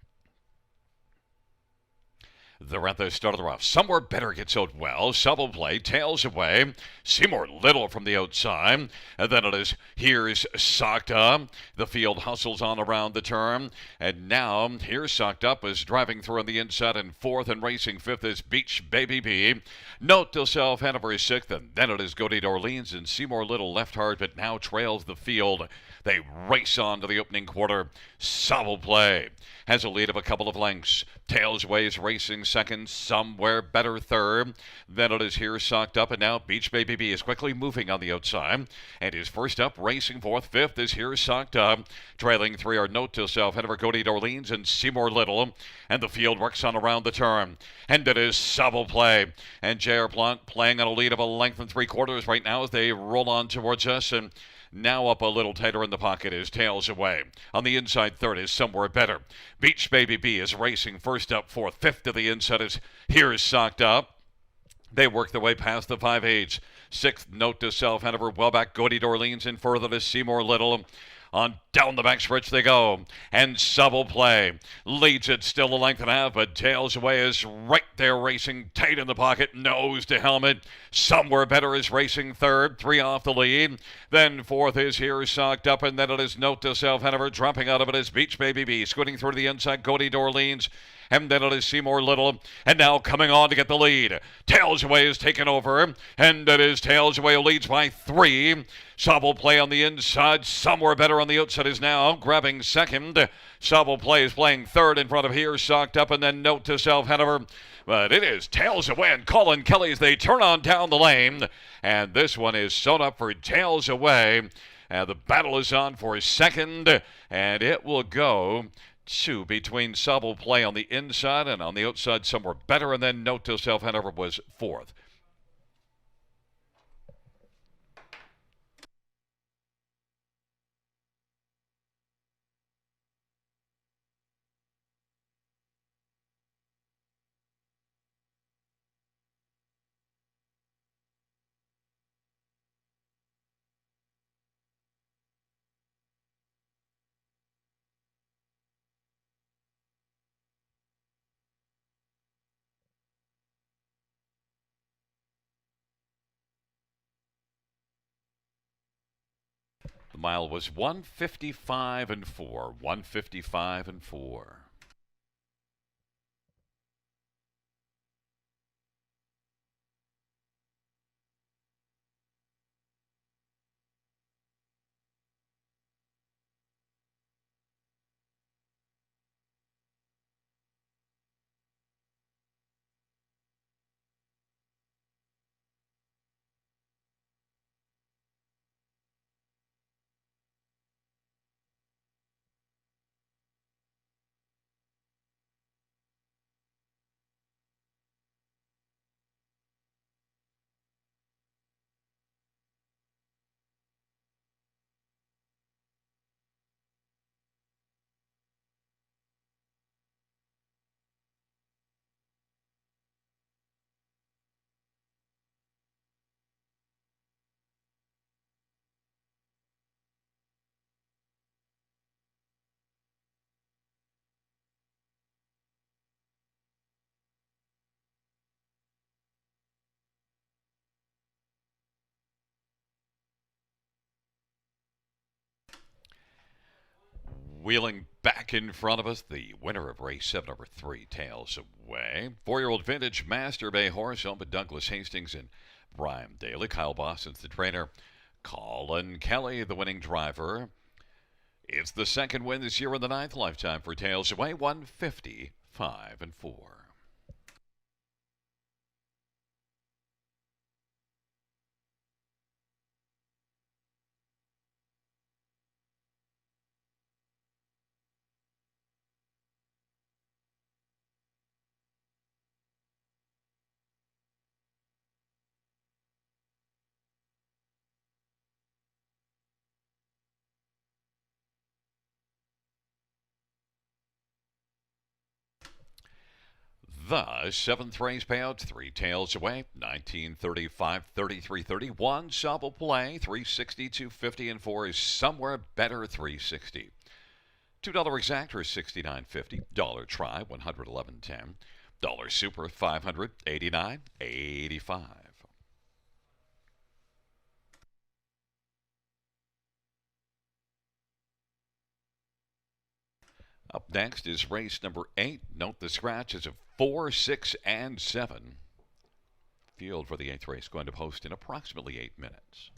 They're at the start of the rough. Somewhere Better gets out well. Subtle Play tails away. Seymour Little from the outside. And then it is Here's Sucked Up. The field hustles on around the turn. And now Here's Sucked Up is driving through on the inside in 4th and racing 5th is Beach Baby B. Note to self, Hanover is 6th. And then it is Goaty Dorleans and Seymour Little left hard but now trails the field. They race on to the opening quarter. Subtle Play has a lead of a couple of lengths. Tails away is racing second. Somewhere Better third. Then it is Here Sucked Up. And now Beach Baby B is quickly moving on the outside. And is first up, racing fourth. Fifth is Here Sucked Up. Trailing 3 are Note to Self, Hanover, Goaty Dorleans, and Seymour Little. And the field works on around the turn. And it is Subtle Play. And J.R. Blunt playing on a lead of a length and 3/4 right now as they roll on towards us. And now up a little tighter in the pocket is Tails Away. On the inside third is Somewhere Better. Beach Baby B is racing first up fourth. Fifth to the inside is Here's Sucked Up. They work their way past the 5/8. Sixth, Note to Self, Hanover, well back, Goaty Dorleans in further to Seymour Little. On down the backstretch they go. And Subtle Play leads it still a length and a half, but Tails Away is right there racing tight in the pocket, nose to helmet. Somewhere Better is racing third, 3 off the lead. Then fourth is Here Sucked Up, and then it is Note to Self, Hanover. Dropping out of it is Beach Baby B, scooting through to the inside, Goaty Dorleans. And then it is Seymour Little. And now coming on to get the lead. Tails Away is taken over. And it is Tails Away who leads by 3. Subtle Play on the inside. Somewhere Better on the outside is now grabbing second. Subtle Play is playing third in front of Here Sucked Up. And then Note to Self, Hanover. But it is Tails Away and Colin Kelly as they turn on down the lane. And this one is sewn up for Tails Away. And the battle is on for second. And it will go to between Subtle Play on the inside and on the outside Somewhere Better, and then Note to Self, Hanover was fourth. The mile was 1:55 and 4. 1:55 and 4. Wheeling back in front of us, the winner of race 7, number 3, Tails Away. 4-year-old vintage Master Bay horse owned by Douglas Hastings and Brian Daly. Kyle Boston's the trainer. Colin Kelly, the winning driver. It's the second win this year in the 9th lifetime for Tails Away, 1:55 and 4. The seventh race payout, three tails away, 1935, 3330. One double play, 360, 250, and four is somewhere better, 360. $2 exactor, 69.50. Dollar try, 111.10. Dollar super, 589.85. Up next is race number 8. Note the scratches of 4, 6, and 7. Field for the 8th race going to post in approximately 8 minutes.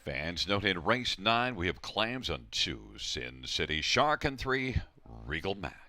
Fans note in race 9 we have clams on 2, Sin City Shark, and 3, Regal Mac.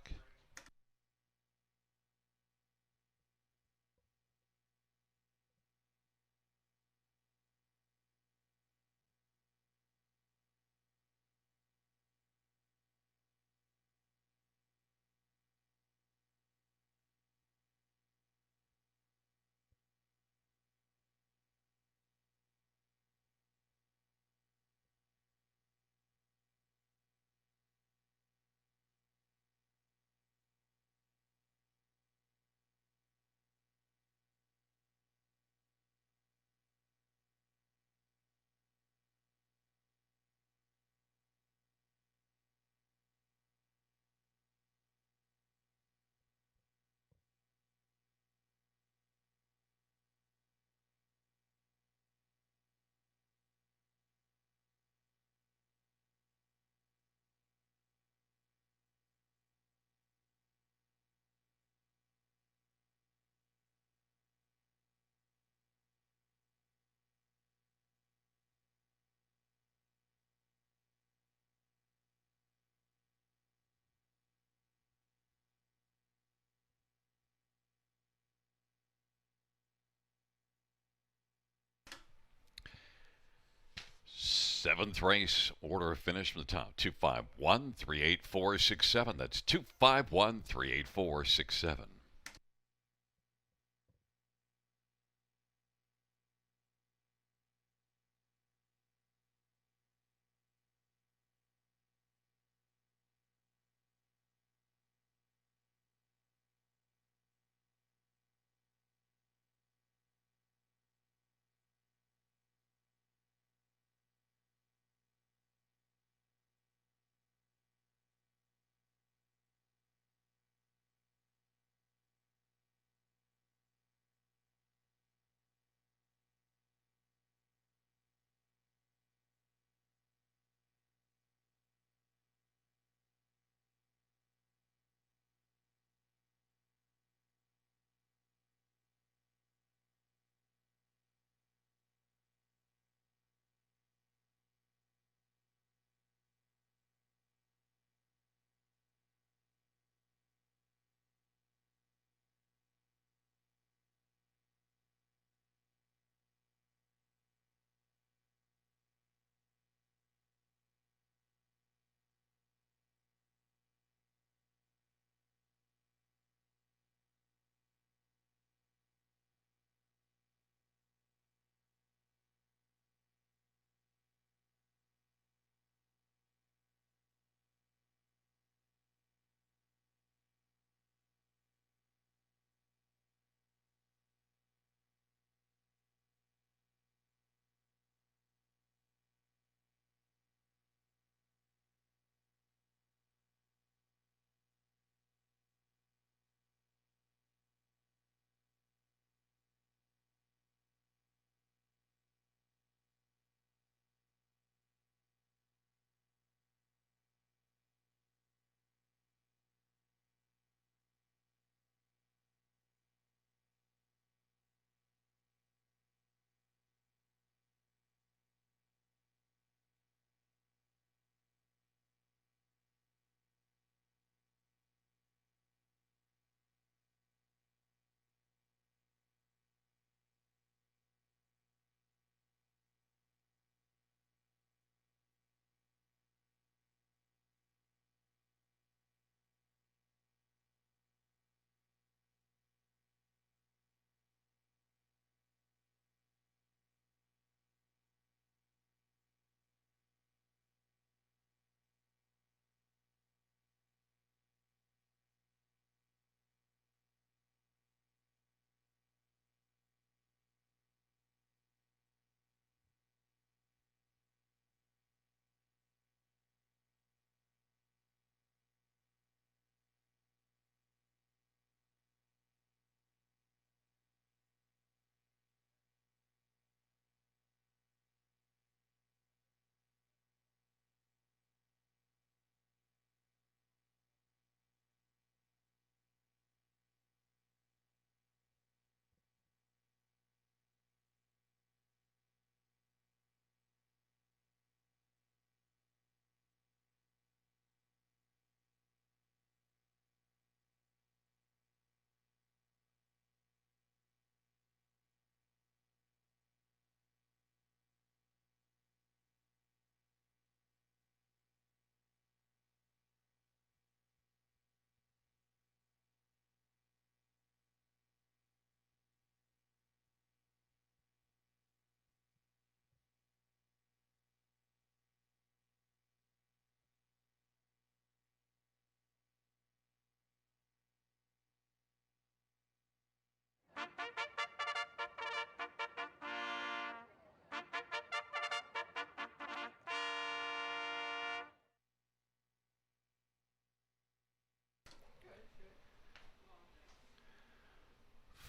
Seventh race order finish from the top. 251, 384, 67. That's 251, 384, 67.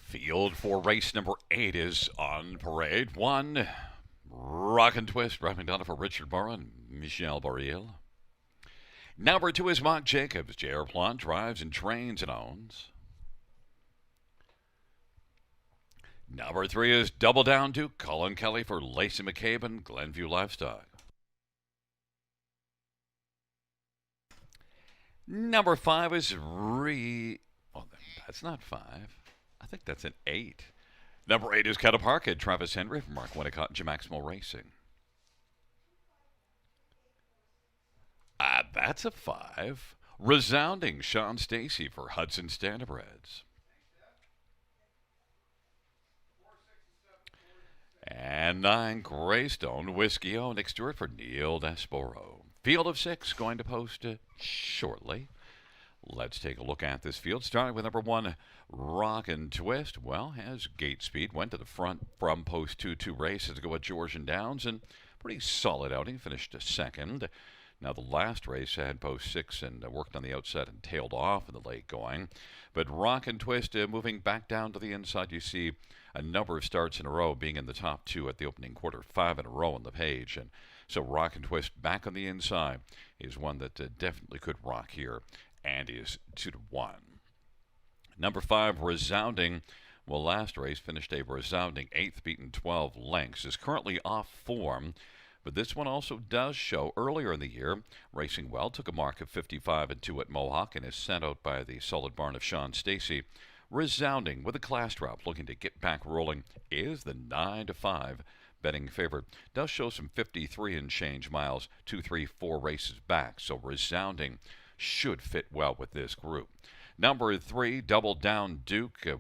Field for race number 8 is on parade. 1, Rock and Twist, driving down for Richard Morrow and Michelle Borriel. Number 2 is Mark Jacobs. J.R. Plant drives and trains and owns. Number 3 is Double Down Duke. Colin Kelly for Lacey McCabe and Glenview Livestock. Number 5 is Oh, that's not 5. I think that's an 8. Number 8 is Cataparca. Travis Henry from Mark Winnicott and Jim Maxwell Racing. That's a 5. Resounding Sean Stacy for Hudson Standardbreds. And 9, Greystone Whiskey O. Nick Stewart for Neil Desporo. Field of 6 going to post shortly. Let's take a look at this field, starting with number 1, Rock and Twist. Well, has gate speed, went to the front from post 2 races to go with Georgian Downs, and pretty solid outing, finished second. Now, the last race had post 6 and worked on the outside and tailed off in the late going. But Rock and Twist moving back down to the inside. You see a number of starts in a row, being in the top 2 at the opening quarter, 5 in a row on the page. And so Rock and Twist back on the inside is one that definitely could rock here, and is 2-1. Number 5, Resounding. Well, last race finished a resounding 8th, beaten 12 lengths. Is currently off form, but this one also does show earlier in the year racing well. Took a mark of 55-2 at Mohawk and is sent out by the solid barn of Sean Stacy. Resounding with a class drop, looking to get back rolling, is the 9-5 betting favorite. Does show some 53 and change miles, 2, 3, 4 races back. So Resounding should fit well with this group. Number 3, Double Down Duke. A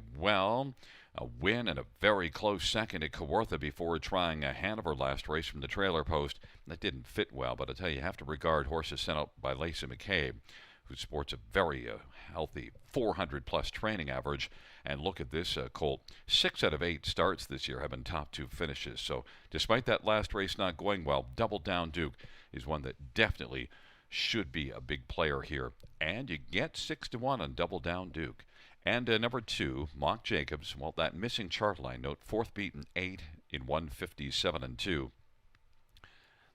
win and a very close second at Kawartha before trying a Hanover last race from the trailer post. That didn't fit well, but I tell you have to regard horses sent out by Lacey McCabe, who sports a very healthy 400-plus training average. And look at this colt. 6 out of 8 starts this year have been top 2 finishes. So despite that last race not going well, Double Down Duke is one that definitely should be a big player here. And you get 6-1 on Double Down Duke. And number 2, Mark Jacobs. Well, that missing chart line note, 4th beaten 8 in 157-2.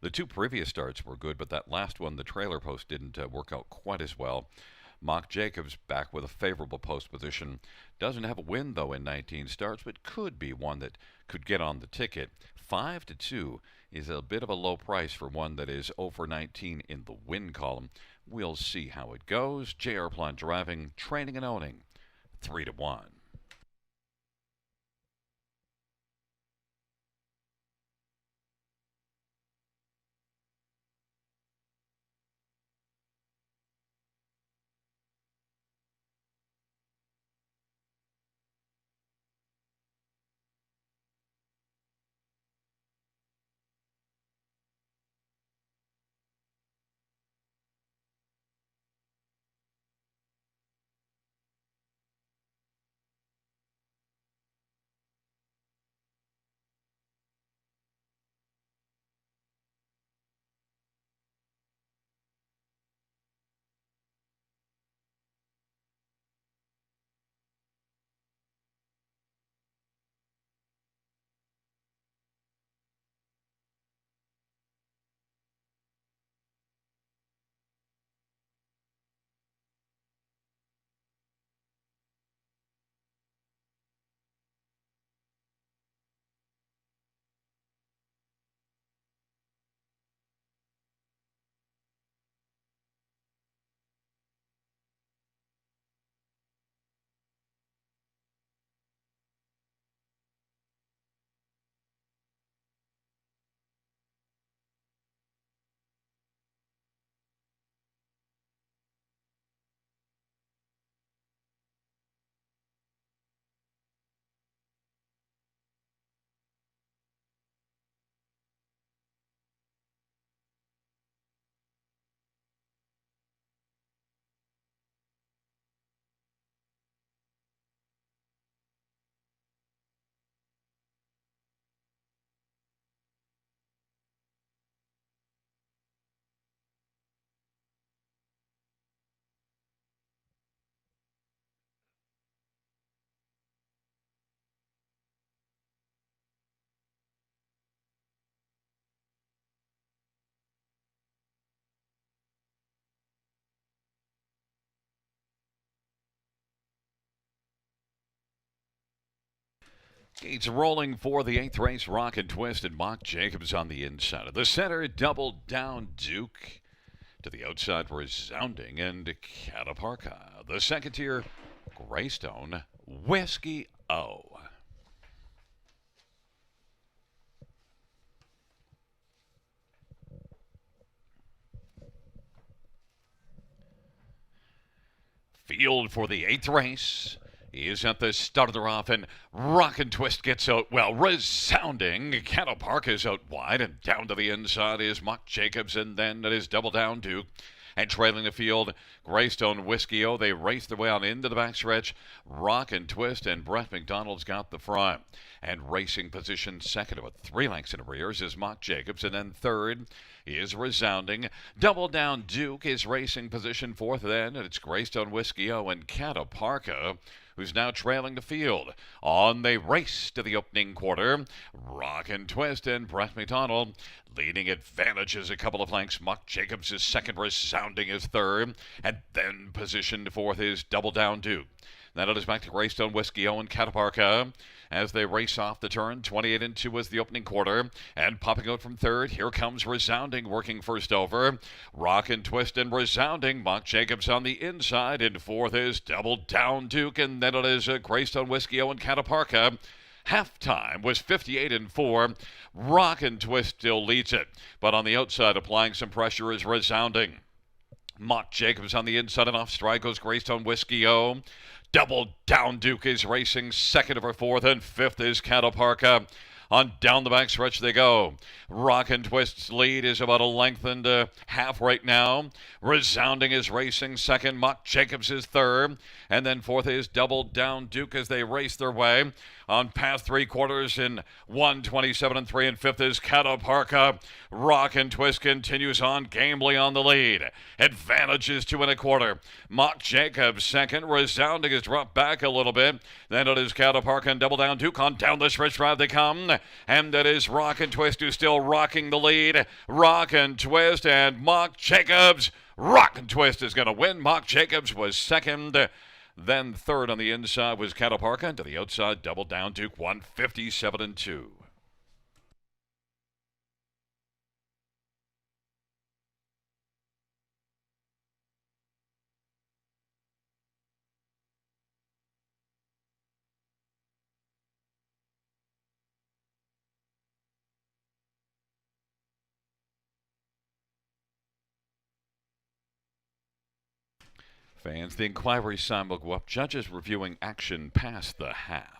The 2 previous starts were good, but that last one, the trailer post, didn't work out quite as well. Mark Jacobs back with a favorable post position. Doesn't have a win, though, in 19 starts, but could be one that could get on the ticket. 5-2 is a bit of a low price for one that is over 19 in the win column. We'll see how it goes. J.R. Plant driving, training and owning, 3-1. Gates rolling for the 8th race. Rock and Twist and Mock Jacobs on the inside of the center. Double down Duke. To the outside, Resounding and Cataparca. The second tier, Greystone, Whiskey O. Field for the 8th race. He is at the start of the off, and Rock and Twist gets out. Well, Resounding. Cataparca is out wide, and down to the inside is Mock Jacobs, and then it is Double Down Duke. And trailing the field, Greystone, Whiskey O. They race their way on into the backstretch. Rock and Twist and Brett McDonald's got the front. And racing position second, about 3 lengths in arrears, is Mock Jacobs. And then third is Resounding. Double Down Duke is racing position fourth. Then it's Greystone, Whiskey O, and Cataparca, who's now trailing the field. On they race to the opening quarter. Rock and Twist and Brett McDonald leading advantages a couple of lengths. Mock Jacobs is second, Resounding is third, and then positioned fourth is Double Down Duke. Then it is back to Greystone, Whiskey O, and Cataparca as they race off the turn. 28 and 2 is the opening quarter. And popping out from third, here comes Resounding working first over. Rock and Twist and Resounding. Mock Jacobs on the inside. And fourth is Double Down Duke. And then it is Greystone, Whiskey O, and Cataparca. Halftime was 58 and 4. Rock and Twist still leads it. But on the outside, applying some pressure is Resounding. Mock Jacobs on the inside, and off stride goes Greystone, Whiskey O. Double Down Duke is racing second over fourth, and fifth is Cataparca. On down the backstretch they go. Rock and Twist's lead is about a length and a half right now. Resounding is racing second. Mock Jacobs is third. And then fourth is Double Down Duke as they race their way. On past 3 quarters in 1:27 and 3, and fifth is Cataparca. Rock and Twist continues on gamely on the lead. Advantages 2 1/4. Mock Jacobs second. Resounding has dropped back a little bit. Then it is Cataparca and Double Down Duke. On down the stretch drive they come. And that is Rock and Twist who's still rocking the lead. Rock and Twist and Mock Jacobs. Rock and Twist is going to win. Mock Jacobs was second. Then third on the inside was Cataparca. And to the outside, Double Down Duke, 157 and 2. Fans, the inquiry sign will go up. Judges reviewing action past the half.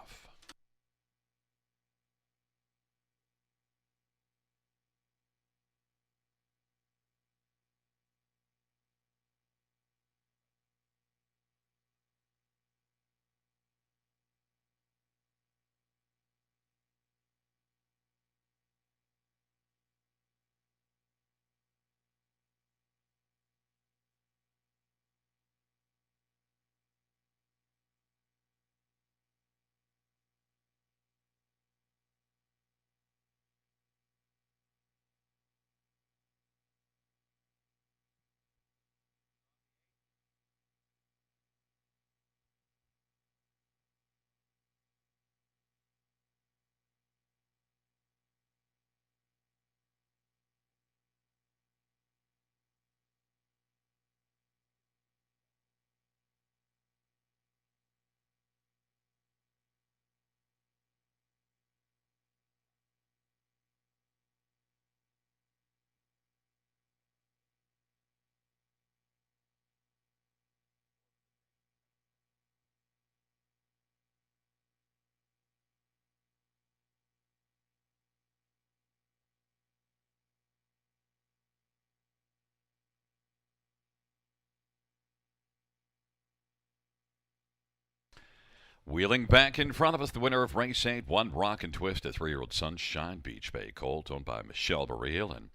Wheeling back in front of us, the winner of Race 8, One Rock and Twist, a 3-year-old Sunshine Beach Bay Colt, owned by Michelle Barriel and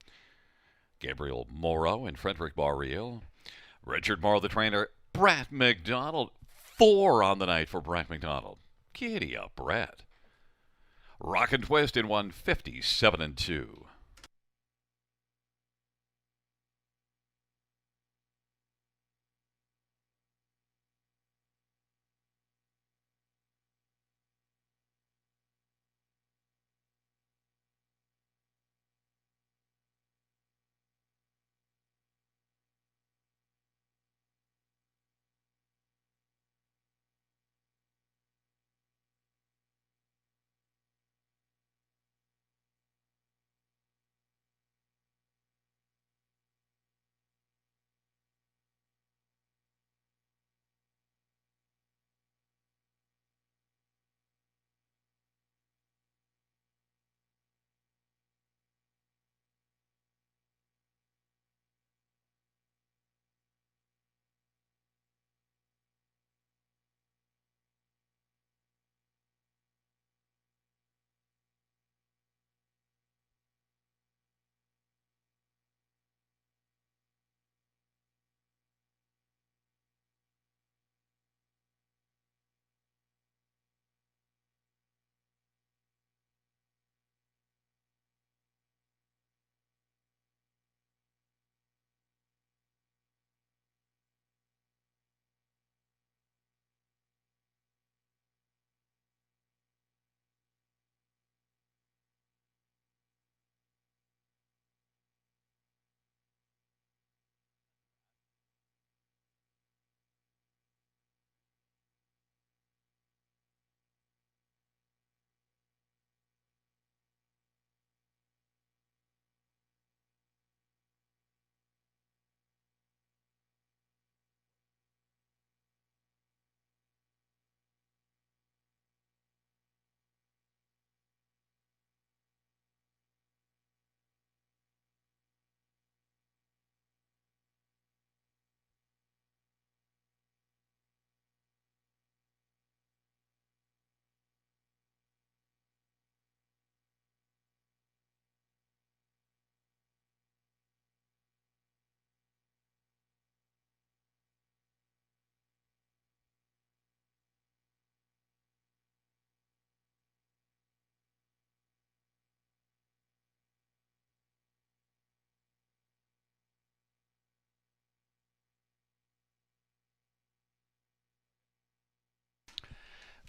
Gabriel Morrow and Frederick Barriel. Richard Morrow, the trainer. Brett McDonald, 4 on the night for Brett McDonald. Giddy up, Brett. Rock and Twist in 157 and 2.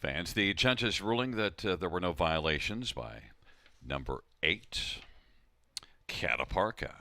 Fans, the judges ruling that there were no violations by number 8, Cataparca.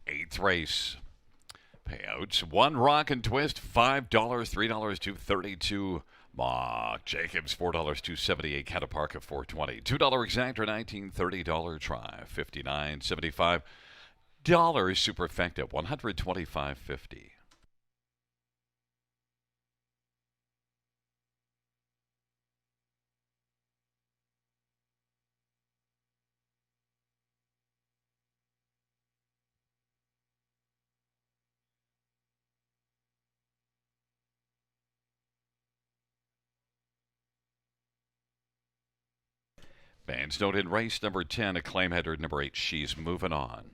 Eighth race. Payouts: one rock and twist, $5, $3, $2.32. Mock Jacobs, $4, $2.78. Cataparca, $4.20. $2 exactor, $19.30 try, $59.75. Superfecta, $125.50. Fans note in race number 10, Acclaim header number 8, She's Moving On.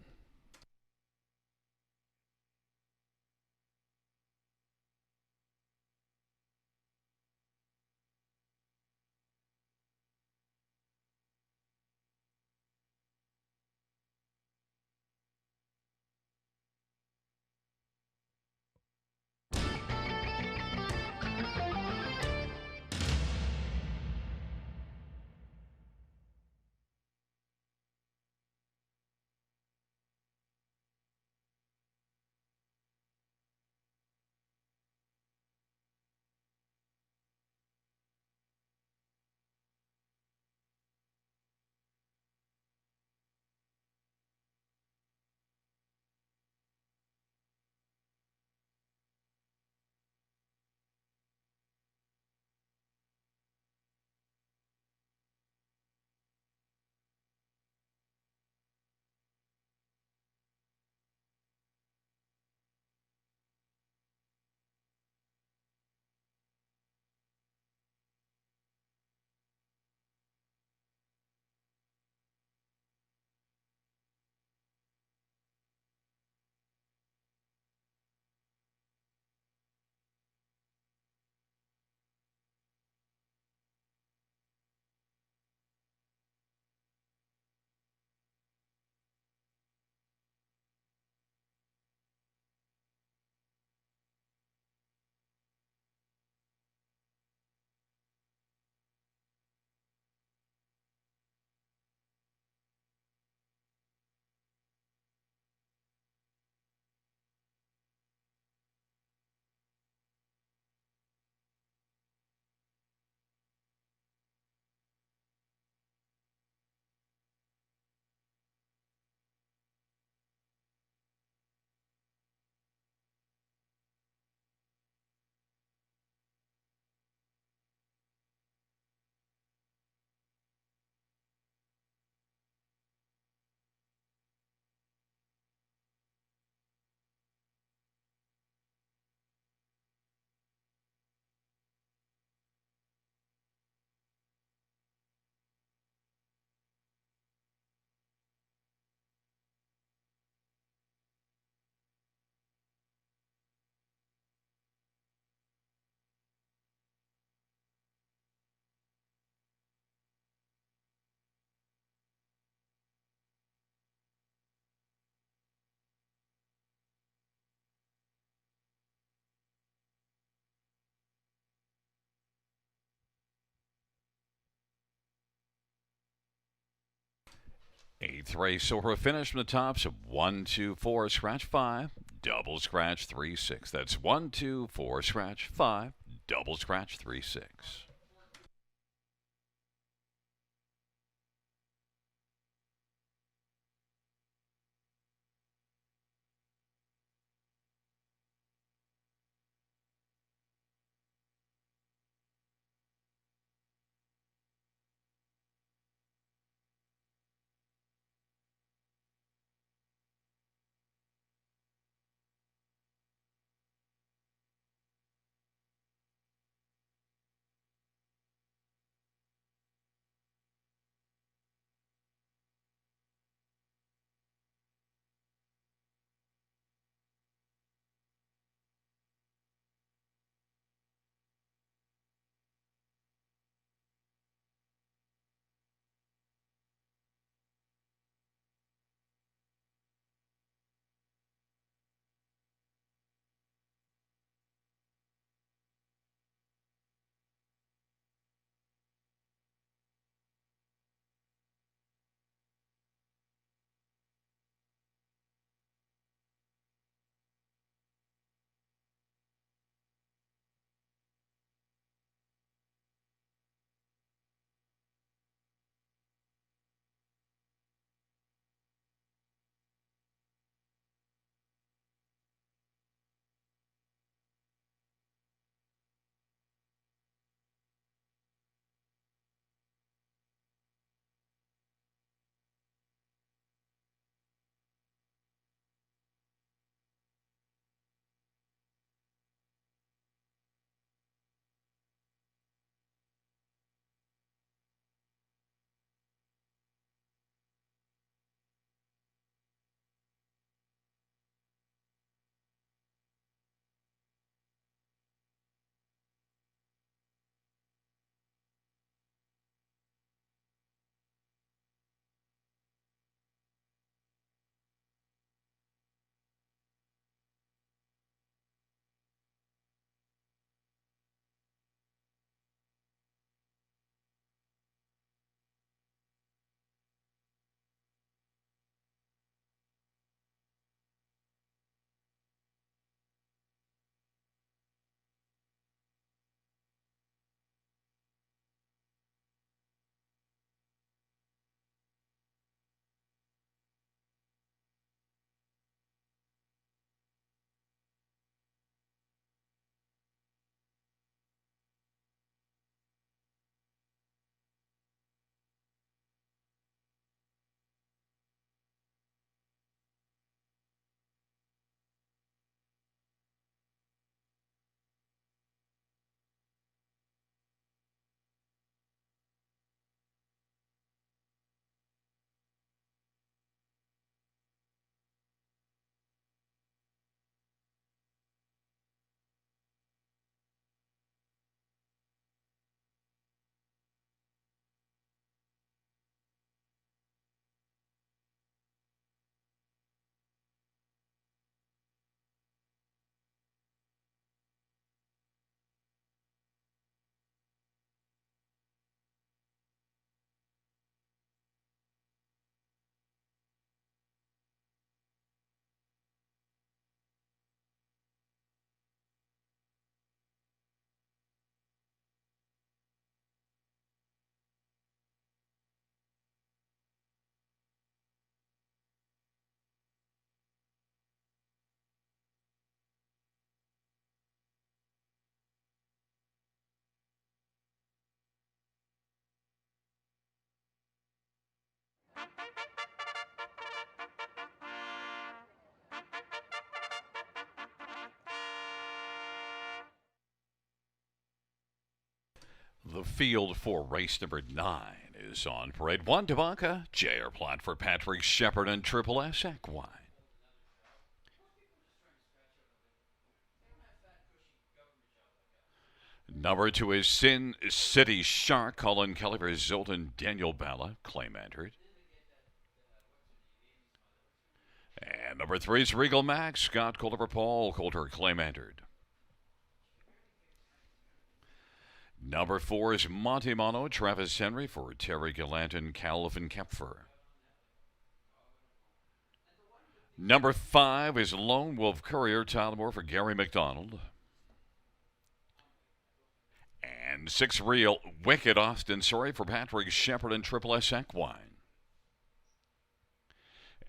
Eighth race, so we're finished from the tops of 1, 2, 4, scratch 5, double scratch 3, 6. That's 1, 2, 4, scratch 5, double scratch 3, 6. The field for race number 9 is on parade. 1 Tabaka, JR Plot for Patrick Shepard and Triple S Equine. Number 2 is Sin City Shark, Colin Kelly for Zoltan Daniel Bala, claim entered. And number 3 is Regal Max, Scott Coulter for Paul Coulter, claim entered. Number 4 is Monte Mono, Travis Henry for Terry Gallant Calvin Kepfer. Number 5 is Lone Wolf Courier, Tyler Moore for Gary McDonald. And 6 Real Wicked Austin Sorry for Patrick Shepard and Triple S Equine.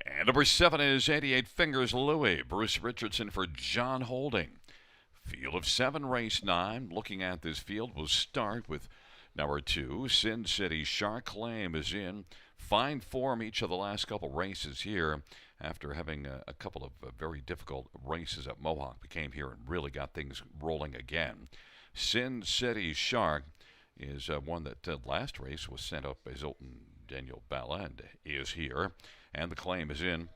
And number 7 is 88 Fingers Louie, Bruce Richardson for John Holding. Field of 7, race 9. Looking at this field, we'll start with number 2, Sin City Shark. Claim is in fine form each of the last couple races here after having a couple of very difficult races at Mohawk. We came here and really got things rolling again. Sin City Shark is one that last race was sent up by Zoltan Daniel Bala and is here. And the claim is in.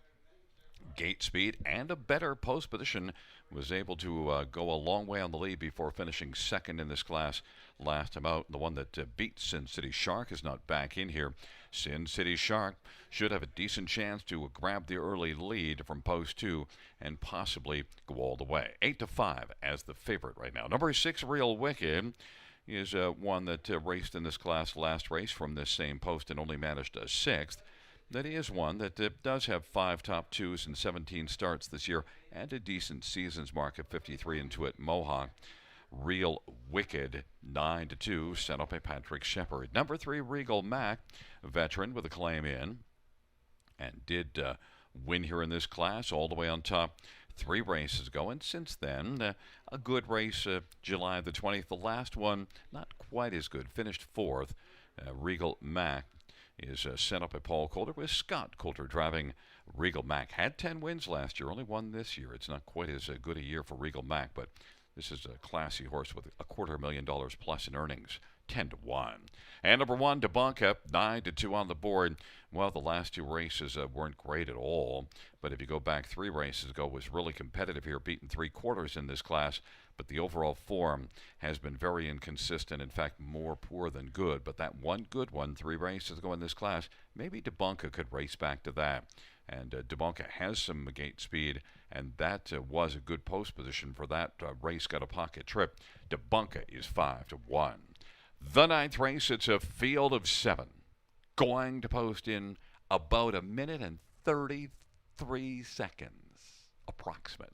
Gate speed and a better post position, was able to go a long way on the lead before finishing second in this class last time out. The one that beat Sin City Shark is not back in here. Sin City Shark should have a decent chance to grab the early lead from post 2 and possibly go all the way. 8-5 as the favorite right now. Number 6 Real Wicked is one that raced in this class last race from this same post and only managed a 6th. That is one that does have 5 top 2s and 17 starts this year and a decent season's mark of 53 into it. Mohawk. Real Wicked 9-2, sent up by Patrick Shepard. Number 3 Regal Mac, veteran with a claim in, and did win here in this class all the way on top 3 races ago. And since then, a good race July the 20th. The last one not quite as good, finished 4th. Regal Mac is sent up by Paul Coulter with Scott Coulter driving. Regal Mac had 10 wins last year, only one this year. It's not quite as good a year for Regal Mac, but this is a classy horse with $250,000 plus in earnings. 10-1. And number 1 Debunka, 9-2 on the board. Well, the last 2 races weren't great at all, but if you go back 3 races ago, was really competitive here, beaten 3/4 in this class. But the overall form has been very inconsistent. In fact, more poor than good. But that one good one 3 races ago in this class, maybe Debunka could race back to that. And Debunka has some gate speed, and that was a good post position for that race. Got a pocket trip. Debunka is 5-1. The 9th race, it's a field of 7. Going to post in about 1 minute and 33 seconds, approximately.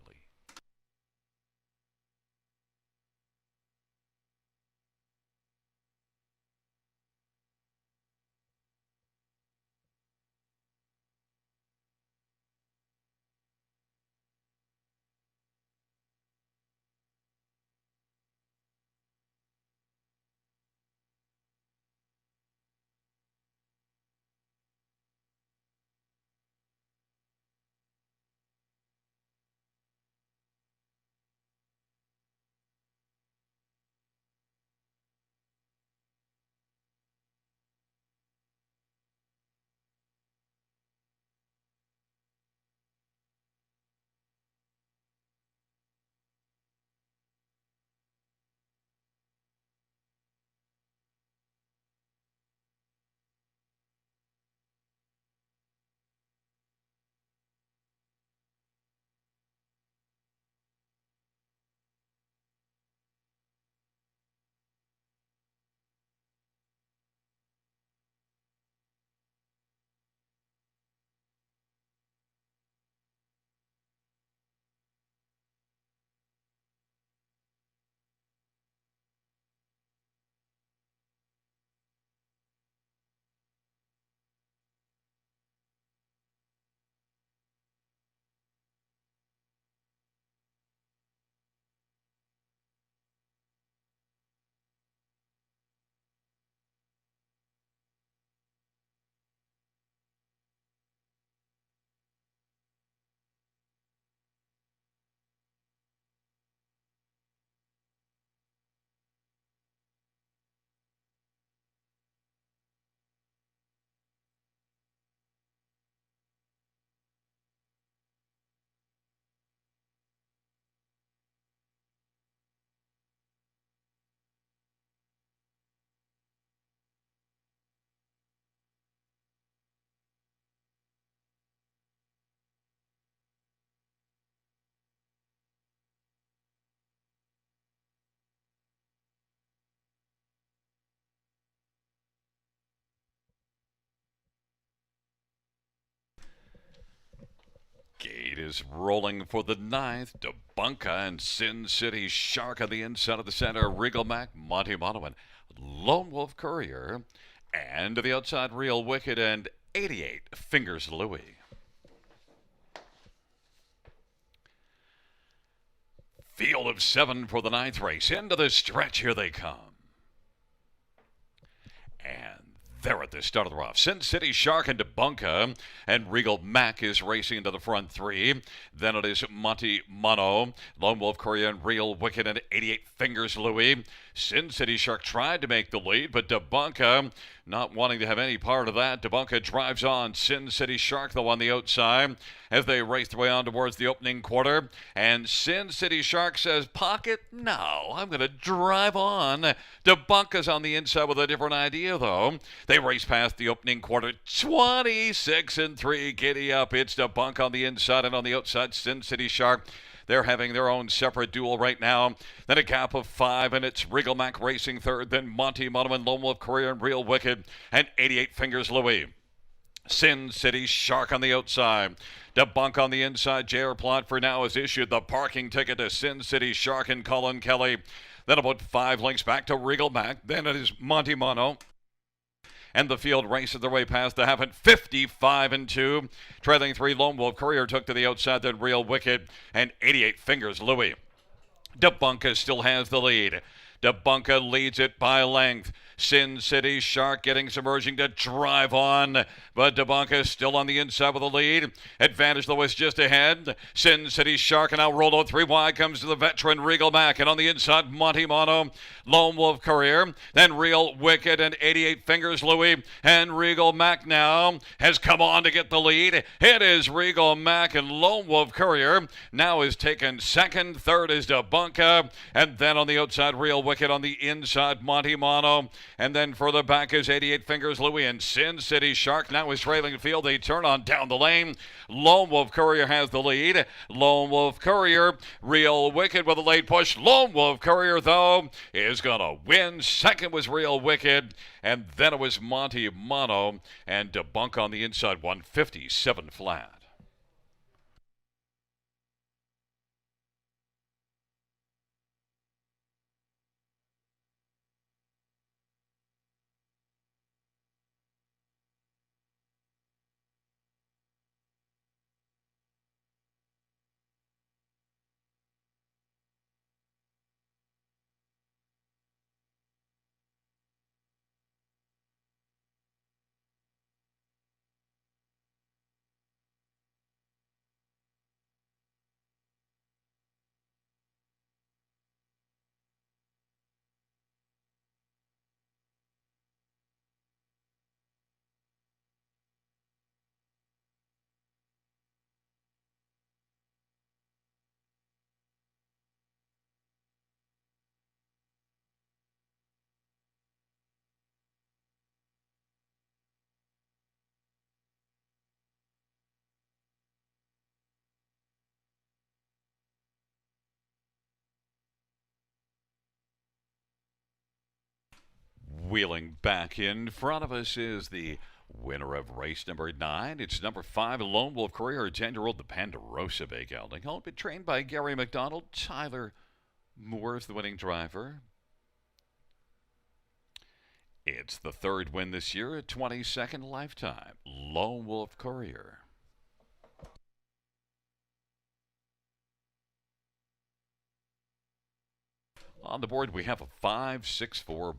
is rolling for the ninth. Debunka and Sin City Shark on the inside of the center. Regal Mac, Monty Mono, and Lone Wolf Courier. And to the outside, Real Wicked and 88 Fingers Louie. Field of 7 for the ninth race. Into the stretch, here they come. And they're at the start of the rough. Sin City Shark and Debunka, and Regal Mac is racing into the front three. Then it is Monty Mono, Lone Wolf Courier, and Real Wicked, and 88 Fingers Louie. Sin City Shark tried to make the lead, but Debunka not wanting to have any part of that. Debunka drives on. Sin City Shark, though, on the outside as they race their way on towards the opening quarter. And Sin City Shark says, "Pocket? No, I'm going to drive on." Debunka's on the inside with a different idea, though. They race past the opening quarter. 26-3. Giddy up. It's Debunka on the inside, and on the outside, Sin City Shark. They're having their own separate duel right now. Then a gap of 5, and it's Regal Mac racing third. Then Monty Mono and Lone Wolf Courier and Real Wicked, and 88 Fingers Louie. Sin City Shark on the outside. Debunka on the inside. J.R. Plot for now has issued the parking ticket to Sin City Shark and Colin Kelly. Then about 5 lengths back to Regal Mac. Then it is Monty Mono. And the field races their way past the half at 55-2. Trailing 3, Lone Wolf Courier took to the outside, then Real Wicked, and 88 Fingers Louie. Debunka still has the lead. Debunka leads it by length. Sin City Shark getting submerging to drive on, but Debunka still on the inside with the lead. Advantage though is just ahead. Sin City Shark, and now rolled out 3 wide comes to the veteran Regal Mac, and on the inside Monty Mono, Lone Wolf Courier, then Real Wicked and 88 Fingers Louie, and Regal Mac now has come on to get the lead. It is Regal Mac, and Lone Wolf Courier now is taken second. Third is Debunka, and then on the outside Real Wicked, on the inside Monty Mono. And then further back is 88 Fingers Louie, and Sin City Shark now is trailing the field. They turn on down the lane. Lone Wolf Courier has the lead. Lone Wolf Courier, Real Wicked with a late push. Lone Wolf Courier, though, is going to win. Second was Real Wicked, and then it was Monty Mono, and Debunka on the inside, 157 flat. Wheeling back in front of us is the winner of race number 9. It's number 5, Lone Wolf Courier, 10-year-old, the Ponderosa Bay Gelding. All been trained by Gary McDonald. Tyler Moore is the winning driver. It's the 3rd win this year, a 22nd lifetime. Lone Wolf Courier. On the board, we have a 5-6-4-1.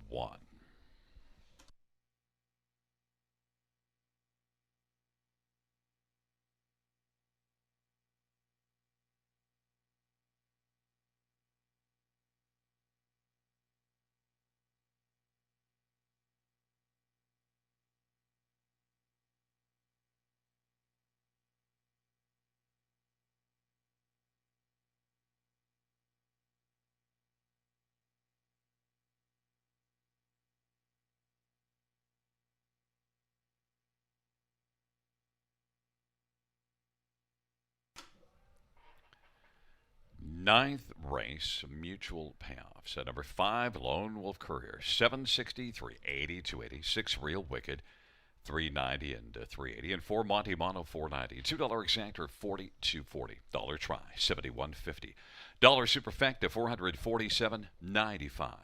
Ninth race, mutual payoffs. At number 5, Lone Wolf Courier, 763, 82, 86, Real Wicked, 390 and 380, and 4 Monte Mono 490. $2 exactor 42.40. Dollar try 71.50. Dollar superfecta 447.95.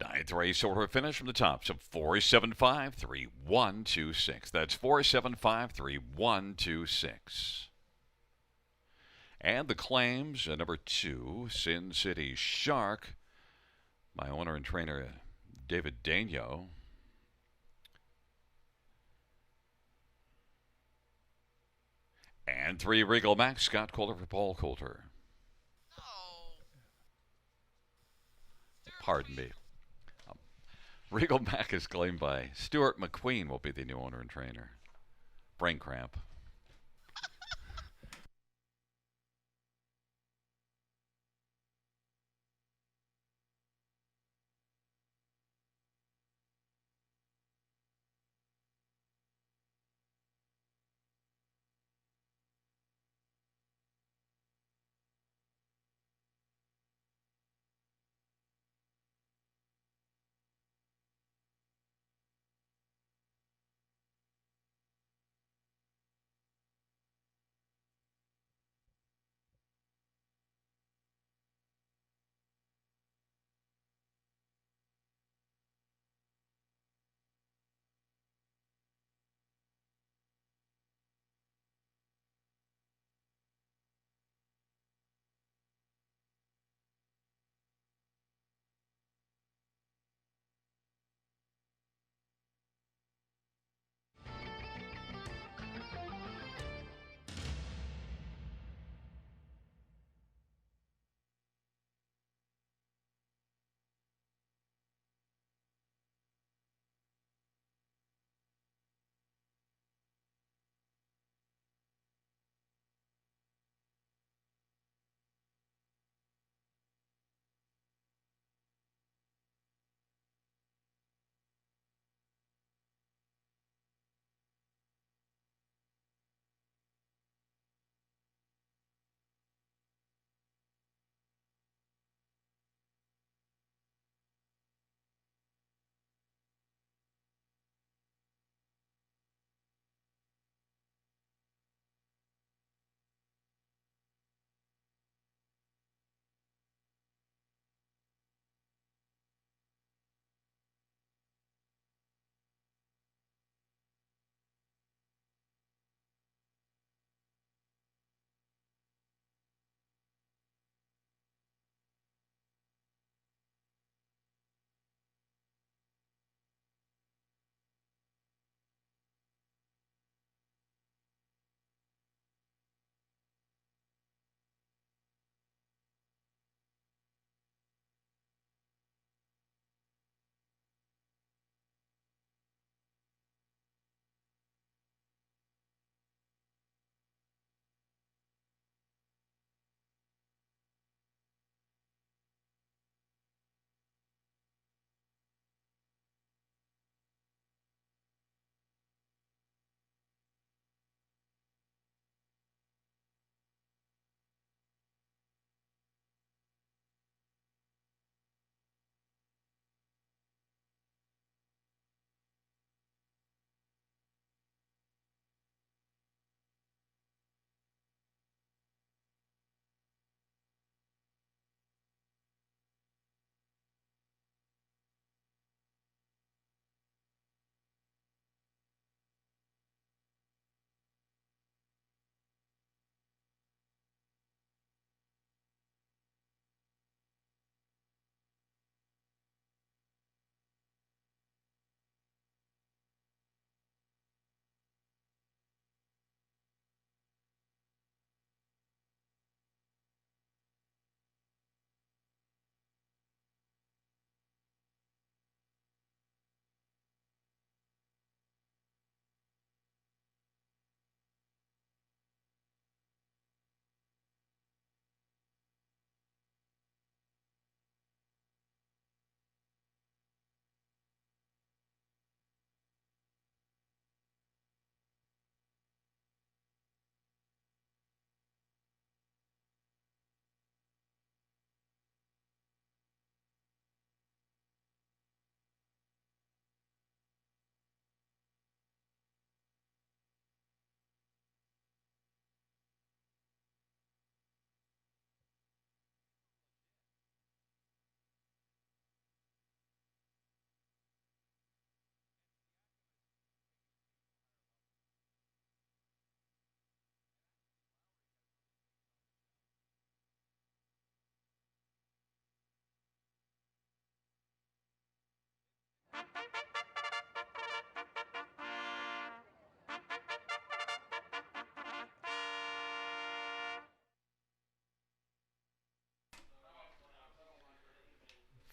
Ninth race order finish from the top. So 4753126. That's 4753126. And the claims number 2, Sin City Shark. My owner and trainer, David Daigneault. And 3, Regal Max, Scott Coulter for Paul Coulter. Pardon me. Regal Mac is claimed by Stuart McQueen, will be the new owner and trainer. Brain cramp.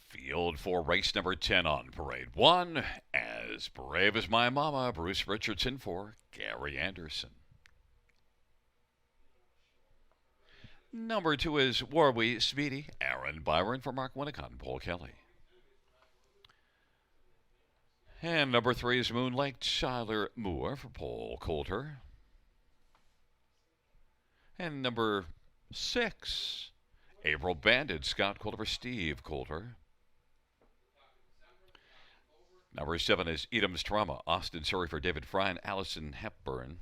Field for race number 10 on parade 1. As brave as my mama, Bruce Richardson for Gary Anderson. Number 2 is Warby Speedy, Aaron Byron for Mark Winnicott and Paul Kelly. And number 3 is Moonlake, Tyler Moore for Paul Coulter. And number 6, April Bandit, Scott Coulter for Steve Coulter. Number 7 is Edam's Trauma, Austin Surrey for David Fry and Allison Hepburn.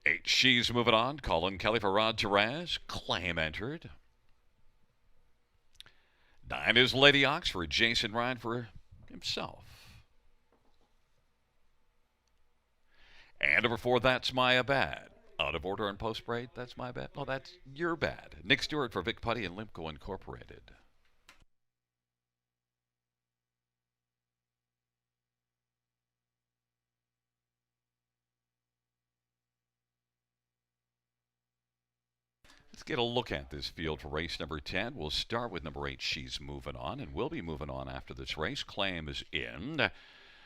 8, She's Moving On, Colin Kelly for Rod Taraz, Claim entered. 9 is Lady Oxford, Jason Ryan for himself. And number 4, That's My Bad. Out of order on post parade, That's My Bad. No, that's your bad. Nick Stewart for Vic Putty and Limco Incorporated. Let's get a look at this field for race number 10. We'll start with number 8, She's Moving On, and we'll be moving on after this race. Claim is in.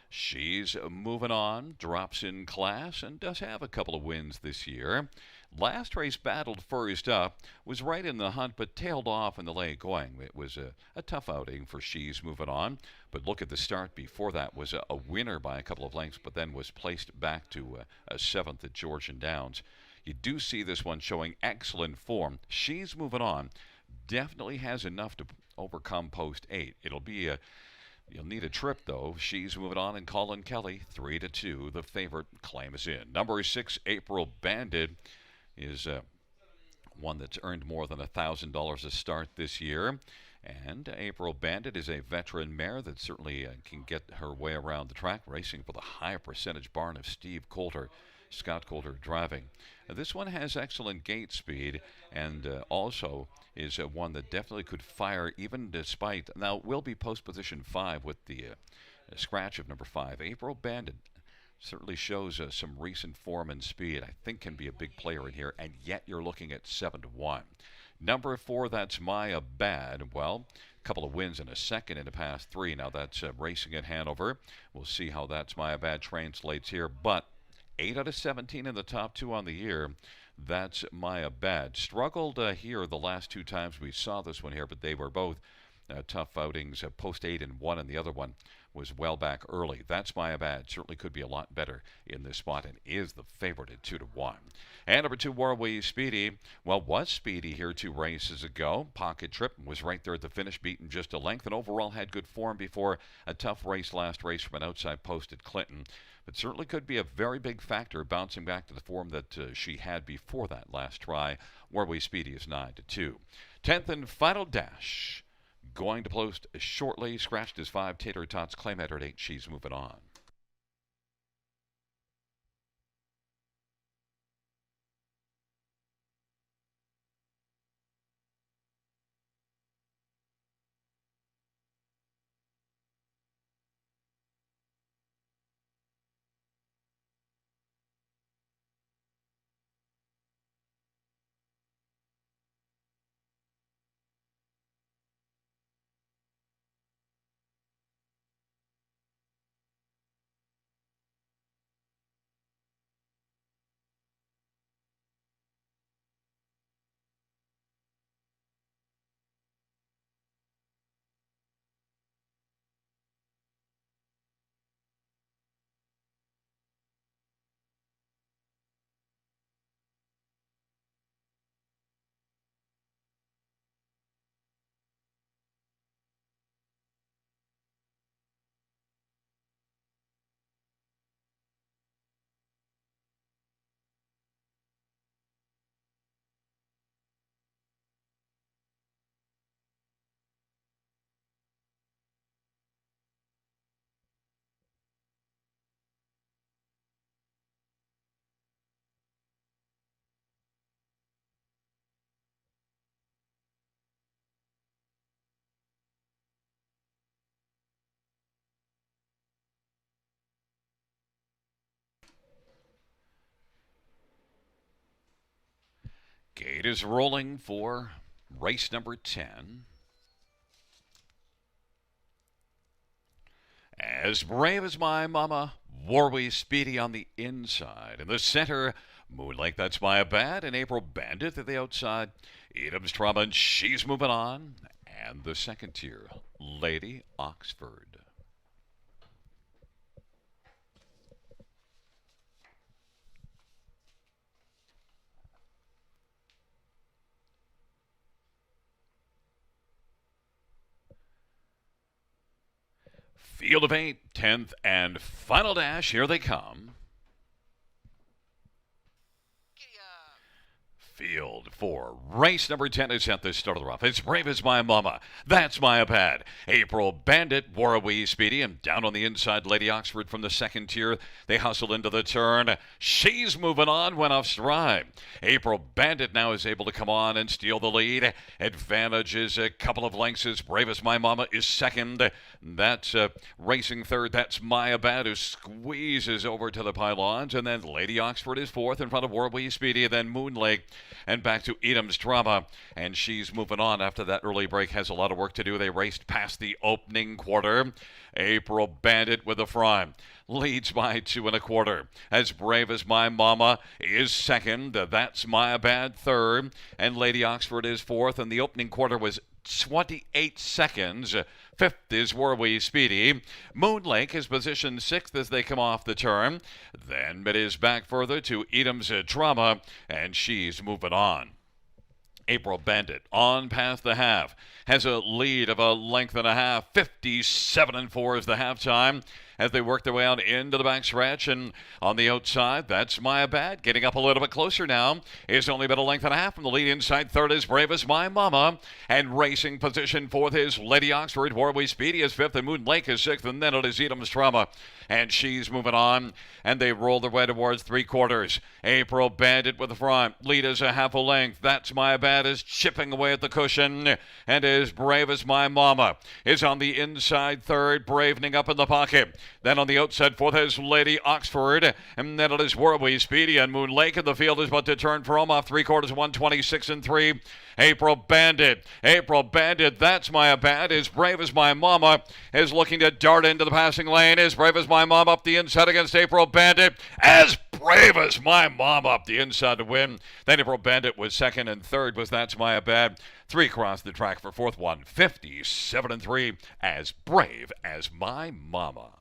She's Moving On, drops in class, and does have a couple of wins this year. Last race battled first up, was right in the hunt, but tailed off in the late going. It was a tough outing for She's Moving On, but look at the start before that was a winner by a couple of lengths, but then was placed back to a 7th at Georgian Downs. You do see this one showing excellent form. She's Moving On. Definitely has enough to overcome post 8. It'll be you'll need a trip though. She's Moving On and Colin Kelly 3-2. The favorite. Claim is in. Number 6, April Bandit, is one that's earned more than $1,000 a start this year. And April Bandit is a veteran mare that certainly can get her way around the track, racing for the high percentage barn of Steve Coulter. Scott Coulter driving. This one has excellent gate speed and also is one that definitely could fire even despite. Now, it will be post position 5 with the scratch of number 5. April Bandit certainly shows some recent form and speed. I think can be a big player in here, and yet you're looking at 7-1. Number 4, That's My Bad. Well, a couple of wins in a second in the past 3. Now that's racing at Hanover. We'll see how That's My Bad translates here, but 8 out of 17 in the top 2 on the year. That's My Bad. Struggled here the last 2 times we saw this one here, but they were both tough outings. Post 8 and 1, and the other one was well back early. That's My Bad. Certainly could be a lot better in this spot and is the favorite at 2-1. And number 2, Warway Speedy. Well, was Speedy here 2 races ago. Pocket Trip was right there at the finish, beaten just a length, and overall had good form before a tough race last race from an outside post at Clinton. But certainly could be a very big factor, bouncing back to the form that she had before that last try. Warway Speedy is 9-2. 10th and final dash. Going to post shortly. Scratched his 5. Tater Tots. Claim at 8. She's Moving On. Gate is rolling for race number 10. As Brave as My Mama, Warway Speedy on the inside. In the center, Moonlake, That's My Bad, and April Bandit at the outside. Edam's Trauma, and She's Moving On. And the second tier, Lady Oxford. Field of 8, 10th and final dash. Here they come. Field for race number 10 is at the start of the rough. It's Brave as My Mama. That's My Bad. April Bandit, Warway Speedy, and down on the inside, Lady Oxford from the second tier. They hustle into the turn. She's Moving On, went off stride. April Bandit now is able to come on and steal the lead. Advantage is a couple of lengths as Brave as My Mama is second. That's racing third. That's My Bad, who squeezes over to the pylons. And then Lady Oxford is fourth in front of Warway Speedy. And then Moonlake. And back to Edam's Drama, and She's Moving On after that early break. Has a lot of work to do. They raced past the opening quarter. April Bandit with the front leads by 2 1/4. As Brave as My Mama is second. That's My Bad third, and Lady Oxford is fourth. And the opening quarter was 28 seconds. Fifth is Warway Speedy. Moonlake is positioned sixth as they come off the turn. Then it is back further to Edam's Drama, and She's Moving On. April Bandit on past the half has a lead of a length and a half. 57-4 is the halftime as they work their way out into the back stretch. And on the outside, that's My Bad. Getting up a little bit closer now is only about a length and a half from the lead. Inside third is Brave as My Mama. And racing position fourth is Lady Oxford. Warway Speedy is fifth, and Moonlake is sixth. And then it is Edam's Trauma, and She's Moving On. And they roll their way towards 3/4. April Bandit with the front. Lead is a half a length. That's My Bad is chipping away at the cushion. And is Brave as My Mama is on the inside third, bravening up in the pocket. Then on the outside fourth is Lady Oxford. And then it is Warway Speedy and Moonlake. And the field is about to turn for home off 3/4, 126-3. April Bandit. April Bandit, That's My Bad, is Brave as My Mama, is looking to dart into the passing lane. Is Brave as My Mama up the inside against April Bandit. As Brave as My Mama up the inside to win. Then April Bandit was second, and third was That's My Bad. 3 across the track for fourth one. 57-3 as Brave as My Mama.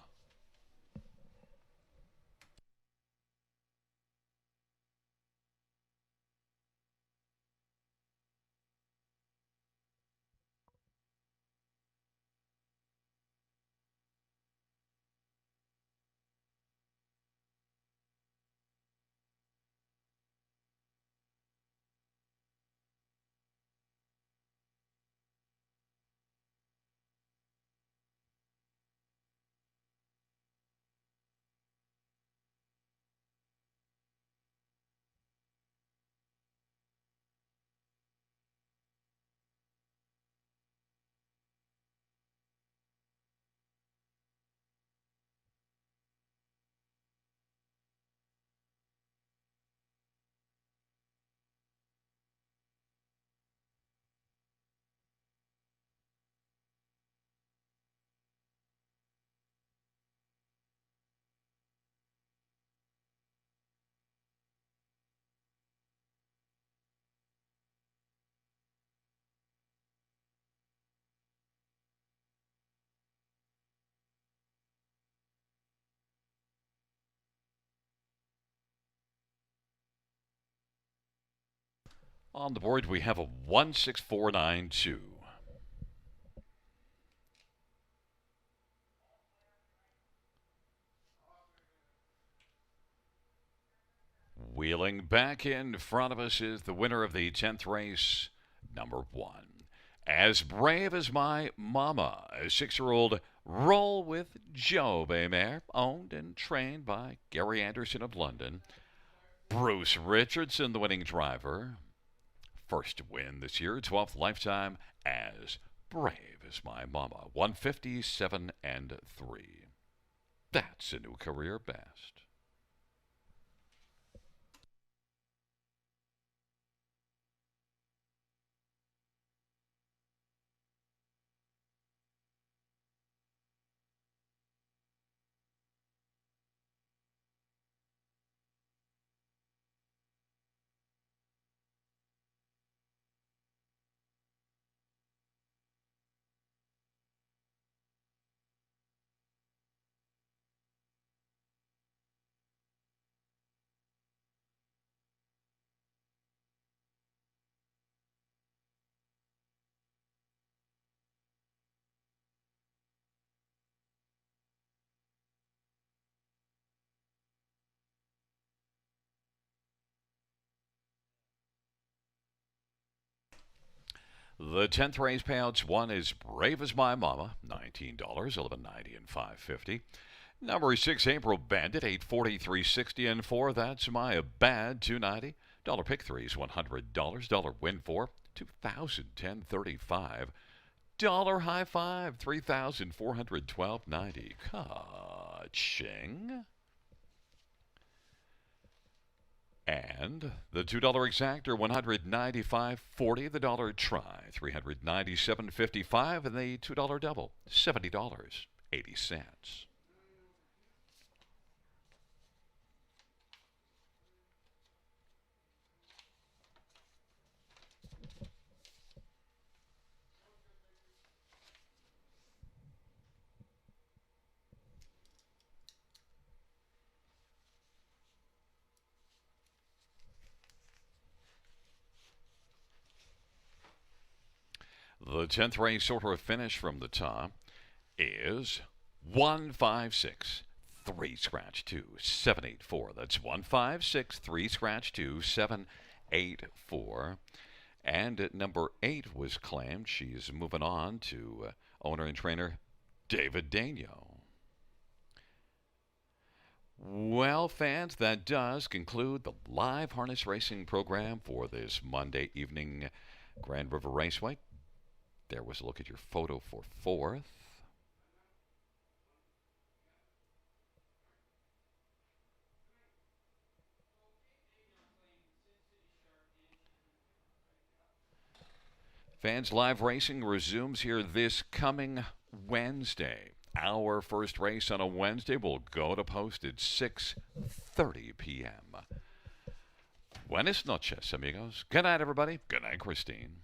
On the board, we have a 16492. Wheeling back in front of us is the winner of the 10th race, number 1. As Brave as My Mama, a 6-year-old Roll with Joe Bay mare, owned and trained by Gary Anderson of London. Bruce Richardson, the winning driver. First to win this year, 12th lifetime as Brave as My Mama, 157-3. That's a new career best. The 10th race payouts. One is Brave as My Mama, $19, $11.90 and $5.50. Number 6, April Bandit, $843.60 and 4. That's My Bad, $2.90. Dollar pick 3 is $100. Dollar win 4, $2,010.35. Dollar high 5, $3,412.90. Ka-ching. And the $2 exactor, $195.40. The dollar try, $397.55. And the $2 double, $70.80. The 10th race order of finish from the top is 156 3 scratch 2 784. That's 156 3 scratch 2 784. And at number 8 was claimed. She's moving on to owner and trainer David Daigneault. Well, fans, that does conclude the live harness racing program for this Monday evening Grand River Raceway. There was a look at your photo for 4th. Fans, live racing resumes here this coming Wednesday. Our first race on a Wednesday will go to post at 6:30 p.m. Buenas noches, amigos. Good night, everybody. Good night, Christine.